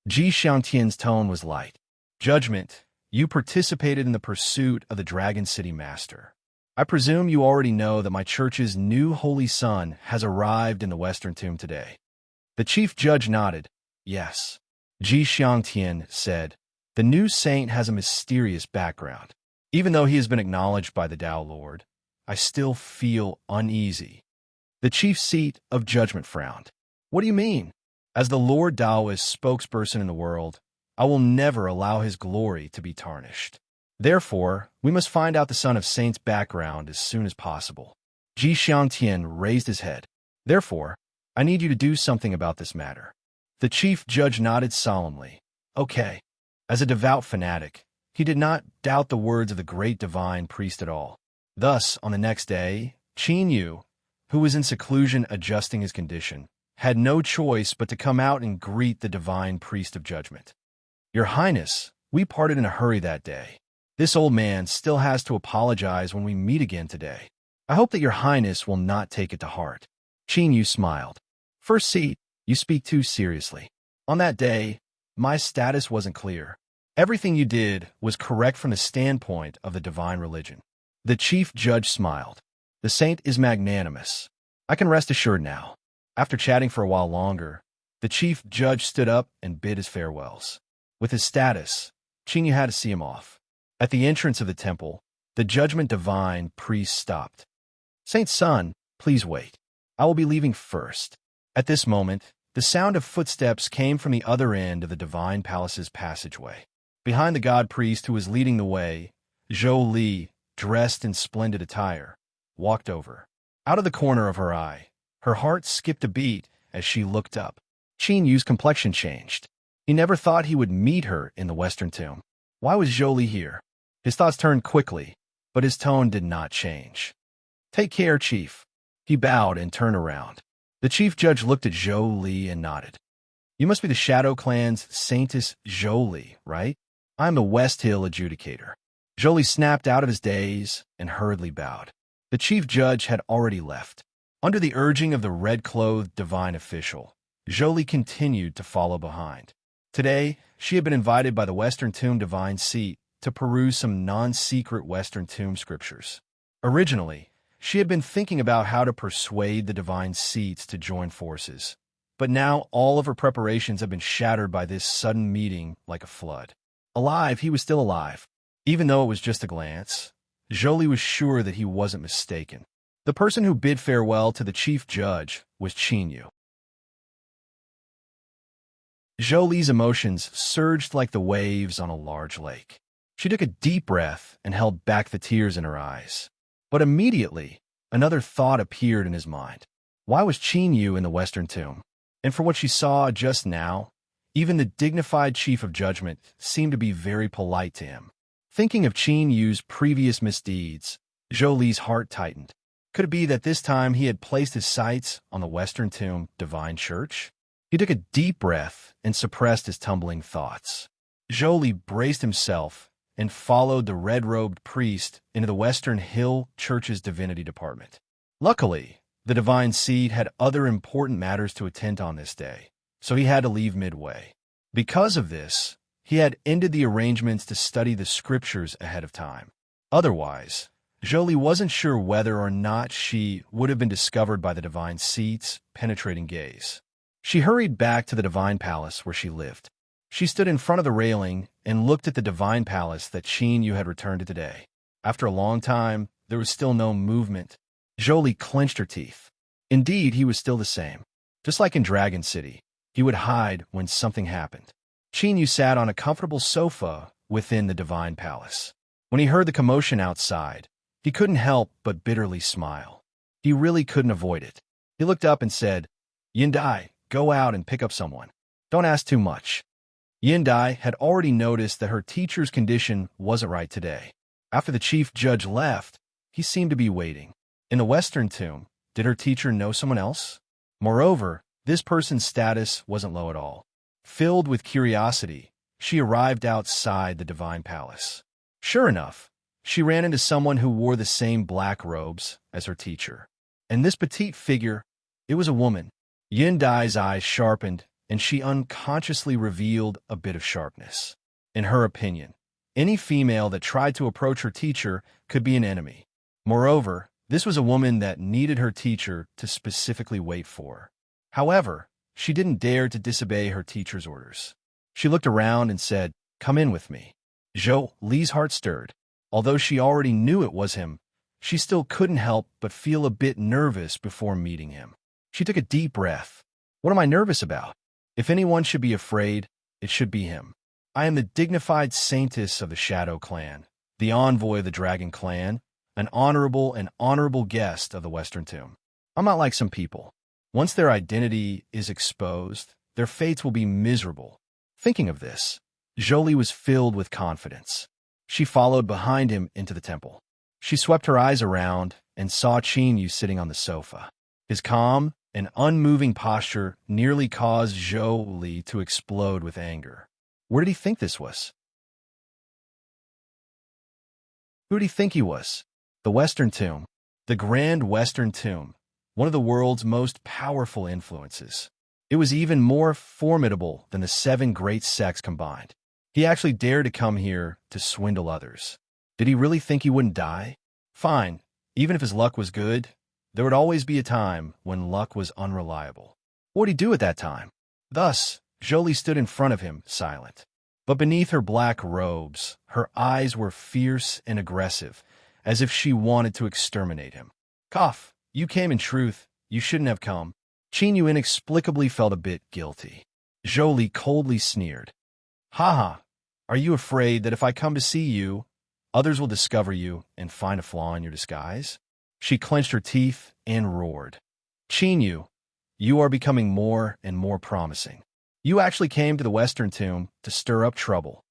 Ji Xiangtian's tone was light. Judgment, you participated in the pursuit of the Dragon City Master. I presume you already know that my church's new holy son has arrived in the Western Tomb today. The chief judge nodded. Yes. Ji Xiangtian said, the new saint has a mysterious background. Even though he has been acknowledged by the Tao Lord, I still feel uneasy. The chief seat of judgment frowned. What do you mean? As the Lord Taoist spokesperson in the world, I will never allow his glory to be tarnished. Therefore, we must find out the Son of Saint's background as soon as possible. Ji Xiangtian raised his head. Therefore, I need you to do something about this matter. The chief judge nodded solemnly. Okay. As a devout fanatic, he did not doubt the words of the great divine priest at all. Thus, on the next day, Qin Yu, who was in seclusion adjusting his condition, had no choice but to come out and greet the divine priest of judgment. Your Highness, we parted in a hurry that day. This old man still has to apologize when we meet again today. I hope that your Highness will not take it to heart. Qin Yu smiled. First seat, you speak too seriously. On that day, my status wasn't clear. Everything you did was correct from the standpoint of the divine religion. The chief judge smiled. The saint is magnanimous. I can rest assured now. After chatting for a while longer, the chief judge stood up and bid his farewells. With his status, Qin Yu had to see him off. At the entrance of the temple, the judgment divine priest stopped. Saint's son, please wait. I will be leaving first. At this moment, the sound of footsteps came from the other end of the divine palace's passageway. Behind the god priest who was leading the way, Zhou Li, dressed in splendid attire, walked over. Out of the corner of her eye, her heart skipped a beat as she looked up. Qin Yu's complexion changed. He never thought he would meet her in the Western Tomb. Why was Zhou Li here? His thoughts turned quickly, but his tone did not change. Take care, Chief. He bowed and turned around. The chief judge looked at Zhou Li and nodded. You must be the Shadow Clan's Saintess Zhou Li, right? I'm the West Hill adjudicator. Jolie snapped out of his daze and hurriedly bowed. The chief judge had already left. Under the urging of the red-clothed divine official, Jolie continued to follow behind. Today, she had been invited by the Western Tomb Divine Seat to peruse some non-secret Western Tomb scriptures. Originally, she had been thinking about how to persuade the Divine Seats to join forces, but now all of her preparations had been shattered by this sudden meeting like a flood. Alive, he was still alive. Even though it was just a glance, Jolie was sure that he wasn't mistaken. The person who bid farewell to the chief judge was Chinyu. Jolie's emotions surged like the waves on a large lake. She took a deep breath and held back the tears in her eyes. But immediately, another thought appeared in his mind. Why was Chinyu in the Western Tomb? And for what she saw just now, even the dignified chief of judgment seemed to be very polite to him. Thinking of Chinyu's previous misdeeds, Jolie's heart tightened. Could it be that this time he had placed his sights on the Western Tomb Divine Church? He took a deep breath and suppressed his tumbling thoughts. Jolie braced himself and followed the red-robed priest into the Western Hill Church's divinity department. Luckily, the Divine Seat had other important matters to attend on this day, so he had to leave midway. Because of this, he had ended the arrangements to study the scriptures ahead of time. Otherwise, Jolie wasn't sure whether or not she would have been discovered by the Divine Seat's penetrating gaze. She hurried back to the Divine Palace where she lived. She stood in front of the railing and looked at the Divine Palace that Chinyu had returned to today. After a long time, there was still no movement. Jolie clenched her teeth. Indeed, he was still the same. Just like in Dragon City, he would hide when something happened. Chinyu sat on a comfortable sofa within the Divine Palace. When he heard the commotion outside, he couldn't help but bitterly smile. He really couldn't avoid it. He looked up and said, "Yindai, go out and pick up someone. Don't ask too much." Yindai had already noticed that her teacher's condition wasn't right today. After the chief judge left, he seemed to be waiting. In the Western Tomb, did her teacher know someone else? Moreover, this person's status wasn't low at all. Filled with curiosity, she arrived outside the Divine Palace. Sure enough, she ran into someone who wore the same black robes as her teacher. And this petite figure, it was a woman. Yindai's eyes sharpened, and she unconsciously revealed a bit of sharpness. In her opinion, any female that tried to approach her teacher could be an enemy. Moreover, this was a woman that needed her teacher to specifically wait for. However, she didn't dare to disobey her teacher's orders. She looked around and said, "Come in with me." Jolie's heart stirred. Although she already knew it was him, she still couldn't help but feel a bit nervous before meeting him. She took a deep breath. What am I nervous about? If anyone should be afraid, it should be him. I am the dignified saintess of the Shadow Clan, the envoy of the Dragon Clan, an honorable guest of the Western Tomb. I'm not like some people. Once their identity is exposed, their fates will be miserable. Thinking of this, Jolie was filled with confidence. She followed behind him into the temple. She swept her eyes around and saw Chinyu sitting on the sofa. His calm and unmoving posture nearly caused Jolie to explode with anger. Where did he think this was? Who did he think he was? The Western Tomb. The Grand Western Tomb, one of the world's most powerful influences. It was even more formidable than the 7 great sects combined. He actually dared to come here to swindle others. Did he really think he wouldn't die? Fine, even if his luck was good, there would always be a time when luck was unreliable. What would he do at that time? Thus, Jolie stood in front of him, silent. But beneath her black robes, her eyes were fierce and aggressive, as if she wanted to exterminate him. "Cough, you came in truth. You shouldn't have come." Chinyu inexplicably felt a bit guilty. Jolie coldly sneered. "Haha, are you afraid that if I come to see you, others will discover you and find a flaw in your disguise?" She clenched her teeth and roared. "Chinyu, you are becoming more and more promising. You actually came to the Western Tomb to stir up trouble."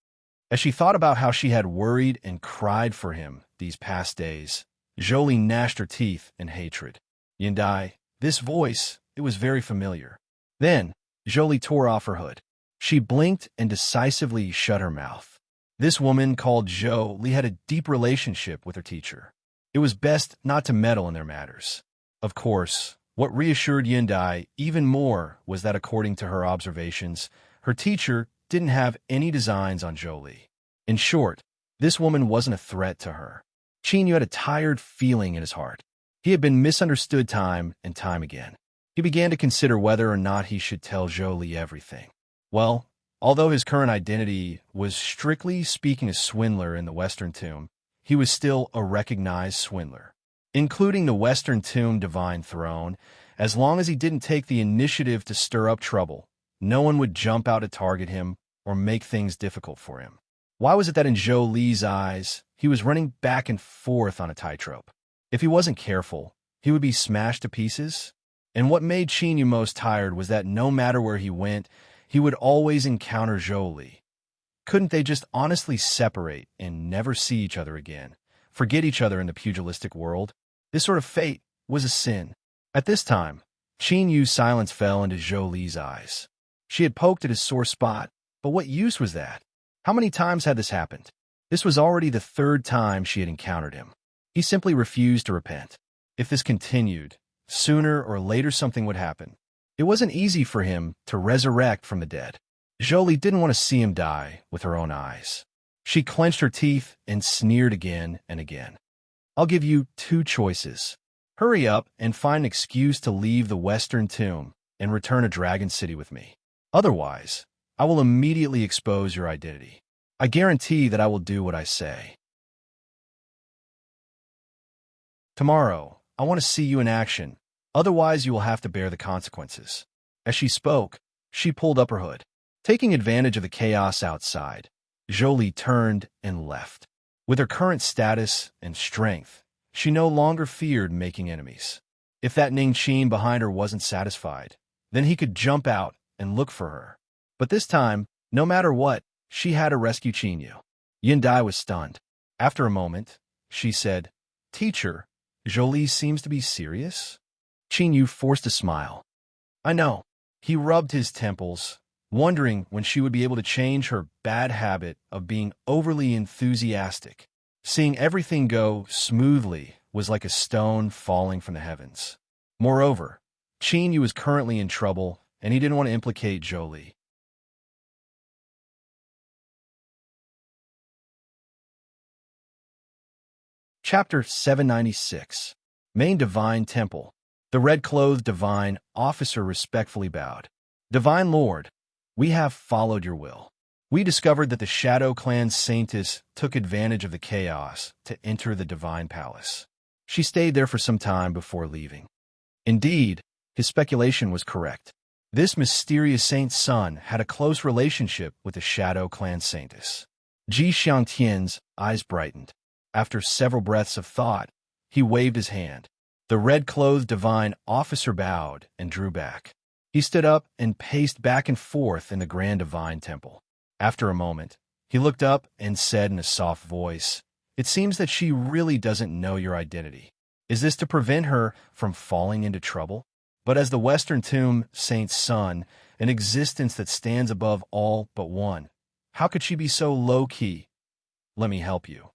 As she thought about how she had worried and cried for him these past days, Jolie gnashed her teeth in hatred. Yindai, this voice, it was very familiar. Then, Jolie tore off her hood. She blinked and decisively shut her mouth. This woman called Zhou Li had a deep relationship with her teacher. It was best not to meddle in their matters. Of course, what reassured Yindai even more was that according to her observations, her teacher didn't have any designs on Zhou Li. In short, this woman wasn't a threat to her. Qin Yu had a tired feeling in his heart. He had been misunderstood time and time again. He began to consider whether or not he should tell Zhou Li everything. Well, although his current identity was strictly speaking a swindler in the Western Tomb, he was still a recognized swindler. Including the Western Tomb Divine Throne, as long as he didn't take the initiative to stir up trouble, no one would jump out to target him or make things difficult for him. Why was it that in Zhou Li's eyes, he was running back and forth on a tightrope? If he wasn't careful, he would be smashed to pieces. And what made Qin Yu most tired was that no matter where he went, he would always encounter Zhou Li. Couldn't they just honestly separate and never see each other again, forget each other in the pugilistic world? This sort of fate was a sin. At this time, Qin Yu's silence fell into Zhou Li's eyes. She had poked at his sore spot, but what use was that? How many times had this happened? This was already the third time she had encountered him. He simply refused to repent. If this continued, sooner or later something would happen. It wasn't easy for him to resurrect from the dead. Zhou Li didn't want to see him die with her own eyes. She clenched her teeth and sneered again and again. I'll give you two choices. Hurry up and find an excuse to leave the Western Tomb and return to Dragon City with me. Otherwise, I will immediately expose your identity. I guarantee that I will do what I say. Tomorrow, I want to see you in action. Otherwise, you will have to bear the consequences. As she spoke, she pulled up her hood. Taking advantage of the chaos outside, Zhou Li turned and left. With her current status and strength, she no longer feared making enemies. If that Ning Qin behind her wasn't satisfied, then he could jump out and look for her. But this time, no matter what, she had to rescue Qin Yu. Yindai was stunned. After a moment, she said, Teacher, Zhou Li seems to be serious? Qin Yu forced a smile. I know. He rubbed his temples, wondering when she would be able to change her bad habit of being overly enthusiastic. Seeing everything go smoothly was like a stone falling from the heavens. Moreover, Qin Yu was currently in trouble, and he didn't want to implicate Zhou Li. Chapter 796. Main Divine Temple. The red-clothed divine officer respectfully bowed. Divine Lord, we have followed your will. We discovered that the Shadow Clan Saintess took advantage of the chaos to enter the divine palace. She stayed there for some time before leaving. Indeed, his speculation was correct. This mysterious saint's son had a close relationship with the Shadow Clan Saintess. Ji Xiangtian's eyes brightened. After several breaths of thought, he waved his hand. The red-clothed divine officer bowed and drew back. He stood up and paced back and forth in the grand divine temple. After a moment, he looked up and said in a soft voice, It seems that she really doesn't know your identity. Is this to prevent her from falling into trouble? But as the Western Tomb Saint's son, an existence that stands above all but one, how could she be so low-key? Let me help you.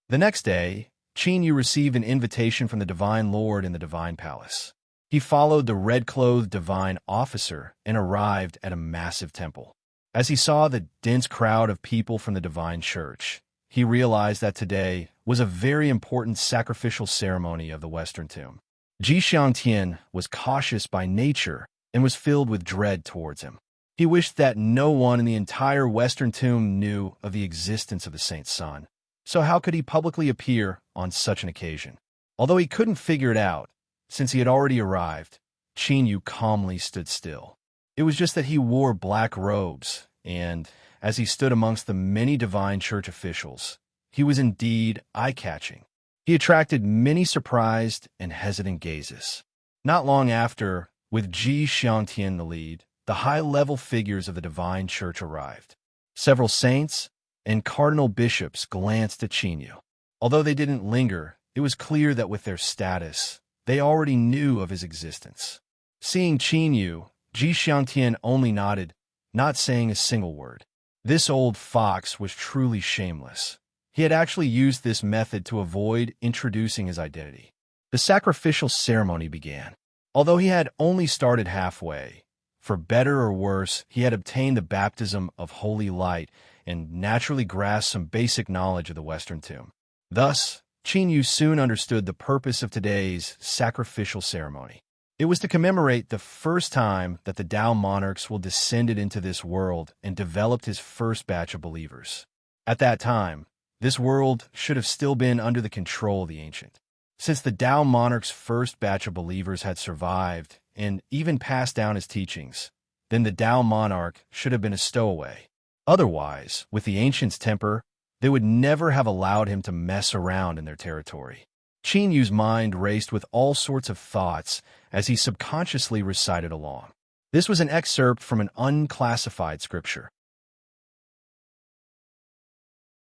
The next day, Qin Yu received an invitation from the Divine Lord in the Divine Palace. He followed the red-clothed divine officer and arrived at a massive temple. As he saw the dense crowd of people from the divine church, he realized that today was a very important sacrificial ceremony of the Western Tomb. Ji Xiangtian was cautious by nature and was filled with dread towards him. He wished that no one in the entire Western Tomb knew of the existence of the saint's son. So how could he publicly appear on such an occasion? Although he couldn't figure it out, since he had already arrived, Qin Yu calmly stood still. It was just that he wore black robes, and, as he stood amongst the many divine church officials, he was indeed eye-catching. He attracted many surprised and hesitant gazes. Not long after, with Ji Xiangtian in the lead, the high-level figures of the divine church arrived. Several saints and cardinal bishops glanced at Qin Yu. Although they didn't linger, it was clear that with their status, they already knew of his existence. Seeing Qin Yu, Ji Xiangtian only nodded, not saying a single word. This old fox was truly shameless. He had actually used this method to avoid introducing his identity. The sacrificial ceremony began. Although he had only started halfway, for better or worse, he had obtained the baptism of holy light and naturally grasped some basic knowledge of the Western tomb. Thus, Qin Yu soon understood the purpose of today's sacrificial ceremony. It was to commemorate the first time that the Tao monarchs will descended into this world and developed his first batch of believers. At that time, this world should have still been under the control of the ancient. Since the Tao monarch's first batch of believers had survived and even passed down his teachings, then the Tao monarch should have been a stowaway. Otherwise, with the ancient's temper, they would never have allowed him to mess around in their territory. Qin Yu's mind raced with all sorts of thoughts as he subconsciously recited along. This was an excerpt from an unclassified scripture.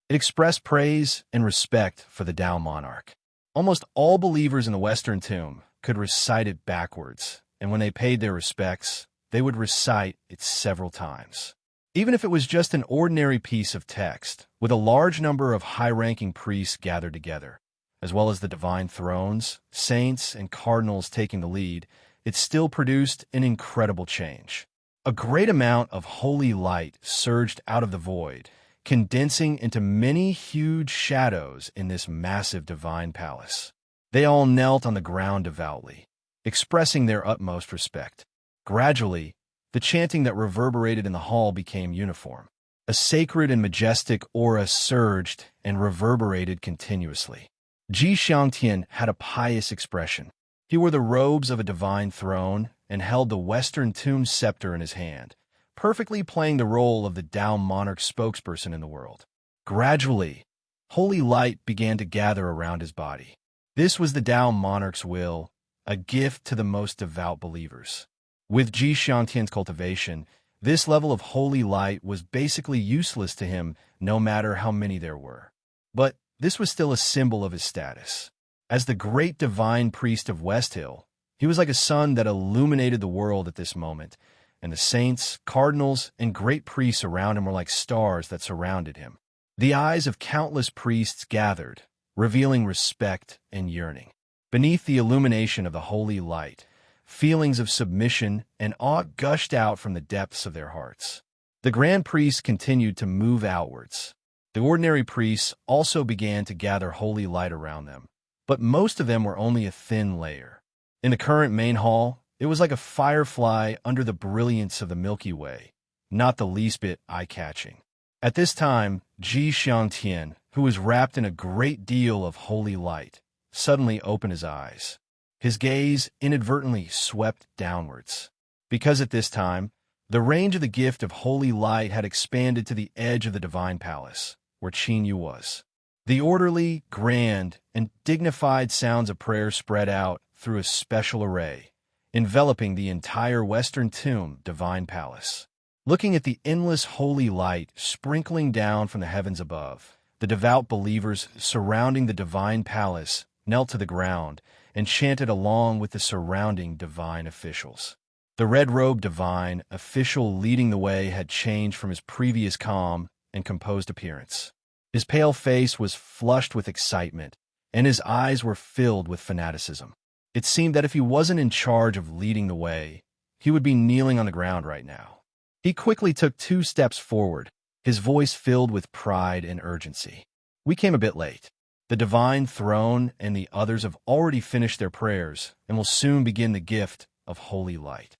It expressed praise and respect for the Tao monarch. Almost all believers in the Western tomb could recite it backwards, and when they paid their respects, they would recite it several times. Even if it was just an ordinary piece of text, with a large number of high-ranking priests gathered together, as well as the divine thrones, saints, and cardinals taking the lead, it still produced an incredible change. A great amount of holy light surged out of the void, condensing into many huge shadows in this massive divine palace. They all knelt on the ground devoutly, expressing their utmost respect. Gradually, the chanting that reverberated in the hall became uniform. A sacred and majestic aura surged and reverberated continuously. Ji Xiangtian had a pious expression. He wore the robes of a divine throne and held the Western tomb scepter in his hand, perfectly playing the role of the Tao monarch spokesperson in the world. Gradually, holy light began to gather around his body. This was the Tao monarch's will, a gift to the most devout believers. With Ji Xiangtian's cultivation, this level of holy light was basically useless to him no matter how many there were. But this was still a symbol of his status. As the great divine priest of West Hill, he was like a sun that illuminated the world at this moment, and the saints, cardinals, and great priests around him were like stars that surrounded him. The eyes of countless priests gathered, revealing respect and yearning. Beneath the illumination of the holy light, feelings of submission and awe gushed out from the depths of their hearts. The grand priests continued to move outwards. The ordinary priests also began to gather holy light around them, but most of them were only a thin layer. In the current main hall, it was like a firefly under the brilliance of the Milky Way, not the least bit eye-catching. At this time, Ji Xiangtian, who was wrapped in a great deal of holy light, suddenly opened his eyes. His gaze inadvertently swept downwards. Because at this time, the range of the gift of holy light had expanded to the edge of the divine palace, where Qin Yu was. The orderly, grand, and dignified sounds of prayer spread out through a special array, enveloping the entire Western tomb divine palace. Looking at the endless holy light sprinkling down from the heavens above, the devout believers surrounding the divine palace knelt to the ground and chanted along with the surrounding divine officials. The red-robed divine official leading the way had changed from his previous calm and composed appearance. His pale face was flushed with excitement, and his eyes were filled with fanaticism. It seemed that if he wasn't in charge of leading the way, he would be kneeling on the ground right now. He quickly took 2 steps forward, his voice filled with pride and urgency. "We came a bit late. The divine throne and the others have already finished their prayers and will soon begin the gift of holy light.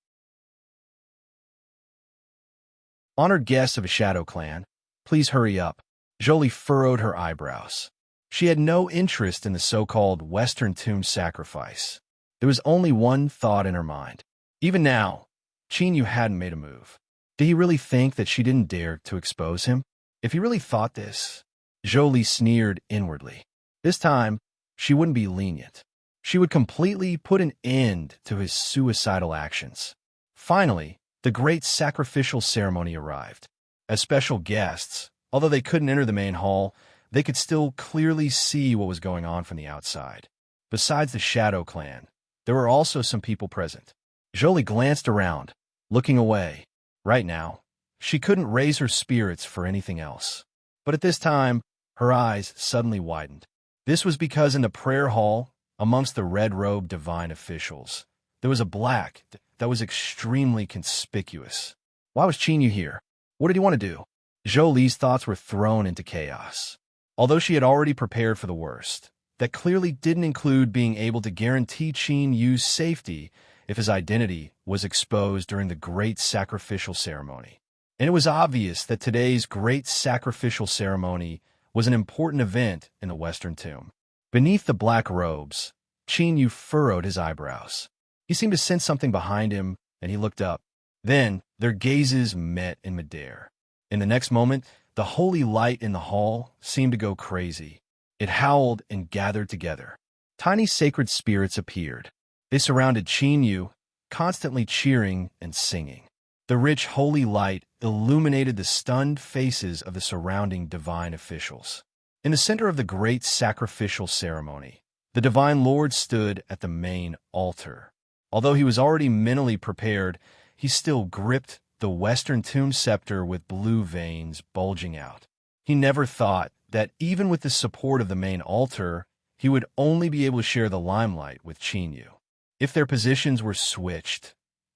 Honored guests of a shadow clan, please hurry up." Jolie furrowed her eyebrows. She had no interest in the so-called Western tomb sacrifice. There was only one thought in her mind. Even now, Qin Yu hadn't made a move. Did he really think that she didn't dare to expose him? If he really thought this, Jolie sneered inwardly. This time, she wouldn't be lenient. She would completely put an end to his suicidal actions. Finally, the great sacrificial ceremony arrived. As special guests, although they couldn't enter the main hall, they could still clearly see what was going on from the outside. Besides the Shadow Clan, there were also some people present. Jolie glanced around, looking away. Right now, She couldn't raise her spirits for anything else. But at this time, her eyes suddenly widened. This was because in the prayer hall, amongst the red-robed divine officials, there was a black that was extremely conspicuous. Why was Qin Yu here? What did he want to do? Zhou Li's thoughts were thrown into chaos. Although she had already prepared for the worst, that clearly didn't include being able to guarantee Qin Yu's safety if his identity was exposed during the great sacrificial ceremony. And it was obvious that today's great sacrificial ceremony was an important event in the Western Tomb. Beneath the black robes, Qin Yu furrowed his eyebrows. He seemed to sense something behind him, and he looked up. Then, their gazes met in midair. In the next moment, the holy light in the hall seemed to go crazy. It howled and gathered together. Tiny sacred spirits appeared. They surrounded Qin Yu, constantly cheering and singing. The rich holy light illuminated the stunned faces of the surrounding divine officials. In the center of the great sacrificial ceremony, the Divine Lord stood at the main altar. Although he was already mentally prepared, he still gripped the Western Tomb scepter with blue veins bulging out. He never thought that even with the support of the main altar, he would only be able to share the limelight with Qin Yu. If their positions were switched,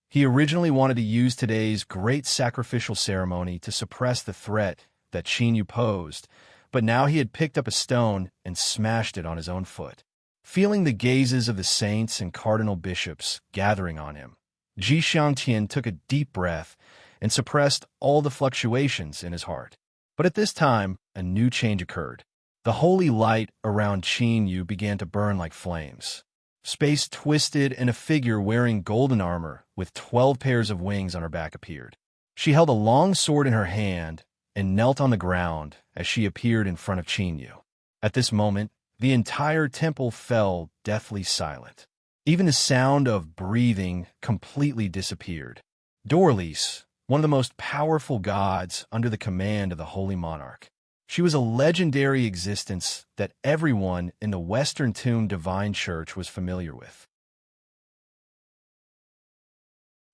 he originally wanted to use today's great sacrificial ceremony to suppress the threat that Qin Yu posed, but now he had picked up a stone and smashed it on his own foot. Feeling the gazes of the saints and cardinal bishops gathering on him, Ji Xiangtian took a deep breath and suppressed all the fluctuations in his heart. But at this time, a new change occurred. The holy light around Qin Yu began to burn like flames. Space twisted and a figure wearing golden armor with 12 pairs of wings on her back appeared. She held a long sword in her hand and knelt on the ground as she appeared in front of Qin Yu. At this moment, the entire temple fell deathly silent. Even the sound of breathing completely disappeared. Dorlis, one of the most powerful gods under the command of the Holy Monarch. She was a legendary existence that everyone in the Western Tomb Divine Church was familiar with.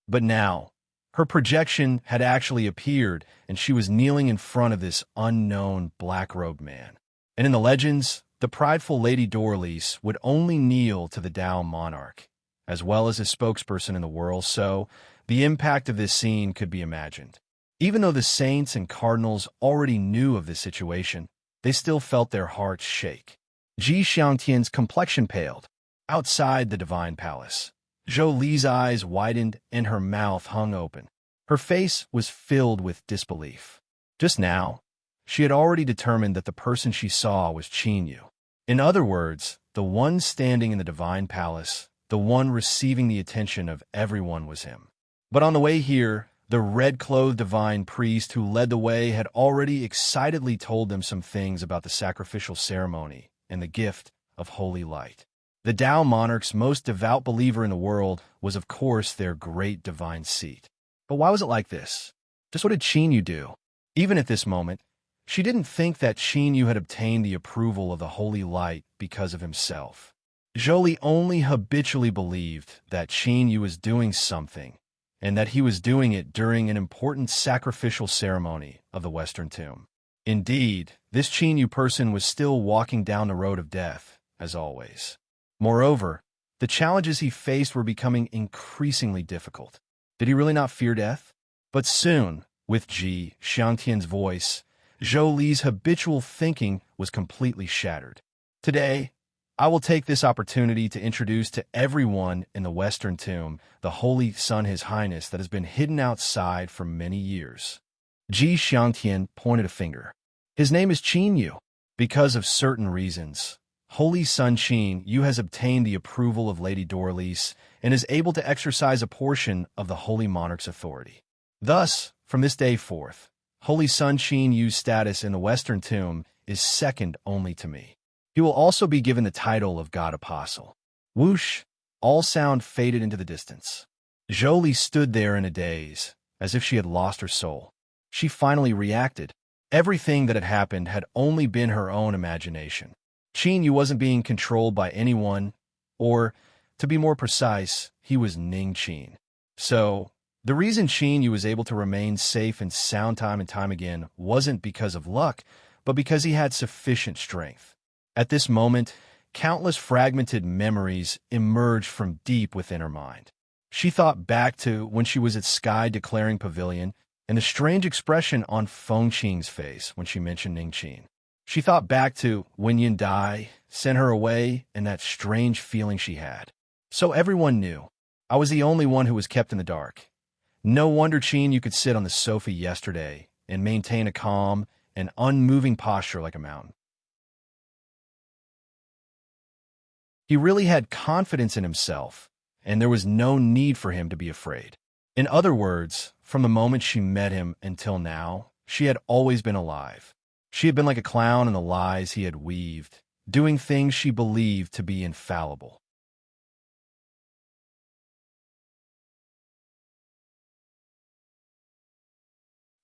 But now, her projection had actually appeared, and she was kneeling in front of this unknown black-robed man. And in the legends, the prideful Lady Dorlis would only kneel to the Tao monarch, as well as his spokesperson in the world, so the impact of this scene could be imagined. Even though the saints and cardinals already knew of this situation, they still felt their hearts shake. Ji Xiangtian's complexion paled. Outside the divine palace, Zhou Li's eyes widened and her mouth hung open. Her face was filled with disbelief. Just now, she had already determined that the person she saw was Qin Yu. In other words, the one standing in the divine palace, the one receiving the attention of everyone was him. But on the way here, the red-clothed divine priest who led the way had already excitedly told them some things about the sacrificial ceremony and the gift of holy light. The Tao monarch's most devout believer in the world was, of course, their great divine seat. But why was it like this? Just what did Qin Yu do? Even at this moment, she didn't think that Qin Yu had obtained the approval of the holy light because of himself. Zhou Li only habitually believed that Qin Yu was doing something, and that he was doing it during an important sacrificial ceremony of the Western Tomb. Indeed, this Qin Yu person was still walking down the road of death, as always. Moreover, the challenges he faced were becoming increasingly difficult. Did he really not fear death? But soon, with Ji Xiangtian's voice, Zhou Li's habitual thinking was completely shattered. Today, I will take this opportunity to introduce to everyone in the Western Tomb the Holy Son, His Highness, that has been hidden outside for many years. Ji Xiangtian pointed a finger. His name is Qin Yu. Because of certain reasons, Holy Son Qin Yu has obtained the approval of Lady Dorlis and is able to exercise a portion of the Holy Monarch's authority. Thus, from this day forth, Holy Son Qin Yu's status in the Western Tomb is second only to me. He will also be given the title of God Apostle. Whoosh! All sound faded into the distance. Zhou Li stood there in a daze, as if she had lost her soul. She finally reacted. Everything that had happened had only been her own imagination. Qin Yu wasn't being controlled by anyone, or, to be more precise, he was Ning Qin. So, The reason Qin Yu was able to remain safe and sound time and time again wasn't because of luck, but because he had sufficient strength. At this moment, countless fragmented memories emerged from deep within her mind. She thought back to when she was at Sky Declaring Pavilion and the strange expression on Feng Qing's face when she mentioned Ning Qin. She thought back to when Yin Dai sent her away and that strange feeling she had. So everyone knew. I was the only one who was kept in the dark. No wonder, Qin, you could sit on the sofa yesterday and maintain a calm and unmoving posture like a mountain. He really had confidence in himself, and there was no need for him to be afraid. In other words, from the moment she met him until now, she had always been alive. She had been like a clown in the lies he had weaved, doing things she believed to be infallible.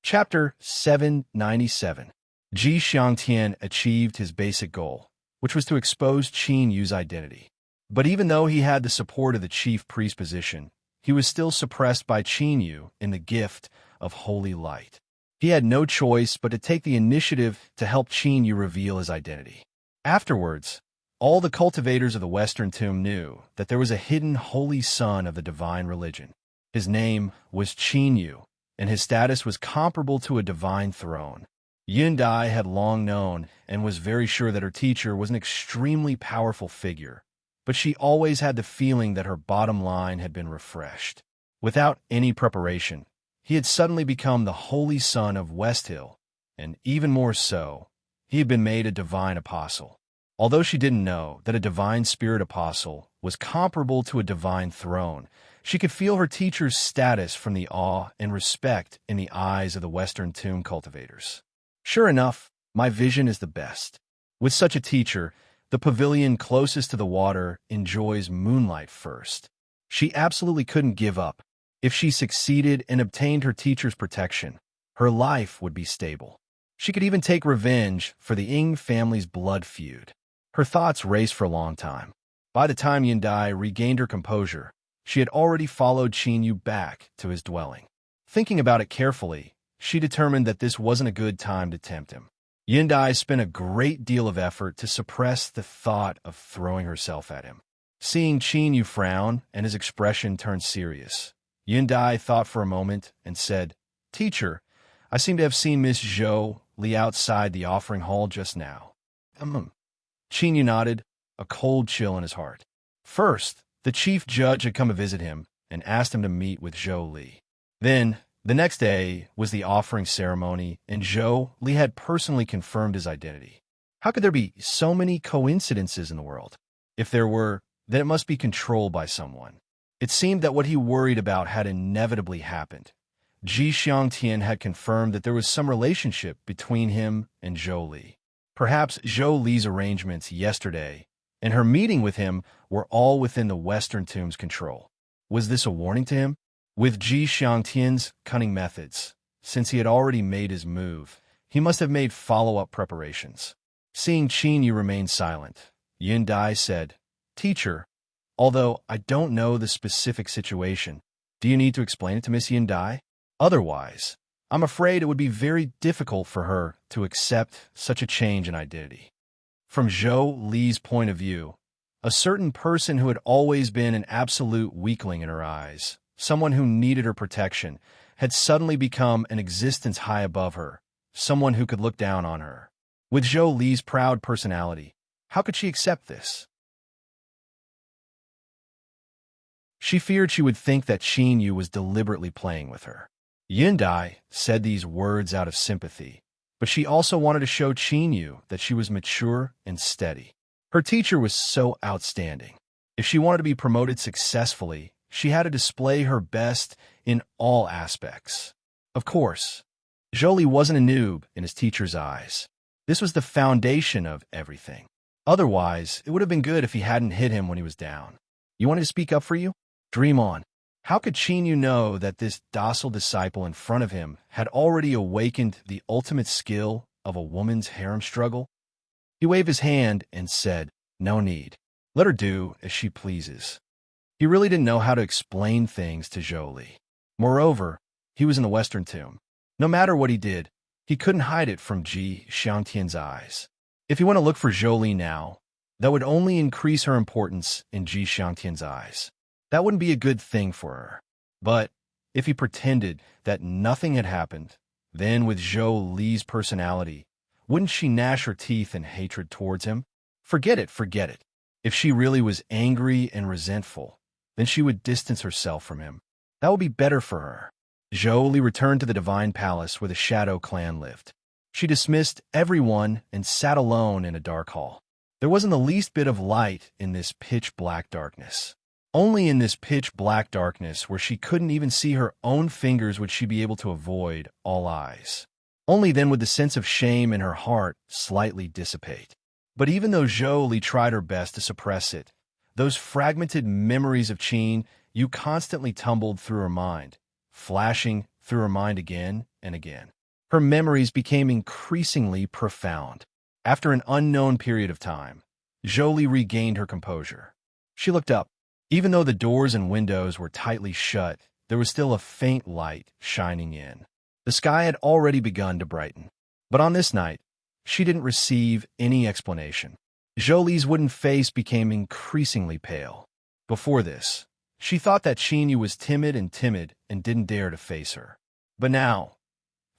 Chapter 797. Ji Xiangtian achieved his basic goal, which was to expose Qin Yu's identity. But even though he had the support of the chief priest position, he was still suppressed by Qin Yu in the gift of holy light. He had no choice but to take the initiative to help Qin Yu reveal his identity. Afterwards, all the cultivators of the Western Tomb knew that there was a hidden holy son of the divine religion. His name was Qin Yu, and his status was comparable to a divine throne. Yin Dai had long known and was very sure that her teacher was an extremely powerful figure, but she always had the feeling that her bottom line had been refreshed. Without any preparation, he had suddenly become the holy son of West Hill, and even more so, he had been made a divine apostle. Although she didn't know that a divine spirit apostle was comparable to a divine throne, she could feel her teacher's status from the awe and respect in the eyes of the Western Tomb cultivators. Sure enough, my vision is the best. With such a teacher, the pavilion closest to the water enjoys moonlight first. She absolutely couldn't give up. If she succeeded and obtained her teacher's protection, her life would be stable. She could even take revenge for the Ying family's blood feud. Her thoughts raced for a long time. By the time Yin Dai regained her composure, she had already followed Qin Yu back to his dwelling. Thinking about it carefully, she determined that this wasn't a good time to tempt him. Yin Dai spent a great deal of effort to suppress the thought of throwing herself at him. Seeing Qin Yu frown and his expression turn serious, Yin Dai thought for a moment and said, "Teacher, I seem to have seen Miss Zhou Li outside the offering hall just now." Qin Yu nodded, a cold chill in his heart. First, the chief judge had come to visit him and asked him to meet with Zhou Li. Then, the next day was the offering ceremony, and Zhou Li had personally confirmed his identity. How could there be so many coincidences in the world? If there were, then it must be controlled by someone. It seemed that what he worried about had inevitably happened. Ji Xiangtian had confirmed that there was some relationship between him and Zhou Li. Perhaps Zhou Li's arrangements yesterday and her meeting with him were all within the Western Tomb's control. Was this a warning to him? With Ji Xiangtian's cunning methods, since he had already made his move, he must have made follow-up preparations. Seeing Qin Yu remain silent, Yin Dai said, "Teacher, although I don't know the specific situation, do you need to explain it to Miss Yin Dai? Otherwise, I'm afraid it would be very difficult for her to accept such a change in identity." From Zhou Li's point of view, a certain person who had always been an absolute weakling in her eyes, someone who needed her protection, had suddenly become an existence high above her, someone who could look down on her. With Zhou Li's proud personality, how could she accept this? She feared she would think that Qin Yu was deliberately playing with her. Yin Dai said these words out of sympathy, but she also wanted to show Qin Yu that she was mature and steady. Her teacher was so outstanding. If she wanted to be promoted successfully, she had to display her best in all aspects. Of course, Zhou Li wasn't a noob in his teacher's eyes. This was the foundation of everything. Otherwise, it would have been good if he hadn't hit him when he was down. You wanted to speak up for you? Dream on. How could Qin Yu know that this docile disciple in front of him had already awakened the ultimate skill of a woman's harem struggle? He waved his hand and said, "No need. Let her do as she pleases." He really didn't know how to explain things to Zhou Li. Moreover, he was in the Western Tomb. No matter what he did, he couldn't hide it from Ji Xiangtian's eyes. If he went to look for Zhou now, that would only increase her importance in Ji Xiangtian's eyes. That wouldn't be a good thing for her. But if he pretended that nothing had happened, then with Zhou Li's personality, wouldn't she gnash her teeth in hatred towards him? Forget it, forget it. If she really was angry and resentful, then she would distance herself from him. That would be better for her. Zhou Li returned to the Divine Palace where the Shadow Clan lived. She dismissed everyone and sat alone in a dark hall. There wasn't the least bit of light in this pitch-black darkness. Only in this pitch-black darkness where she couldn't even see her own fingers would she be able to avoid all eyes. Only then would the sense of shame in her heart slightly dissipate. But even though Zhou Li tried her best to suppress it, those fragmented memories of Qin Yu constantly tumbled through her mind, flashing through her mind again and again. Her memories became increasingly profound. After an unknown period of time, Zhou Li regained her composure. She looked up. Even though the doors and windows were tightly shut, there was still a faint light shining in. The sky had already begun to brighten. But on this night, she didn't receive any explanation. Zhou Li's wooden face became increasingly pale. Before this, she thought that Qin Yu was timid and didn't dare to face her. But now,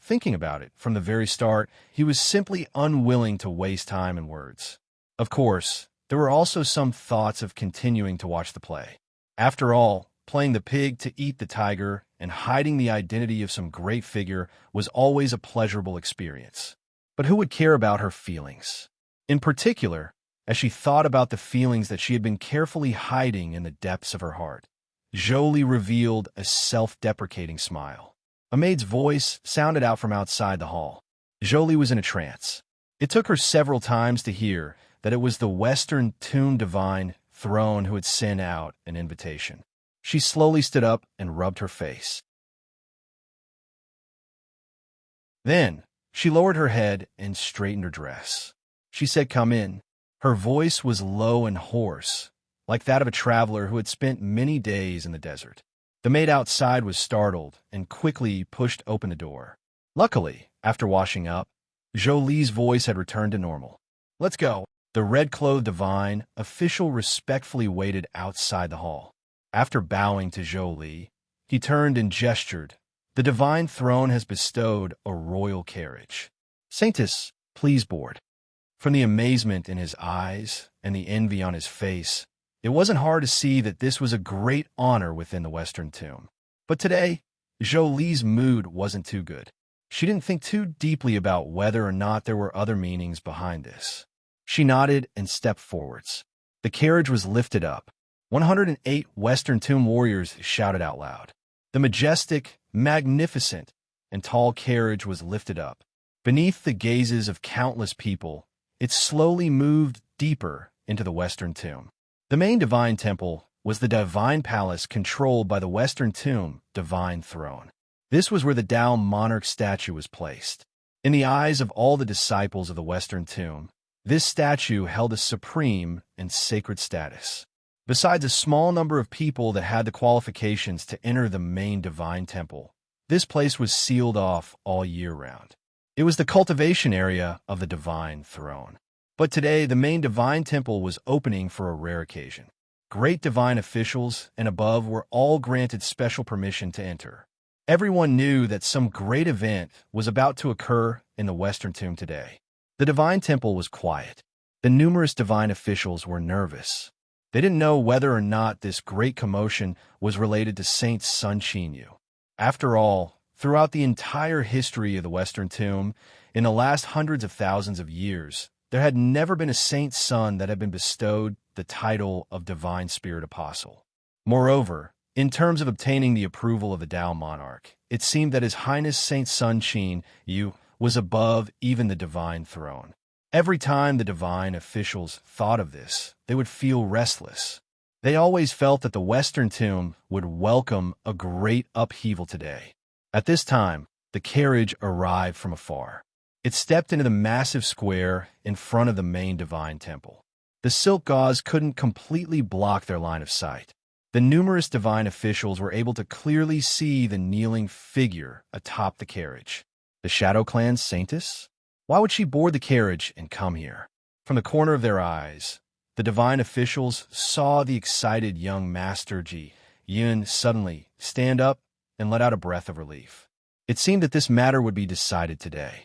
thinking about it, from the very start, he was simply unwilling to waste time and words. Of course, there were also some thoughts of continuing to watch the play. After all, playing the pig to eat the tiger and hiding the identity of some great figure was always a pleasurable experience. But who would care about her feelings? In particular, as she thought about the feelings that she had been carefully hiding in the depths of her heart, Zhou Li revealed a self-deprecating smile. A maid's voice sounded out from outside the hall. Zhou Li was in a trance. It took her several times to hear that it was the Western Tomb Divine Throne who had sent out an invitation. She slowly stood up and rubbed her face. Then, she lowered her head and straightened her dress. She said, "Come in." Her voice was low and hoarse, like that of a traveler who had spent many days in the desert. The maid outside was startled and quickly pushed open the door. Luckily, after washing up, Zhou Li's voice had returned to normal. "Let's go." The red-clothed divine official respectfully waited outside the hall. After bowing to Zhou Li, he turned and gestured. "The divine throne has bestowed a royal carriage. Saintus, please board." From the amazement in his eyes and the envy on his face, it wasn't hard to see that this was a great honor within the Western Tomb. But today, Zhou Li's mood wasn't too good. She didn't think too deeply about whether or not there were other meanings behind this. She nodded and stepped forwards. The carriage was lifted up. 108 Western Tomb warriors shouted out loud. The majestic, magnificent, and tall carriage was lifted up. Beneath the gazes of countless people, it slowly moved deeper into the Western Tomb. The main divine temple was the Divine Palace controlled by the Western Tomb Divine Throne. This was where the Tao monarch statue was placed. In the eyes of all the disciples of the Western Tomb, this statue held a supreme and sacred status. Besides a small number of people that had the qualifications to enter the main divine temple, this place was sealed off all year round. It was the cultivation area of the Divine Throne. But today, the main divine temple was opening for a rare occasion. Great divine officials and above were all granted special permission to enter. Everyone knew that some great event was about to occur in the Western Tomb today. The divine temple was quiet. The numerous divine officials were nervous. They didn't know whether or not this great commotion was related to Saint Sun Qin Yu. After all, throughout the entire history of the Western Tomb, in the last hundreds of thousands of years, there had never been a saint's son that had been bestowed the title of Divine Spirit Apostle. Moreover, in terms of obtaining the approval of the Tao monarch, it seemed that His Highness Saint Sun Qin Yu was above even the divine throne. Every time the divine officials thought of this, they would feel restless. They always felt that the Western Tomb would welcome a great upheaval today. At this time, the carriage arrived from afar. It stepped into the massive square in front of the main divine temple. The silk gauze couldn't completely block their line of sight. The numerous divine officials were able to clearly see the kneeling figure atop the carriage. The Shadow Clan's saintess? Why would she board the carriage and come here? From the corner of their eyes, the divine officials saw the excited young Master Ji Yun suddenly stand up and let out a breath of relief. It seemed that this matter would be decided today.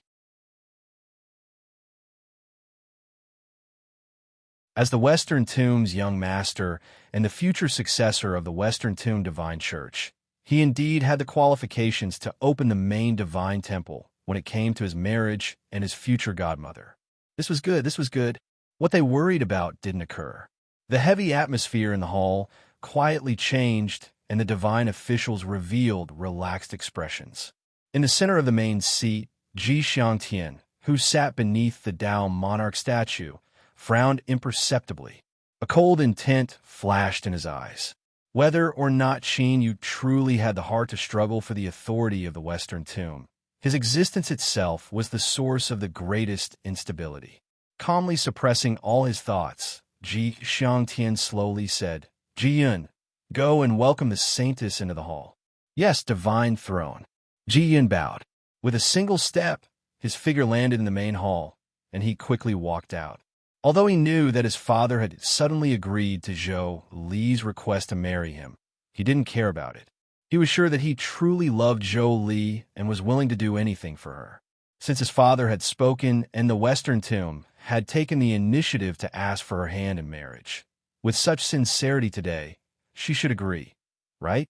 As the Western Tomb's young master and the future successor of the Western Tomb Divine Church, he indeed had the qualifications to open the main divine temple when it came to his marriage and his future godmother. This was good. What they worried about didn't occur. The heavy atmosphere in the hall quietly changed, and the divine officials revealed relaxed expressions. In the center of the main seat, Ji Xiangtian, who sat beneath the Dao monarch statue, frowned imperceptibly. A cold intent flashed in his eyes. Whether or not Qin Yu truly had the heart to struggle for the authority of the Western Tomb, his existence itself was the source of the greatest instability. Calmly suppressing all his thoughts, Ji Xiangtian slowly said, "Ji Yun, go and welcome the saintess into the hall." "Yes, divine throne." Ji Yun bowed. With a single step, his figure landed in the main hall, and he quickly walked out. Although he knew that his father had suddenly agreed to Zhou Li's request to marry him, he didn't care about it. He was sure that he truly loved Zhou Li and was willing to do anything for her. Since his father had spoken and the Western Tomb had taken the initiative to ask for her hand in marriage, with such sincerity today, she should agree, right?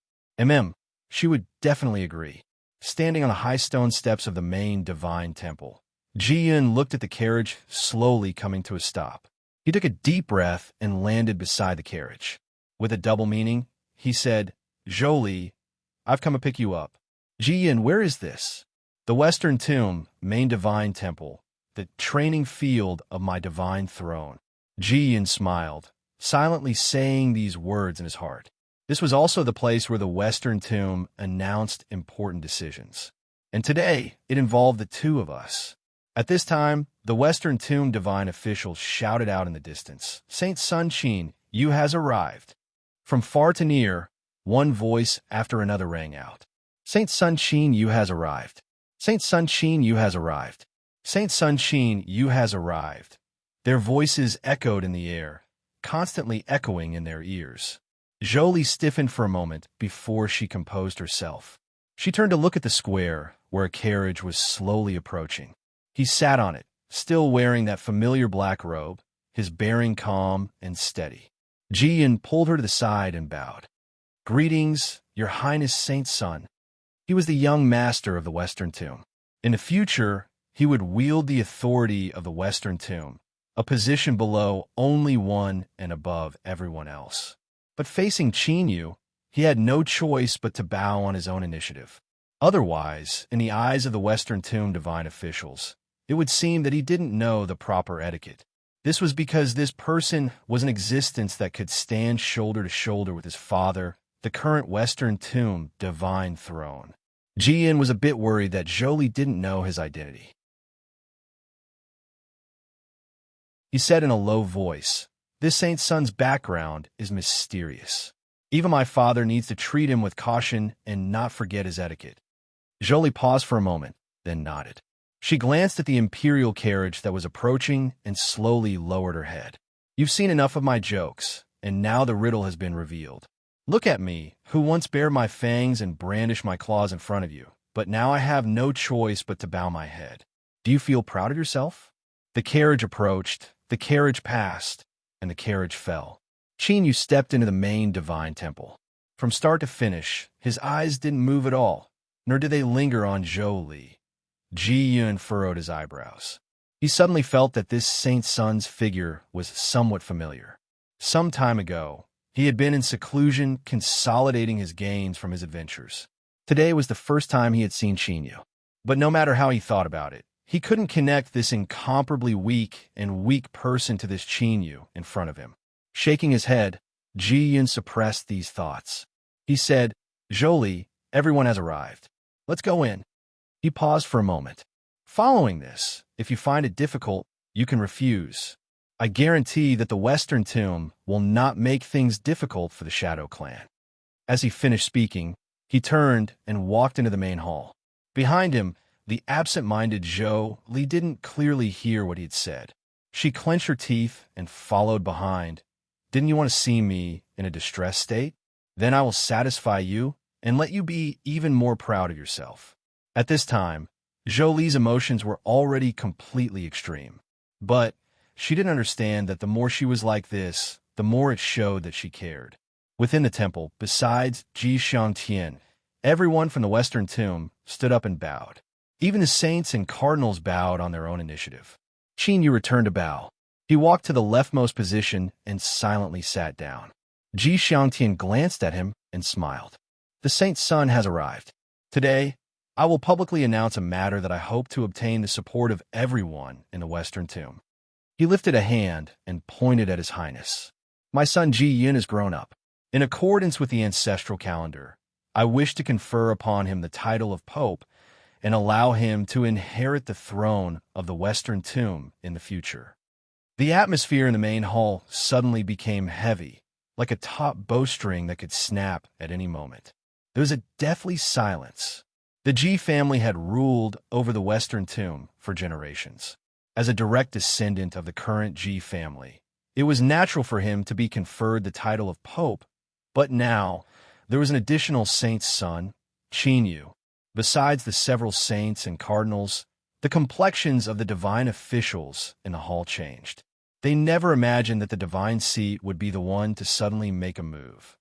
She would definitely agree. Standing on the high stone steps of the main divine temple, Ji Yun looked at the carriage slowly coming to a stop. He took a deep breath and landed beside the carriage. With a double meaning, he said, "Zhou Li, I've come to pick you up." "Ji Yun, where is this?" "The Western Tomb, main divine temple, the training field of my divine throne." Ji Yun smiled, silently saying these words in his heart. This was also the place where the Western Tomb announced important decisions. And today, it involved the two of us. At this time, the Western Tomb divine officials shouted out in the distance, "Saint Sun Qin, Yu has arrived." From far to near, one voice after another rang out. "Saint Sun Qin, Yu has arrived. Saint Sun Qin, Yu has arrived. Saint Sun Qin, Yu has arrived." Their voices echoed in the air, constantly echoing in their ears. Zhou Li stiffened for a moment before she composed herself. She turned to look at the square, where a carriage was slowly approaching. He sat on it, still wearing that familiar black robe, his bearing calm and steady. Ji Yun pulled her to the side and bowed. "Greetings, Your Highness Saint Sun." He was the young master of the Western Tomb. In the future, he would wield the authority of the Western Tomb, a position below only one and above everyone else. But facing Qin Yu, he had no choice but to bow on his own initiative. Otherwise, in the eyes of the Western Tomb divine officials, it would seem that he didn't know the proper etiquette. This was because this person was an existence that could stand shoulder to shoulder with his father, the current Western Tomb divine throne. Ji Yun was a bit worried that Zhou Li didn't know his identity. He said in a low voice, "This Saint Sun's background is mysterious. Even my father needs to treat him with caution and not forget his etiquette." Zhou Li paused for a moment, then nodded. She glanced at the imperial carriage that was approaching and slowly lowered her head. "You've seen enough of my jokes, and now the riddle has been revealed. Look at me, who once bared my fangs and brandished my claws in front of you, but now I have no choice but to bow my head. Do you feel proud of yourself?" The carriage approached, the carriage passed, and the carriage fell. Qin Yu stepped into the main divine temple. From start to finish, his eyes didn't move at all, nor did they linger on Zhou Li. Ji Yun furrowed his eyebrows. He suddenly felt that this Saint Sun's figure was somewhat familiar. Some time ago, he had been in seclusion consolidating his gains from his adventures. Today was the first time he had seen Qin Yu. But no matter how he thought about it, he couldn't connect this incomparably weak person to this Qin Yu in front of him. Shaking his head, Ji Yun suppressed these thoughts. He said, "Zhou Li, everyone has arrived. Let's go in." He paused for a moment. "Following this, if you find it difficult, you can refuse. I guarantee that the Western Tomb will not make things difficult for the Shadow Clan." As he finished speaking, he turned and walked into the main hall. Behind him, the absent-minded Zhou Li didn't clearly hear what he'd said. She clenched her teeth and followed behind. "Didn't you want to see me in a distressed state? Then I will satisfy you and let you be even more proud of yourself." At this time, Zhou Li's emotions were already completely extreme. But she didn't understand that the more she was like this, the more it showed that she cared. Within the temple, besides Ji Xiangtian, everyone from the Western Tomb stood up and bowed. Even the saints and cardinals bowed on their own initiative. Qin Yu returned to bow. He walked to the leftmost position and silently sat down. Ji Xiangtian glanced at him and smiled. "The saint's son has arrived. Today, I will publicly announce a matter that I hope to obtain the support of everyone in the Western Tomb." He lifted a hand and pointed at His Highness. "My son Ji Yun has grown up. In accordance with the ancestral calendar, I wish to confer upon him the title of Pope and allow him to inherit the throne of the Western Tomb in the future." The atmosphere in the main hall suddenly became heavy, like a taut bowstring that could snap at any moment. There was a deathly silence. The Ji family had ruled over the Western Tomb for generations. As a direct descendant of the current Ji family, it was natural for him to be conferred the title of Pope, but now there was an additional saint's son, Qin Yu. Besides the several saints and cardinals, the complexions of the divine officials in the hall changed. They never imagined that the divine seat would be the one to suddenly make a move.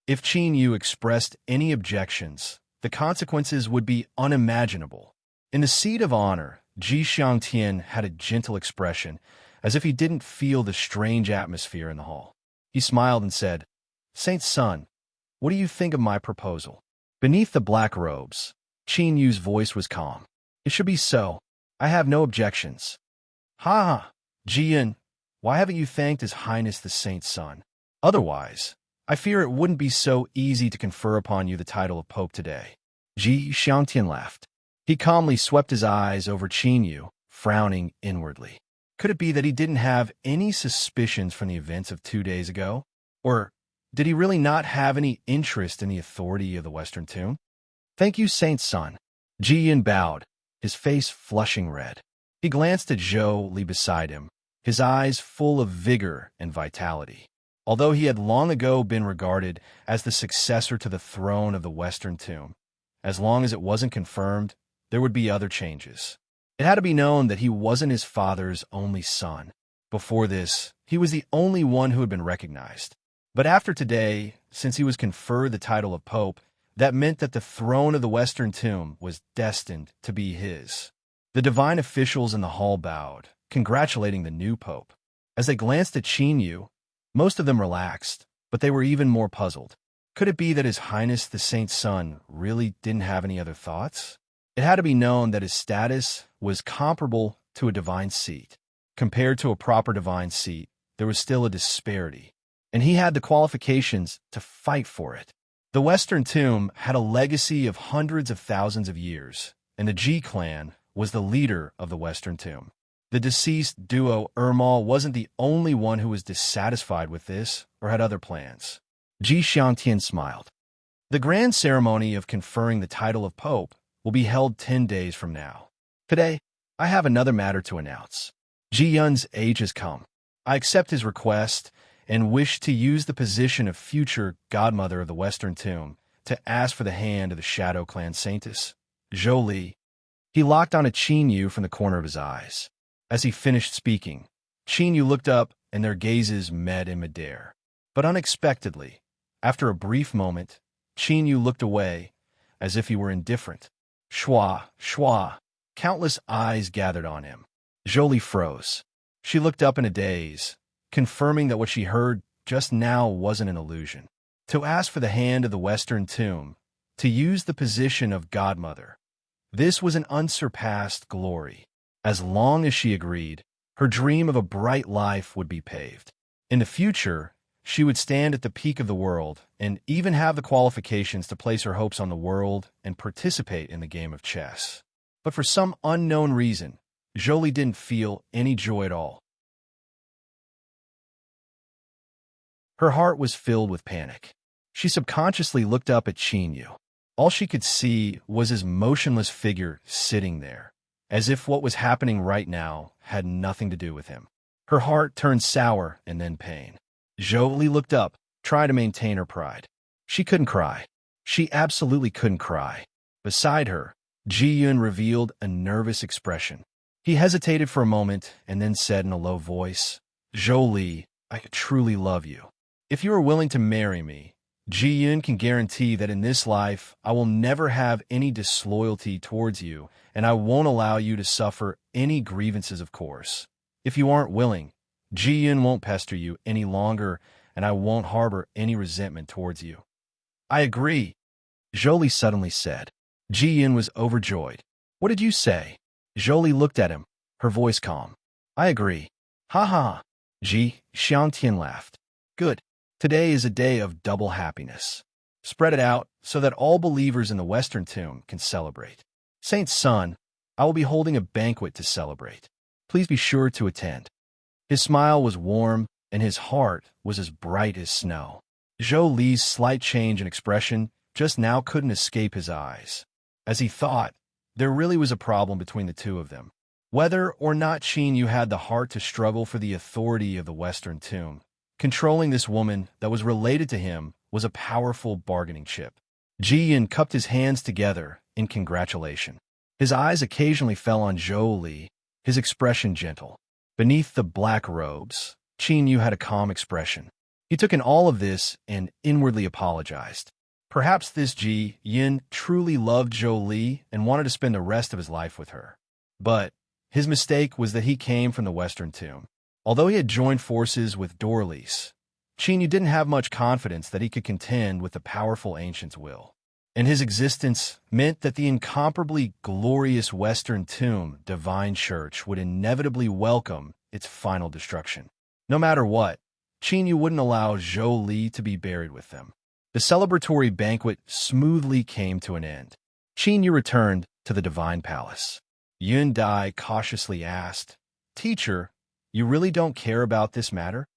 If Qin Yu expressed any objections, the consequences would be unimaginable. In the seat of honor, Ji Xiangtian had a gentle expression, as if he didn't feel the strange atmosphere in the hall. He smiled and said, "Saint's son, what do you think of my proposal?" Beneath the black robes, Qin Yu's voice was calm. "It should be so. I have no objections." "Ha ha, Ji Yun, why haven't you thanked His Highness the Saint's son? Otherwise, I fear it wouldn't be so easy to confer upon you the title of Pope today." Ji Xiangtian laughed. He calmly swept his eyes over Qin Yu, frowning inwardly. Could it be that he didn't have any suspicions from the events of 2 days ago? Or did he really not have any interest in the authority of the Western Tomb? "Thank you, Saint's son." Ji Yun bowed, his face flushing red. He glanced at Zhou Li beside him, his eyes full of vigor and vitality. Although he had long ago been regarded as the successor to the throne of the Western Tomb, as long as it wasn't confirmed, there would be other changes. It had to be known that he wasn't his father's only son. Before this, he was the only one who had been recognized. But after today, since he was conferred the title of Pope, that meant that the throne of the Western Tomb was destined to be his. The divine officials in the hall bowed, congratulating the new Pope. As they glanced at Qin Yu, most of them relaxed, but they were even more puzzled. Could it be that His Highness the Saint's son really didn't have any other thoughts? It had to be known that his status was comparable to a divine seat. Compared to a proper divine seat, there was still a disparity, and he had the qualifications to fight for it. The Western Tomb had a legacy of hundreds of thousands of years, and the Ji clan was the leader of the Western Tomb. The deceased duo Ermal wasn't the only one who was dissatisfied with this or had other plans. Ji Xiangtian smiled. "The grand ceremony of conferring the title of Pope will be held 10 days from now. Today, I have another matter to announce. Ji Yun's age has come. I accept his request and wish to use the position of future godmother of the Western Tomb to ask for the hand of the Shadow Clan Saintess, Zhou Li." He locked on a Qin Yu from the corner of his eyes. As he finished speaking, Qin Yu looked up and their gazes met in midair. But unexpectedly, after a brief moment, Qin Yu looked away as if he were indifferent. Shwa, shwa. Countless eyes gathered on him. Zhou Li froze. She looked up in a daze, confirming that what she heard just now wasn't an illusion. To ask for the hand of the Western Tomb, to use the position of godmother. This was an unsurpassed glory. As long as she agreed, her dream of a bright life would be paved. In the future, she would stand at the peak of the world and even have the qualifications to place her hopes on the world and participate in the game of chess. But for some unknown reason, Jolie didn't feel any joy at all. Her heart was filled with panic. She subconsciously looked up at Chinyu. All she could see was his motionless figure sitting there, as if what was happening right now had nothing to do with him. Her heart turned sour and then pain. Jolie looked up, trying to maintain her pride. She couldn't cry. She absolutely couldn't cry. Beside her, Ji-yun revealed a nervous expression. He hesitated for a moment and then said in a low voice, "Jolie, I truly love you. If you are willing to marry me, Ji-yun can guarantee that in this life I will never have any disloyalty towards you, and I won't allow you to suffer any grievances, of course. If you aren't willing, Ji-yun won't pester you any longer, and I won't harbor any resentment towards you." "I agree," Jolie suddenly said. Ji-yun was overjoyed. "What did you say?" Jolie looked at him, her voice calm. "I agree." "Ha ha." Ji Xiangtian laughed. "Good. Today is a day of double happiness. Spread it out so that all believers in the Western Tomb can celebrate. Saint Sun, I will be holding a banquet to celebrate. Please be sure to attend." His smile was warm, and his heart was as bright as snow. Zhou Li's slight change in expression just now couldn't escape his eyes. As he thought, there really was a problem between the two of them. Whether or not Qin Yu had the heart to struggle for the authority of the Western Tomb, controlling this woman that was related to him was a powerful bargaining chip. Ji-yun cupped his hands together in congratulation. His eyes occasionally fell on Zhou Li, his expression gentle. Beneath the black robes, Qin Yu had a calm expression. He took in all of this and inwardly apologized. Perhaps this Ji-yun truly loved Zhou Li and wanted to spend the rest of his life with her. But his mistake was that he came from the Western Tomb. Although he had joined forces with Dorlis, Qin Yu didn't have much confidence that he could contend with the powerful ancient's will. And his existence meant that the incomparably glorious Western Tomb Divine Church would inevitably welcome its final destruction. No matter what, Qin Yu wouldn't allow Zhou Li to be buried with them. The celebratory banquet smoothly came to an end. Qin Yu returned to the Divine Palace. Yun Dai cautiously asked, "Teacher, you really don't care about this matter?"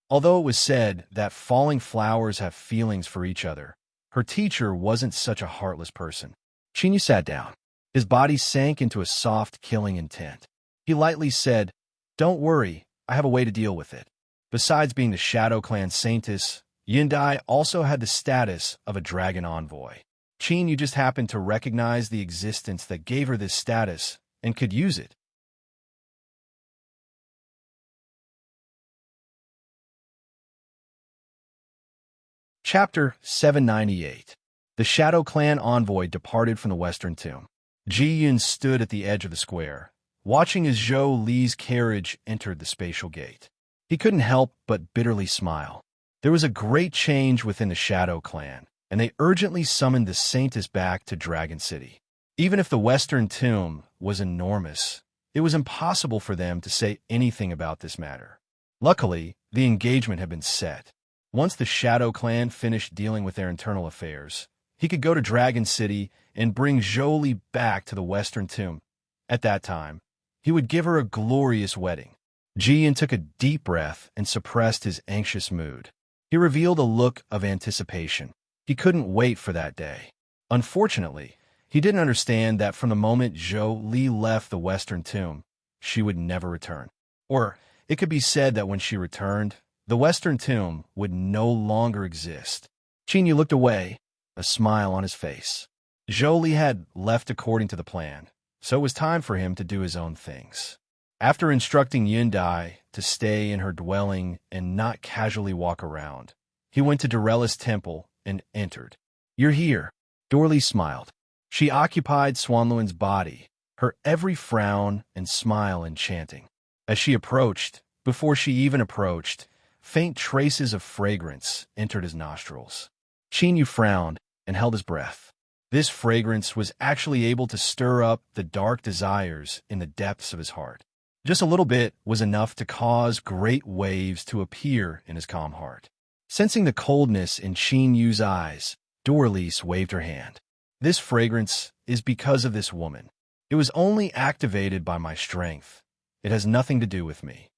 Although it was said that falling flowers have feelings for each other, her teacher wasn't such a heartless person. Qin Yu sat down. His body sank into a soft, killing intent. He lightly said, "Don't worry, I have a way to deal with it." Besides being the Shadow Clan Saintess, Yundai also had the status of a dragon envoy. Qin Yu just happened to recognize the existence that gave her this status and could use it. Chapter 798. The Shadow Clan envoy departed from the Western Tomb. Ji-yun stood at the edge of the square, watching as Zhou Li's carriage entered the spatial gate. He couldn't help but bitterly smile. There was a great change within the Shadow Clan, and they urgently summoned the Saintess back to Dragon City. Even if the Western Tomb was enormous, it was impossible for them to say anything about this matter. Luckily, the engagement had been set. Once the Shadow Clan finished dealing with their internal affairs, he could go to Dragon City and bring Zhou Li back to the Western Tomb. At that time, he would give her a glorious wedding. Ji-yun took a deep breath and suppressed his anxious mood. He revealed a look of anticipation. He couldn't wait for that day. Unfortunately, he didn't understand that from the moment Zhou Li left the Western Tomb, she would never return. Or it could be said that when she returned, the Western Tomb would no longer exist. Qin Yu looked away, a smile on his face. Zhou Li had left according to the plan, so it was time for him to do his own things. After instructing Yundai to stay in her dwelling and not casually walk around, he went to Dorella's temple and entered. "You're here." Dorli smiled. She occupied Swanluan's body, her every frown and smile enchanting. As she approached, before she even approached, faint traces of fragrance entered his nostrils. Qin Yu frowned and held his breath. This fragrance was actually able to stir up the dark desires in the depths of his heart. Just a little bit was enough to cause great waves to appear in his calm heart. Sensing the coldness in Qin Yu's eyes, Dorlis waved her hand. "This fragrance is because of this woman." It was only activated by my strength. It has nothing to do with me.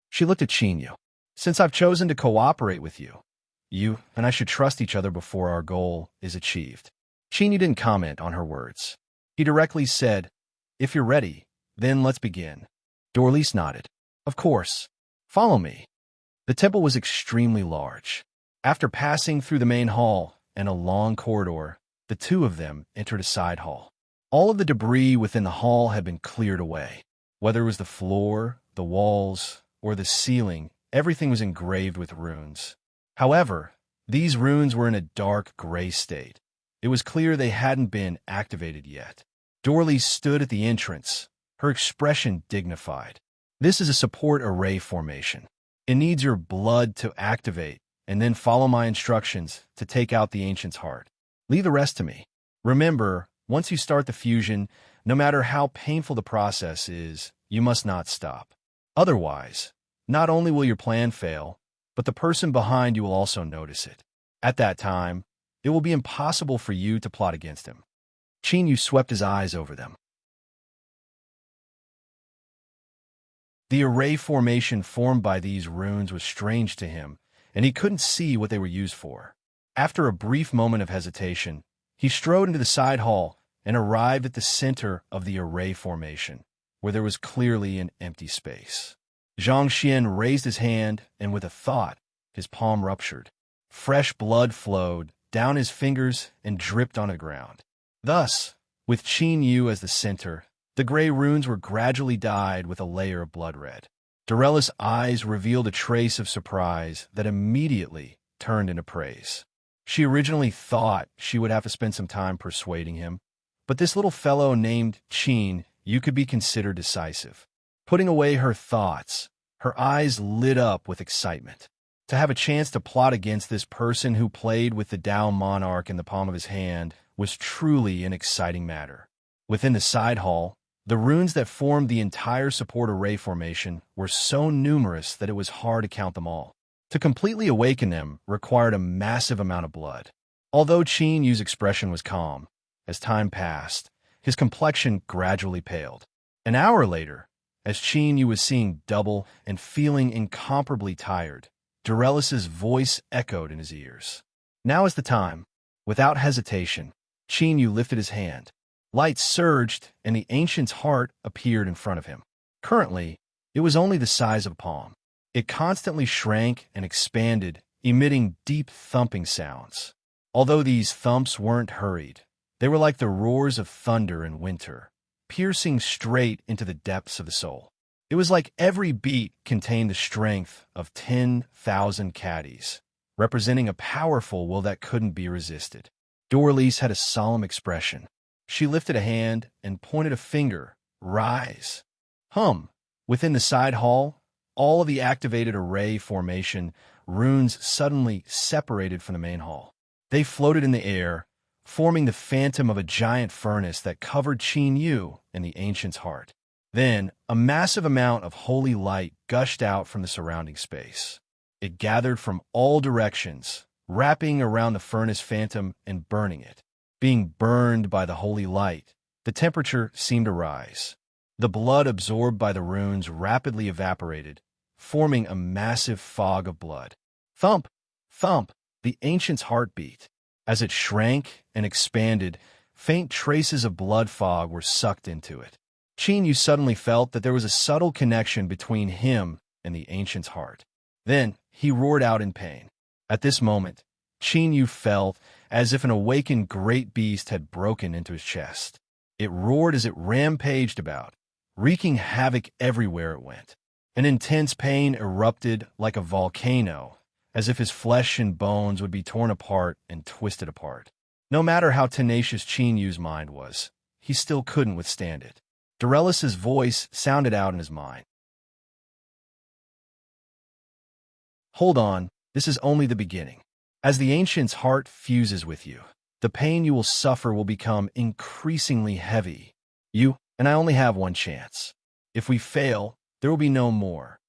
She looked at Chinyu. Since I've chosen to cooperate with you, you and I should trust each other before our goal is achieved. Chinyu didn't comment on her words. He directly said, "If you're ready, then let's begin." Dorlice nodded. "Of course. Follow me." The temple was extremely large. After passing through the main hall and a long corridor, the two of them entered a side hall. All of the debris within the hall had been cleared away. Whether it was the floor, the walls, or the ceiling, everything was engraved with runes. However, these runes were in a dark gray state. It was clear they hadn't been activated yet. Dorlice stood at the entrance, her expression dignified. "This is a support array formation. It needs your blood to activate, and then follow my instructions to take out the ancient's heart. Leave the rest to me. Remember, once you start the fusion, no matter how painful the process is, you must not stop. Otherwise, not only will your plan fail, but the person behind you will also notice it. At that time, it will be impossible for you to plot against him." Chinyu swept his eyes over them. The array formation formed by these runes was strange to him, and he couldn't see what they were used for. After a brief moment of hesitation, he strode into the side hall and arrived at the center of the array formation, where there was clearly an empty space. Zhang Xian raised his hand, and with a thought, his palm ruptured. Fresh blood flowed down his fingers and dripped on the ground. Thus, with Qin Yu as the center, the gray runes were gradually dyed with a layer of blood red. Dorellis' eyes revealed a trace of surprise that immediately turned into praise. She originally thought she would have to spend some time persuading him, but this little fellow named Qin Yu could be considered decisive. Putting away her thoughts, her eyes lit up with excitement. To have a chance to plot against this person who played with the Dao monarch in the palm of his hand was truly an exciting matter. Within the side hall, the runes that formed the entire support array formation were so numerous that it was hard to count them all. To completely awaken them required a massive amount of blood. Although Qin Yu's expression was calm, as time passed, his complexion gradually paled. An hour later, as Qin Yu was seeing double and feeling incomparably tired, Dorellis' voice echoed in his ears. "Now is the time." Without hesitation, Qin Yu lifted his hand. Light surged, and the ancient's heart appeared in front of him. Currently, it was only the size of a palm. It constantly shrank and expanded, emitting deep thumping sounds. Although these thumps weren't hurried, they were like the roars of thunder in winter, piercing straight into the depths of the soul. It was like every beat contained the strength of 10,000 caddies, representing a powerful will that couldn't be resisted. Dorlice had a solemn expression. She lifted a hand and pointed a finger. "Rise." Within the side hall, all of the activated array formation runes suddenly separated from the main hall. They floated in the air, forming the phantom of a giant furnace that covered Qin Yu and the ancient's heart. Then, a massive amount of holy light gushed out from the surrounding space. It gathered from all directions, wrapping around the furnace phantom and burning it. Being burned by the holy light, the temperature seemed to rise. The blood absorbed by the runes rapidly evaporated, forming a massive fog of blood. Thump! Thump! The ancient's heart beat. As it shrank and expanded, faint traces of blood fog were sucked into it. Qin Yu suddenly felt that there was a subtle connection between him and the ancient's heart. Then he roared out in pain. At this moment, Qin Yu felt as if an awakened great beast had broken into his chest. It roared as it rampaged about, wreaking havoc everywhere it went. An intense pain erupted like a volcano, as if his flesh and bones would be torn apart and twisted apart. No matter how tenacious Qin Yu's mind was, he still couldn't withstand it. Dorellis' voice sounded out in his mind. "Hold on, this is only the beginning. As the ancient's heart fuses with you, the pain you will suffer will become increasingly heavy. You and I only have one chance. If we fail, there will be no more."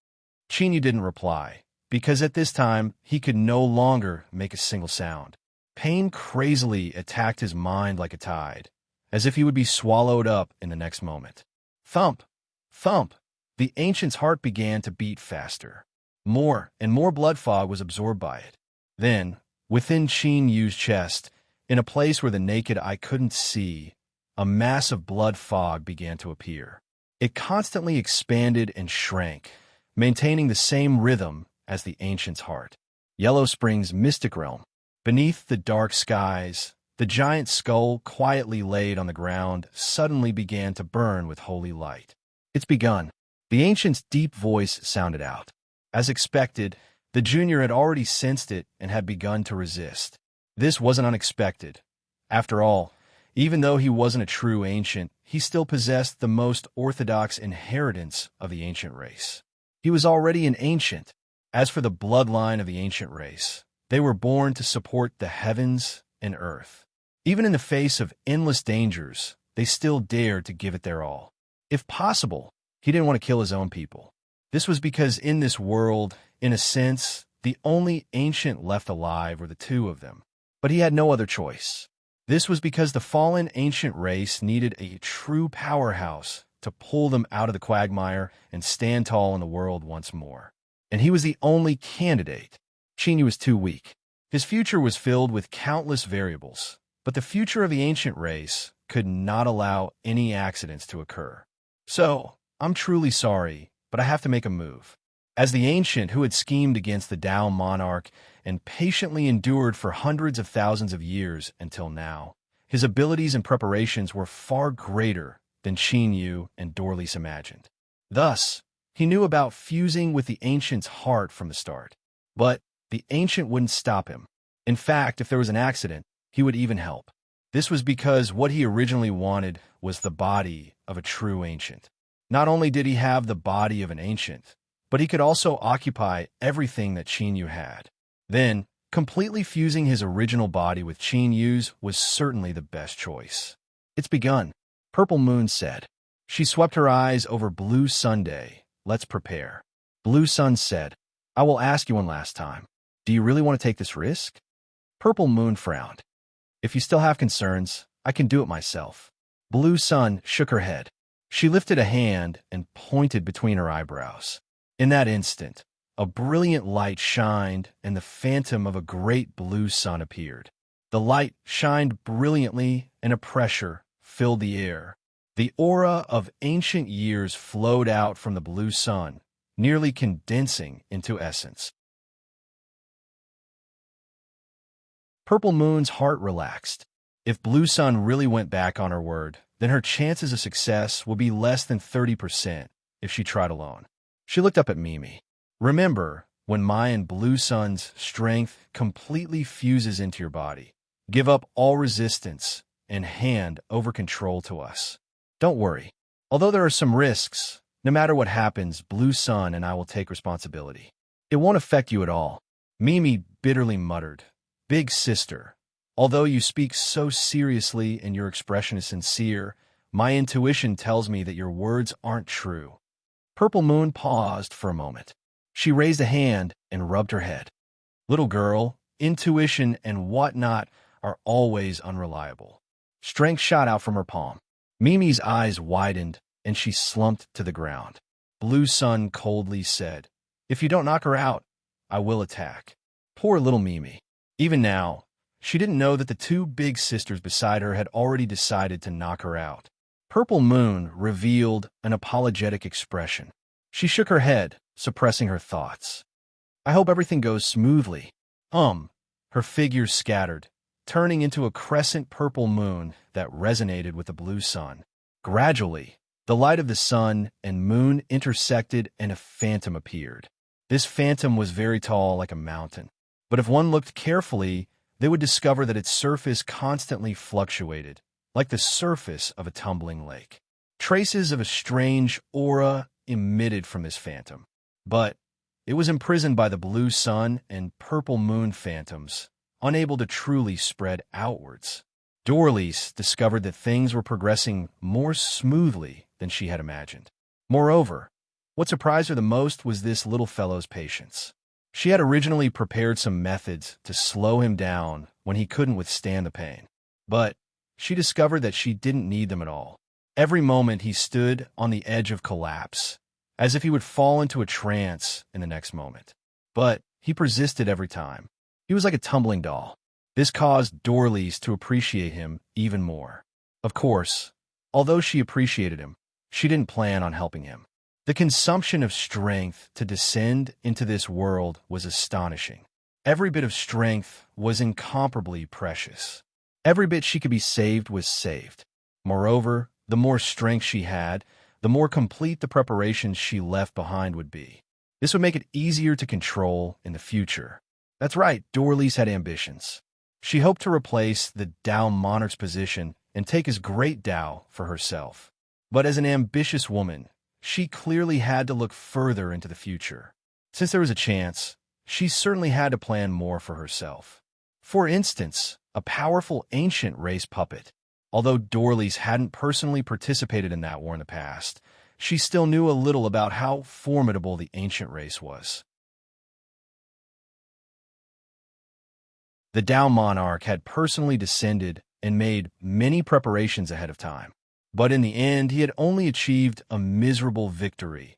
Qin Yu didn't reply, because at this time he could no longer make a single sound. Pain crazily attacked his mind like a tide, as if he would be swallowed up in the next moment. Thump! Thump! The ancient's heart began to beat faster. More and more blood fog was absorbed by it. Then, within Qin Yu's chest, in a place where the naked eye couldn't see, a mass of blood fog began to appear. It constantly expanded and shrank, maintaining the same rhythm as the ancient's heart. Yellow Spring's mystic realm. Beneath the dark skies, the giant skull quietly laid on the ground suddenly began to burn with holy light. It's begun. The ancient's deep voice sounded out. As expected, the junior had already sensed it and had begun to resist. This wasn't unexpected. After all, even though he wasn't a true ancient, he still possessed the most orthodox inheritance of the ancient race. He was already an ancient. As for the bloodline of the ancient race, they were born to support the heavens and earth. Even in the face of endless dangers, they still dared to give it their all. If possible, he didn't want to kill his own people. This was because in this world, in a sense, the only ancient left alive were the two of them. But he had no other choice. This was because the fallen ancient race needed a true powerhouse to pull them out of the quagmire and stand tall in the world once more. And he was the only candidate. Qin Yu was too weak. His future was filled with countless variables, but the future of the ancient race could not allow any accidents to occur. So, I'm truly sorry, but I have to make a move. As the ancient who had schemed against the Tao monarch and patiently endured for hundreds of thousands of years until now, his abilities and preparations were far greater than Qin Yu and Dorlice imagined. Thus, he knew about fusing with the ancient's heart from the start. But the ancient wouldn't stop him. In fact, if there was an accident, he would even help. This was because what he originally wanted was the body of a true ancient. Not only did he have the body of an ancient, but he could also occupy everything that Qin Yu had. Then, completely fusing his original body with Qin Yu's was certainly the best choice. It's begun, Purple Moon said. She swept her eyes over Blue Sunday. Let's prepare. Blue Sun said, I will ask you one last time. Do you really want to take this risk? Purple Moon frowned. If you still have concerns, I can do it myself. Blue Sun shook her head. She lifted a hand and pointed between her eyebrows. In that instant, a brilliant light shined and the phantom of a great blue sun appeared. The light shined brilliantly and a pressure filled the air. The aura of ancient years flowed out from the blue sun, nearly condensing into essence. Purple Moon's heart relaxed. If Blue Sun really went back on her word, then her chances of success will be less than 30% if she tried alone. She looked up at Mimi. Remember, when my and Blue Sun's strength completely fuses into your body, give up all resistance and hand over control to us. Don't worry. Although there are some risks, no matter what happens, Blue Sun and I will take responsibility. It won't affect you at all. Mimi bitterly muttered. Big sister, although you speak so seriously and your expression is sincere, my intuition tells me that your words aren't true. Purple Moon paused for a moment. She raised a hand and rubbed her head. Little girl, intuition and whatnot are always unreliable. Strength shot out from her palm. Mimi's eyes widened, and she slumped to the ground. Blue Sun coldly said, If you don't knock her out, I will attack. Poor little Mimi. Even now, she didn't know that the two big sisters beside her had already decided to knock her out. Purple Moon revealed an apologetic expression. She shook her head, suppressing her thoughts. I hope everything goes smoothly. Her figure scattered, turning into a crescent purple moon that resonated with the blue sun. Gradually, the light of the sun and moon intersected and a phantom appeared. This phantom was very tall, like a mountain. But if one looked carefully, they would discover that its surface constantly fluctuated, like the surface of a tumbling lake. Traces of a strange aura emitted from this phantom. But it was imprisoned by the blue sun and purple moon phantoms, unable to truly spread outwards. Dorlice discovered that things were progressing more smoothly than she had imagined. Moreover, what surprised her the most was this little fellow's patience. She had originally prepared some methods to slow him down when he couldn't withstand the pain. But she discovered that she didn't need them at all. Every moment he stood on the edge of collapse, as if he would fall into a trance in the next moment. But he persisted every time. He was like a tumbling doll. This caused Dorlice to appreciate him even more. Of course, although she appreciated him, she didn't plan on helping him. The consumption of strength to descend into this world was astonishing. Every bit of strength was incomparably precious. Every bit she could be saved was saved. Moreover, the more strength she had, the more complete the preparations she left behind would be. This would make it easier to control in the future. That's right, Dorlice had ambitions. She hoped to replace the Tao monarch's position and take his great Tao for herself. But as an ambitious woman, she clearly had to look further into the future. Since there was a chance, she certainly had to plan more for herself. For instance, a powerful ancient race puppet. Although Dorlice hadn't personally participated in that war in the past, she still knew a little about how formidable the ancient race was. The Tao monarch had personally descended and made many preparations ahead of time. But in the end, he had only achieved a miserable victory.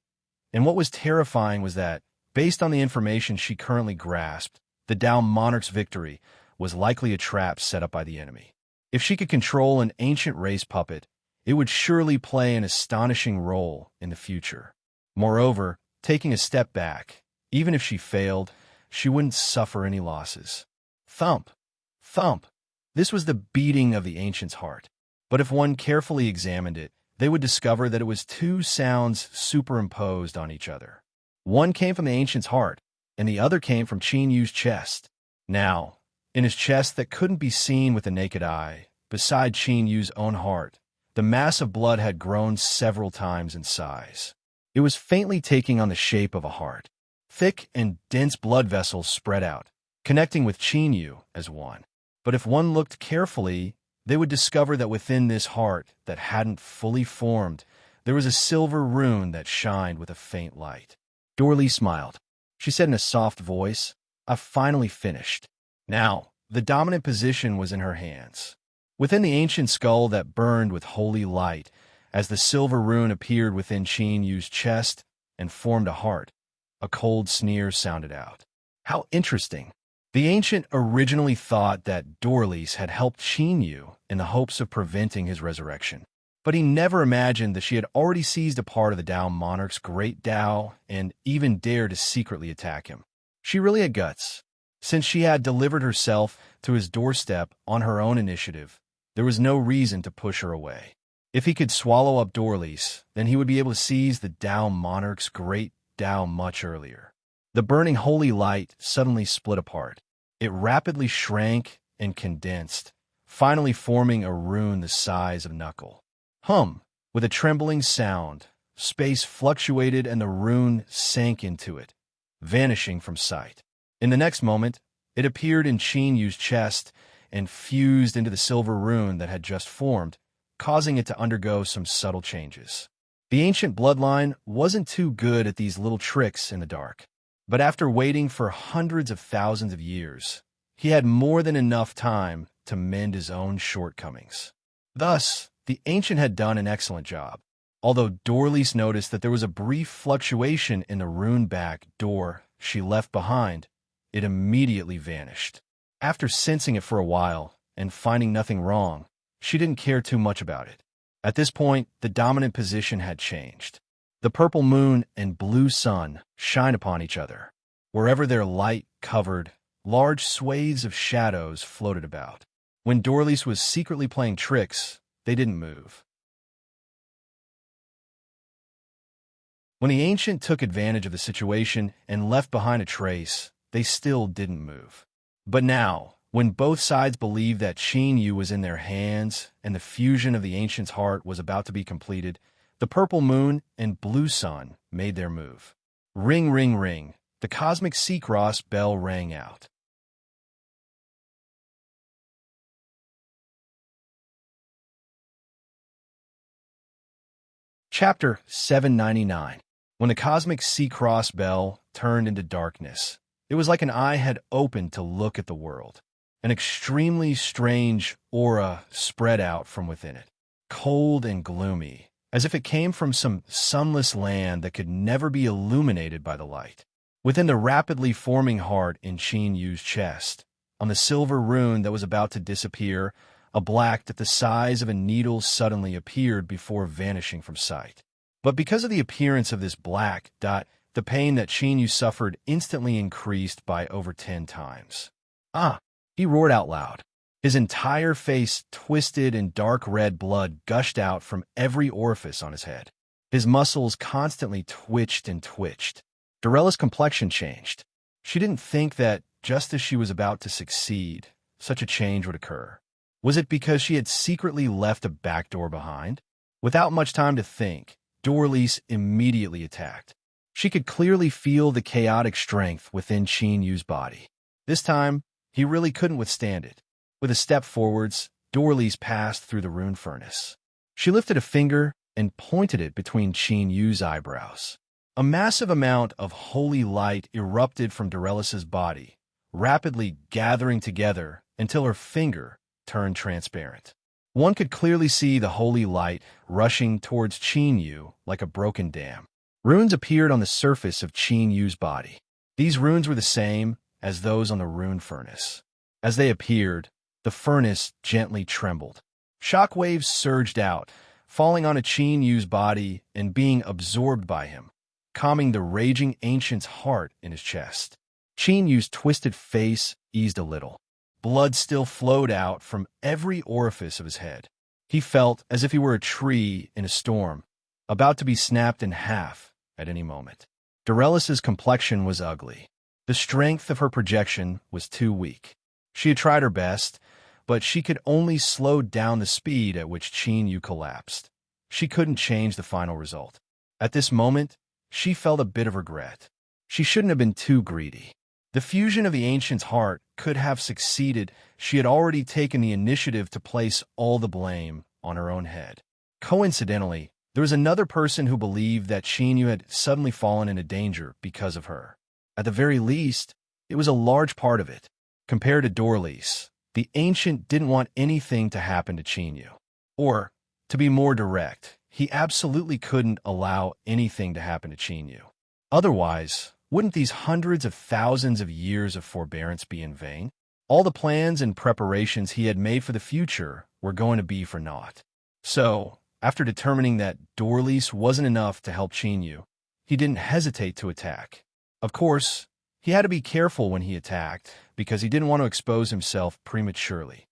And what was terrifying was that, based on the information she currently grasped, the Tao monarch's victory was likely a trap set up by the enemy. If she could control an ancient race puppet, it would surely play an astonishing role in the future. Moreover, taking a step back, even if she failed, she wouldn't suffer any losses. Thump! Thump! This was the beating of the ancient's heart. But if one carefully examined it, they would discover that it was two sounds superimposed on each other. One came from the ancient's heart, and the other came from Qin Yu's chest. Now, in his chest that couldn't be seen with the naked eye, beside Qin Yu's own heart, the mass of blood had grown several times in size. It was faintly taking on the shape of a heart. Thick and dense blood vessels spread out, connecting with Qin Yu as one. But if one looked carefully, they would discover that within this heart that hadn't fully formed, there was a silver rune that shined with a faint light. Dorlice smiled. She said in a soft voice, "I've finally finished." Now, the dominant position was in her hands. Within the ancient skull that burned with holy light, as the silver rune appeared within Qin Yu's chest and formed a heart, a cold sneer sounded out. How interesting. The ancient originally thought that Dorlice had helped Qin Yu in the hopes of preventing his resurrection. But he never imagined that she had already seized a part of the Tao monarch's great Tao and even dared to secretly attack him. She really had guts. Since she had delivered herself to his doorstep on her own initiative, there was no reason to push her away. If he could swallow up Dorlice, then he would be able to seize the Tao monarch's great Tao much earlier. The burning holy light suddenly split apart. It rapidly shrank and condensed, finally forming a rune the size of knuckle. Hum! With a trembling sound, space fluctuated and the rune sank into it, vanishing from sight. In the next moment, it appeared in Qin Yu's chest and fused into the silver rune that had just formed, causing it to undergo some subtle changes. The ancient bloodline wasn't too good at these little tricks in the dark. But after waiting for hundreds of thousands of years, he had more than enough time to mend his own shortcomings. Thus, the ancient had done an excellent job. Although Dorlice noticed that there was a brief fluctuation in the rune-back door she left behind, it immediately vanished. After sensing it for a while and finding nothing wrong, she didn't care too much about it. At this point, the dominant position had changed. The purple moon and blue sun shine upon each other. Wherever their light covered, large swathes of shadows floated about. When Dorlice was secretly playing tricks, they didn't move. When the ancient took advantage of the situation and left behind a trace, they still didn't move. But now, when both sides believed that Qin Yu was in their hands and the fusion of the ancient's heart was about to be completed, the purple moon and blue sun made their move. Ring, ring, ring. The cosmic sea-cross bell rang out. Chapter 799. When the cosmic sea-cross bell turned into darkness, it was like an eye had opened to look at the world. An extremely strange aura spread out from within it, cold and gloomy, as if it came from some sunless land that could never be illuminated by the light. Within the rapidly forming heart in Qin Yu's chest, on the silver rune that was about to disappear, a black that the size of a needle suddenly appeared before vanishing from sight. But because of the appearance of this black dot, the pain that Qin Yu suffered instantly increased by over 10 times. Ah! He roared out loud. His entire face twisted and dark red blood gushed out from every orifice on his head. His muscles constantly twitched and twitched. Dorella's complexion changed. She didn't think that, just as she was about to succeed, such a change would occur. Was it because she had secretly left a back door behind? Without much time to think, Dorlise immediately attacked. She could clearly feel the chaotic strength within Qin Yu's body. This time, he really couldn't withstand it. With a step forwards, Dorlise passed through the rune furnace. She lifted a finger and pointed it between Qin Yu's eyebrows. A massive amount of holy light erupted from Dorelis's body, rapidly gathering together until her finger turned transparent. One could clearly see the holy light rushing towards Qin Yu like a broken dam. Runes appeared on the surface of Qin Yu's body. These runes were the same as those on the rune furnace. As they appeared, the furnace gently trembled. Shock waves surged out, falling onto Qin Yu's body and being absorbed by him, calming the raging ancient's heart in his chest. Qin Yu's twisted face eased a little. Blood still flowed out from every orifice of his head. He felt as if he were a tree in a storm, about to be snapped in half at any moment. Dorelis's complexion was ugly. The strength of her projection was too weak. She had tried her best, but she could only slow down the speed at which Qin Yu collapsed. She couldn't change the final result. At this moment, she felt a bit of regret. She shouldn't have been too greedy. The fusion of the ancient's heart could have succeeded. She had already taken the initiative to place all the blame on her own head. Coincidentally, there was another person who believed that Qin Yu had suddenly fallen into danger because of her. At the very least, it was a large part of it. Compared to Dorlise, the ancient didn't want anything to happen to Qin Yu. Or, to be more direct, he absolutely couldn't allow anything to happen to Qin Yu. Otherwise, wouldn't these hundreds of thousands of years of forbearance be in vain? All the plans and preparations he had made for the future were going to be for naught. So, after determining that Dorlise wasn't enough to help Qin Yu, he didn't hesitate to attack. Of course, he had to be careful when he attacked, because he didn't want to expose himself prematurely.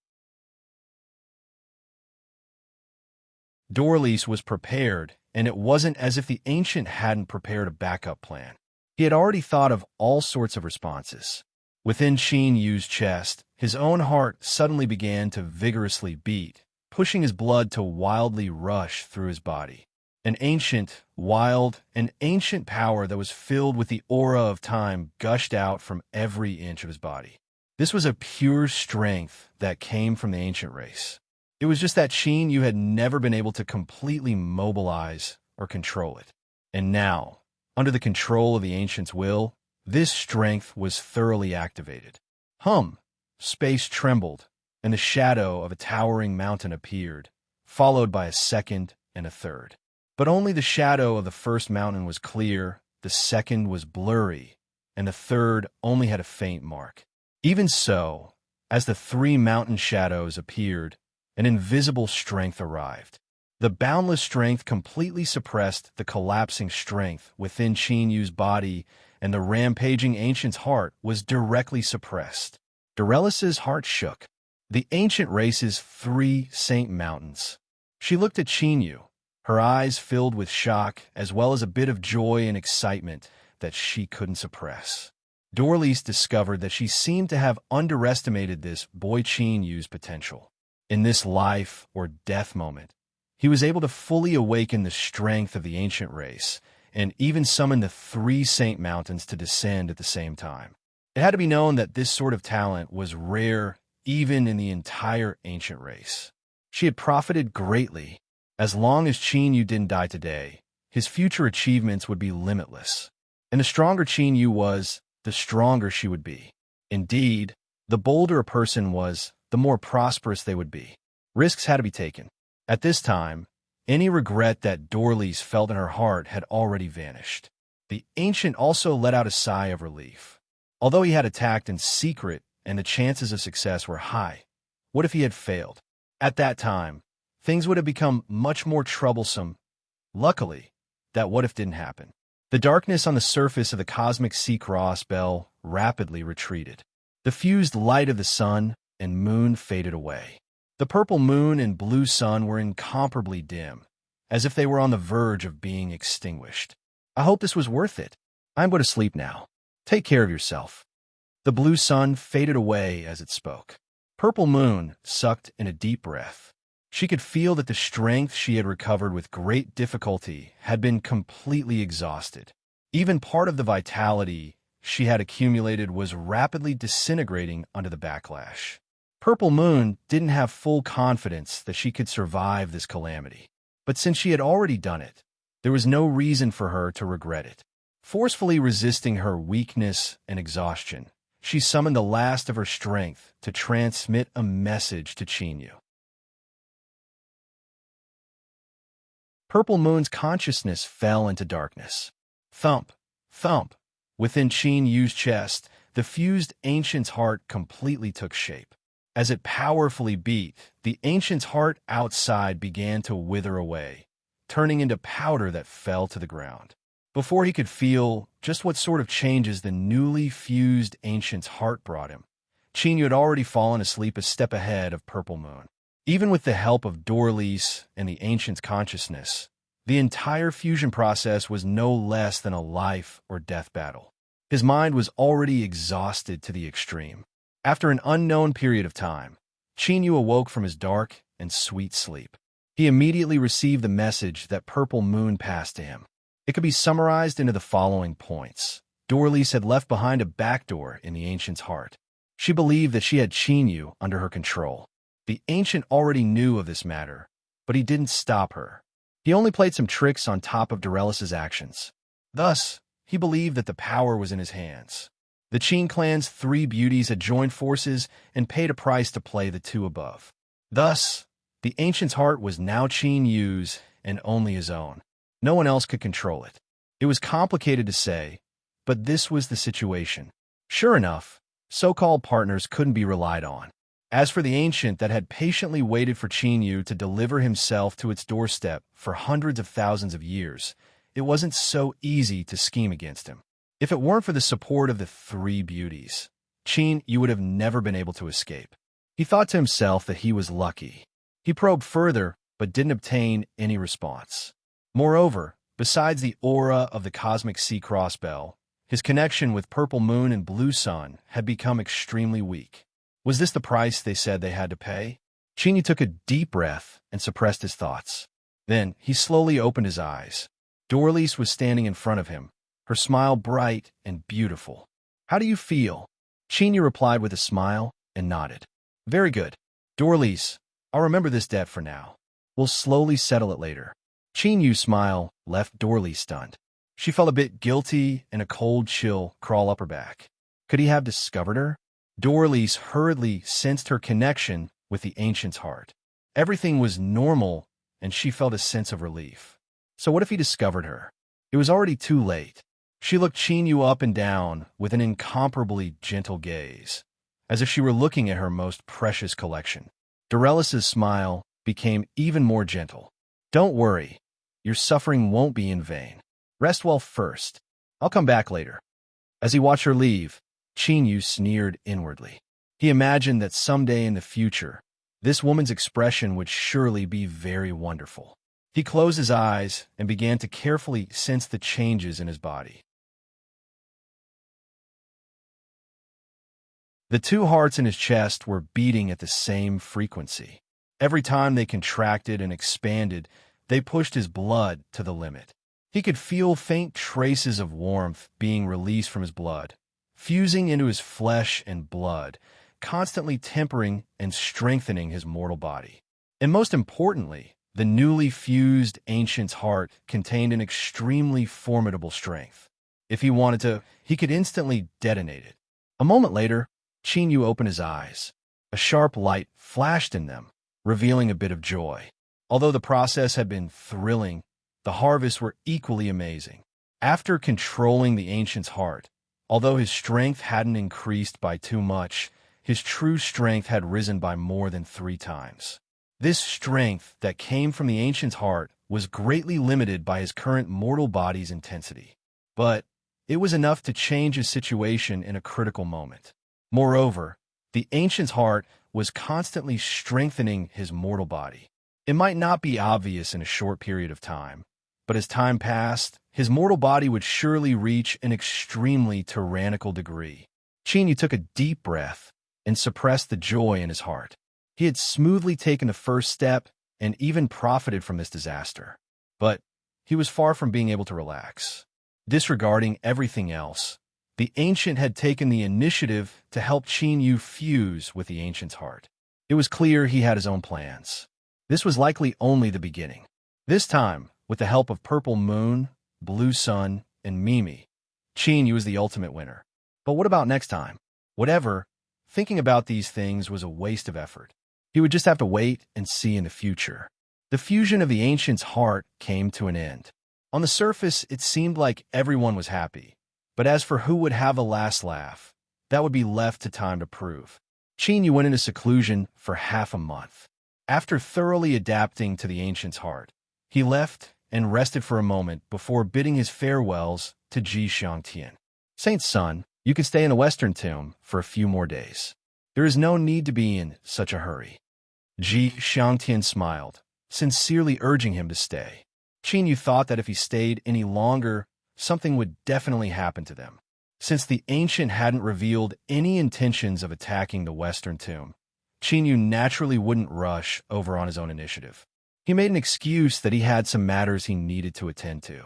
Dorlise was prepared, and it wasn't as if the ancient hadn't prepared a backup plan. He had already thought of all sorts of responses. Within Qin Yu's chest, his own heart suddenly began to vigorously beat, pushing his blood to wildly rush through his body. An ancient, wild, and ancient power that was filled with the aura of time gushed out from every inch of his body. This was a pure strength that came from the ancient race. It was just that Qin Yu had never been able to completely mobilize or control it. And now, under the control of the ancient's will, this strength was thoroughly activated. Space trembled, and the shadow of a towering mountain appeared, followed by a second and a third. But only the shadow of the first mountain was clear, the second was blurry, and the third only had a faint mark. Even so, as the three mountain shadows appeared, an invisible strength arrived. The boundless strength completely suppressed the collapsing strength within Qin Yu's body, and the rampaging ancient's heart was directly suppressed. Dorelis's heart shook. The ancient race's three saint mountains. She looked at Qin Yu, her eyes filled with shock as well as a bit of joy and excitement that she couldn't suppress. Dorlise discovered that she seemed to have underestimated this boy Qin Yu's potential. In this life or death moment, he was able to fully awaken the strength of the ancient race and even summon the three saint mountains to descend at the same time. It had to be known that this sort of talent was rare even in the entire ancient race. She had profited greatly. As long as Qin Yu didn't die today, his future achievements would be limitless. And the stronger Qin Yu was, the stronger she would be. Indeed, the The bolder a person was, the more prosperous they would be. Risks had to be taken. At this time, any regret that Dorlise felt in her heart had already vanished. The ancient also let out a sigh of relief. Although he had attacked in secret and the chances of success were high, what if he had failed? At that time, things would have become much more troublesome. Luckily, that what if didn't happen. The darkness on the surface of the cosmic sea cross bell rapidly retreated. The fused light of the sun and moon faded away. The purple moon and blue sun were incomparably dim, as if they were on the verge of being extinguished. I hope this was worth it. I'm going to sleep now. Take care of yourself. The blue sun faded away as it spoke. Purple moon sucked in a deep breath. She could feel that the strength she had recovered with great difficulty had been completely exhausted. Even part of the vitality she had accumulated was rapidly disintegrating under the backlash. Purple Moon didn't have full confidence that she could survive this calamity. But since she had already done it, there was no reason for her to regret it. Forcefully resisting her weakness and exhaustion, she summoned the last of her strength to transmit a message to Chinyu. Purple Moon's consciousness fell into darkness. Thump, thump. Within Chinyu's chest, the fused ancient's heart completely took shape. As it powerfully beat, the ancient's heart outside began to wither away, turning into powder that fell to the ground. Before he could feel just what sort of changes the newly fused ancient's heart brought him, Chinyu had already fallen asleep a step ahead of Purple Moon. Even with the help of Dorlise and the ancient's consciousness, the entire fusion process was no less than a life or death battle. His mind was already exhausted to the extreme. After an unknown period of time, Chinyu awoke from his dark and sweet sleep. He immediately received the message that Purple Moon passed to him. It could be summarized into the following points. Dorlise had left behind a backdoor in the ancient's heart. She believed that she had Chinyu under her control. The ancient already knew of this matter, but he didn't stop her. He only played some tricks on top of Dorlise's actions. Thus, he believed that the power was in his hands. The Qin clan's 3 beauties had joined forces and paid a price to play the 2 above. Thus, the ancient's heart was now Qin Yu's and only his own. No one else could control it. It was complicated to say, but this was the situation. Sure enough, so-called partners couldn't be relied on. As for the ancient that had patiently waited for Chinyu to deliver himself to its doorstep for hundreds of thousands of years, it wasn't so easy to scheme against him. If it weren't for the support of the 3 beauties, Chinyu would have never been able to escape. He thought to himself that he was lucky. He probed further, but didn't obtain any response. Moreover, besides the aura of the cosmic sea cross bell, his connection with Purple Moon and Blue Sun had become extremely weak. Was this the price they said they had to pay? Chinyu took a deep breath and suppressed his thoughts. Then he slowly opened his eyes. Dorlise was standing in front of him, her smile bright and beautiful. "How do you feel?" Chinyu replied with a smile and nodded. "Very good. Dorlise, I'll remember this debt for now. We'll slowly settle it later." Chinyu's smile left Dorlise stunned. She felt a bit guilty and a cold chill crawl up her back. Could he have discovered her? Dorlise hurriedly sensed her connection with the ancient's heart. Everything was normal, and she felt a sense of relief. So what if he discovered her? It was already too late. She looked Chinyu up and down with an incomparably gentle gaze, as if she were looking at her most precious collection. Dorlise's smile became even more gentle. "Don't worry. Your suffering won't be in vain. Rest well first. I'll come back later." As he watched her leave, Chinyu sneered inwardly. He imagined that someday in the future, this woman's expression would surely be very wonderful. He closed his eyes and began to carefully sense the changes in his body. The 2 hearts in his chest were beating at the same frequency. Every time they contracted and expanded, they pushed his blood to the limit. He could feel faint traces of warmth being released from his blood, fusing into his flesh and blood, constantly tempering and strengthening his mortal body. And most importantly, the newly fused ancient's heart contained an extremely formidable strength. If he wanted to, he could instantly detonate it. A moment later, Qin Yu opened his eyes. A sharp light flashed in them, revealing a bit of joy. Although the process had been thrilling, the harvests were equally amazing. After controlling the ancient's heart, although his strength hadn't increased by too much, his true strength had risen by more than 3 times. This strength that came from the ancient's heart was greatly limited by his current mortal body's intensity. But it was enough to change his situation in a critical moment. Moreover, the ancient's heart was constantly strengthening his mortal body. It might not be obvious in a short period of time, but as time passed, his mortal body would surely reach an extremely tyrannical degree. Qin Yu took a deep breath and suppressed the joy in his heart. He had smoothly taken the first step and even profited from this disaster. But he was far from being able to relax. Disregarding everything else, the ancient had taken the initiative to help Qin Yu fuse with the ancient's heart. It was clear he had his own plans. This was likely only the beginning. This time, with the help of Purple Moon, Blue Sun, and Mimi, Qin Yu was the ultimate winner. But what about next time? Whatever, thinking about these things was a waste of effort. He would just have to wait and see in the future. The fusion of the ancient's heart came to an end. On the surface, it seemed like everyone was happy. But as for who would have the last laugh, that would be left to time to prove. Qin Yu went into seclusion for half a month. After thoroughly adapting to the ancient's heart, he left and rested for a moment before bidding his farewells to Ji Xiangtian. Saint's son, you can stay in the Western Tomb for a few more days. There is no need to be in such a hurry. Ji Xiangtian smiled, sincerely urging him to stay. Qin Yu thought that if he stayed any longer, something would definitely happen to them. Since the ancient hadn't revealed any intentions of attacking the Western Tomb, Qin Yu naturally wouldn't rush over on his own initiative. He made an excuse that he had some matters he needed to attend to.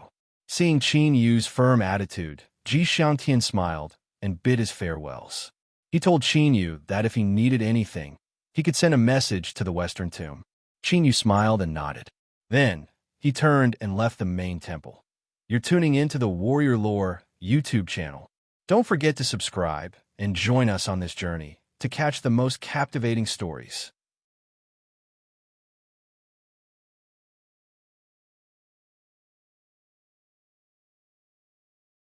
Seeing Qin Yu's firm attitude, Ji Xiangtian smiled and bid his farewells. He told Qin Yu that if he needed anything, he could send a message to the Western Tomb. Qin Yu smiled and nodded. Then, he turned and left the main temple. You're tuning into the Warrior Lore YouTube channel. Don't forget to subscribe and join us on this journey to catch the most captivating stories.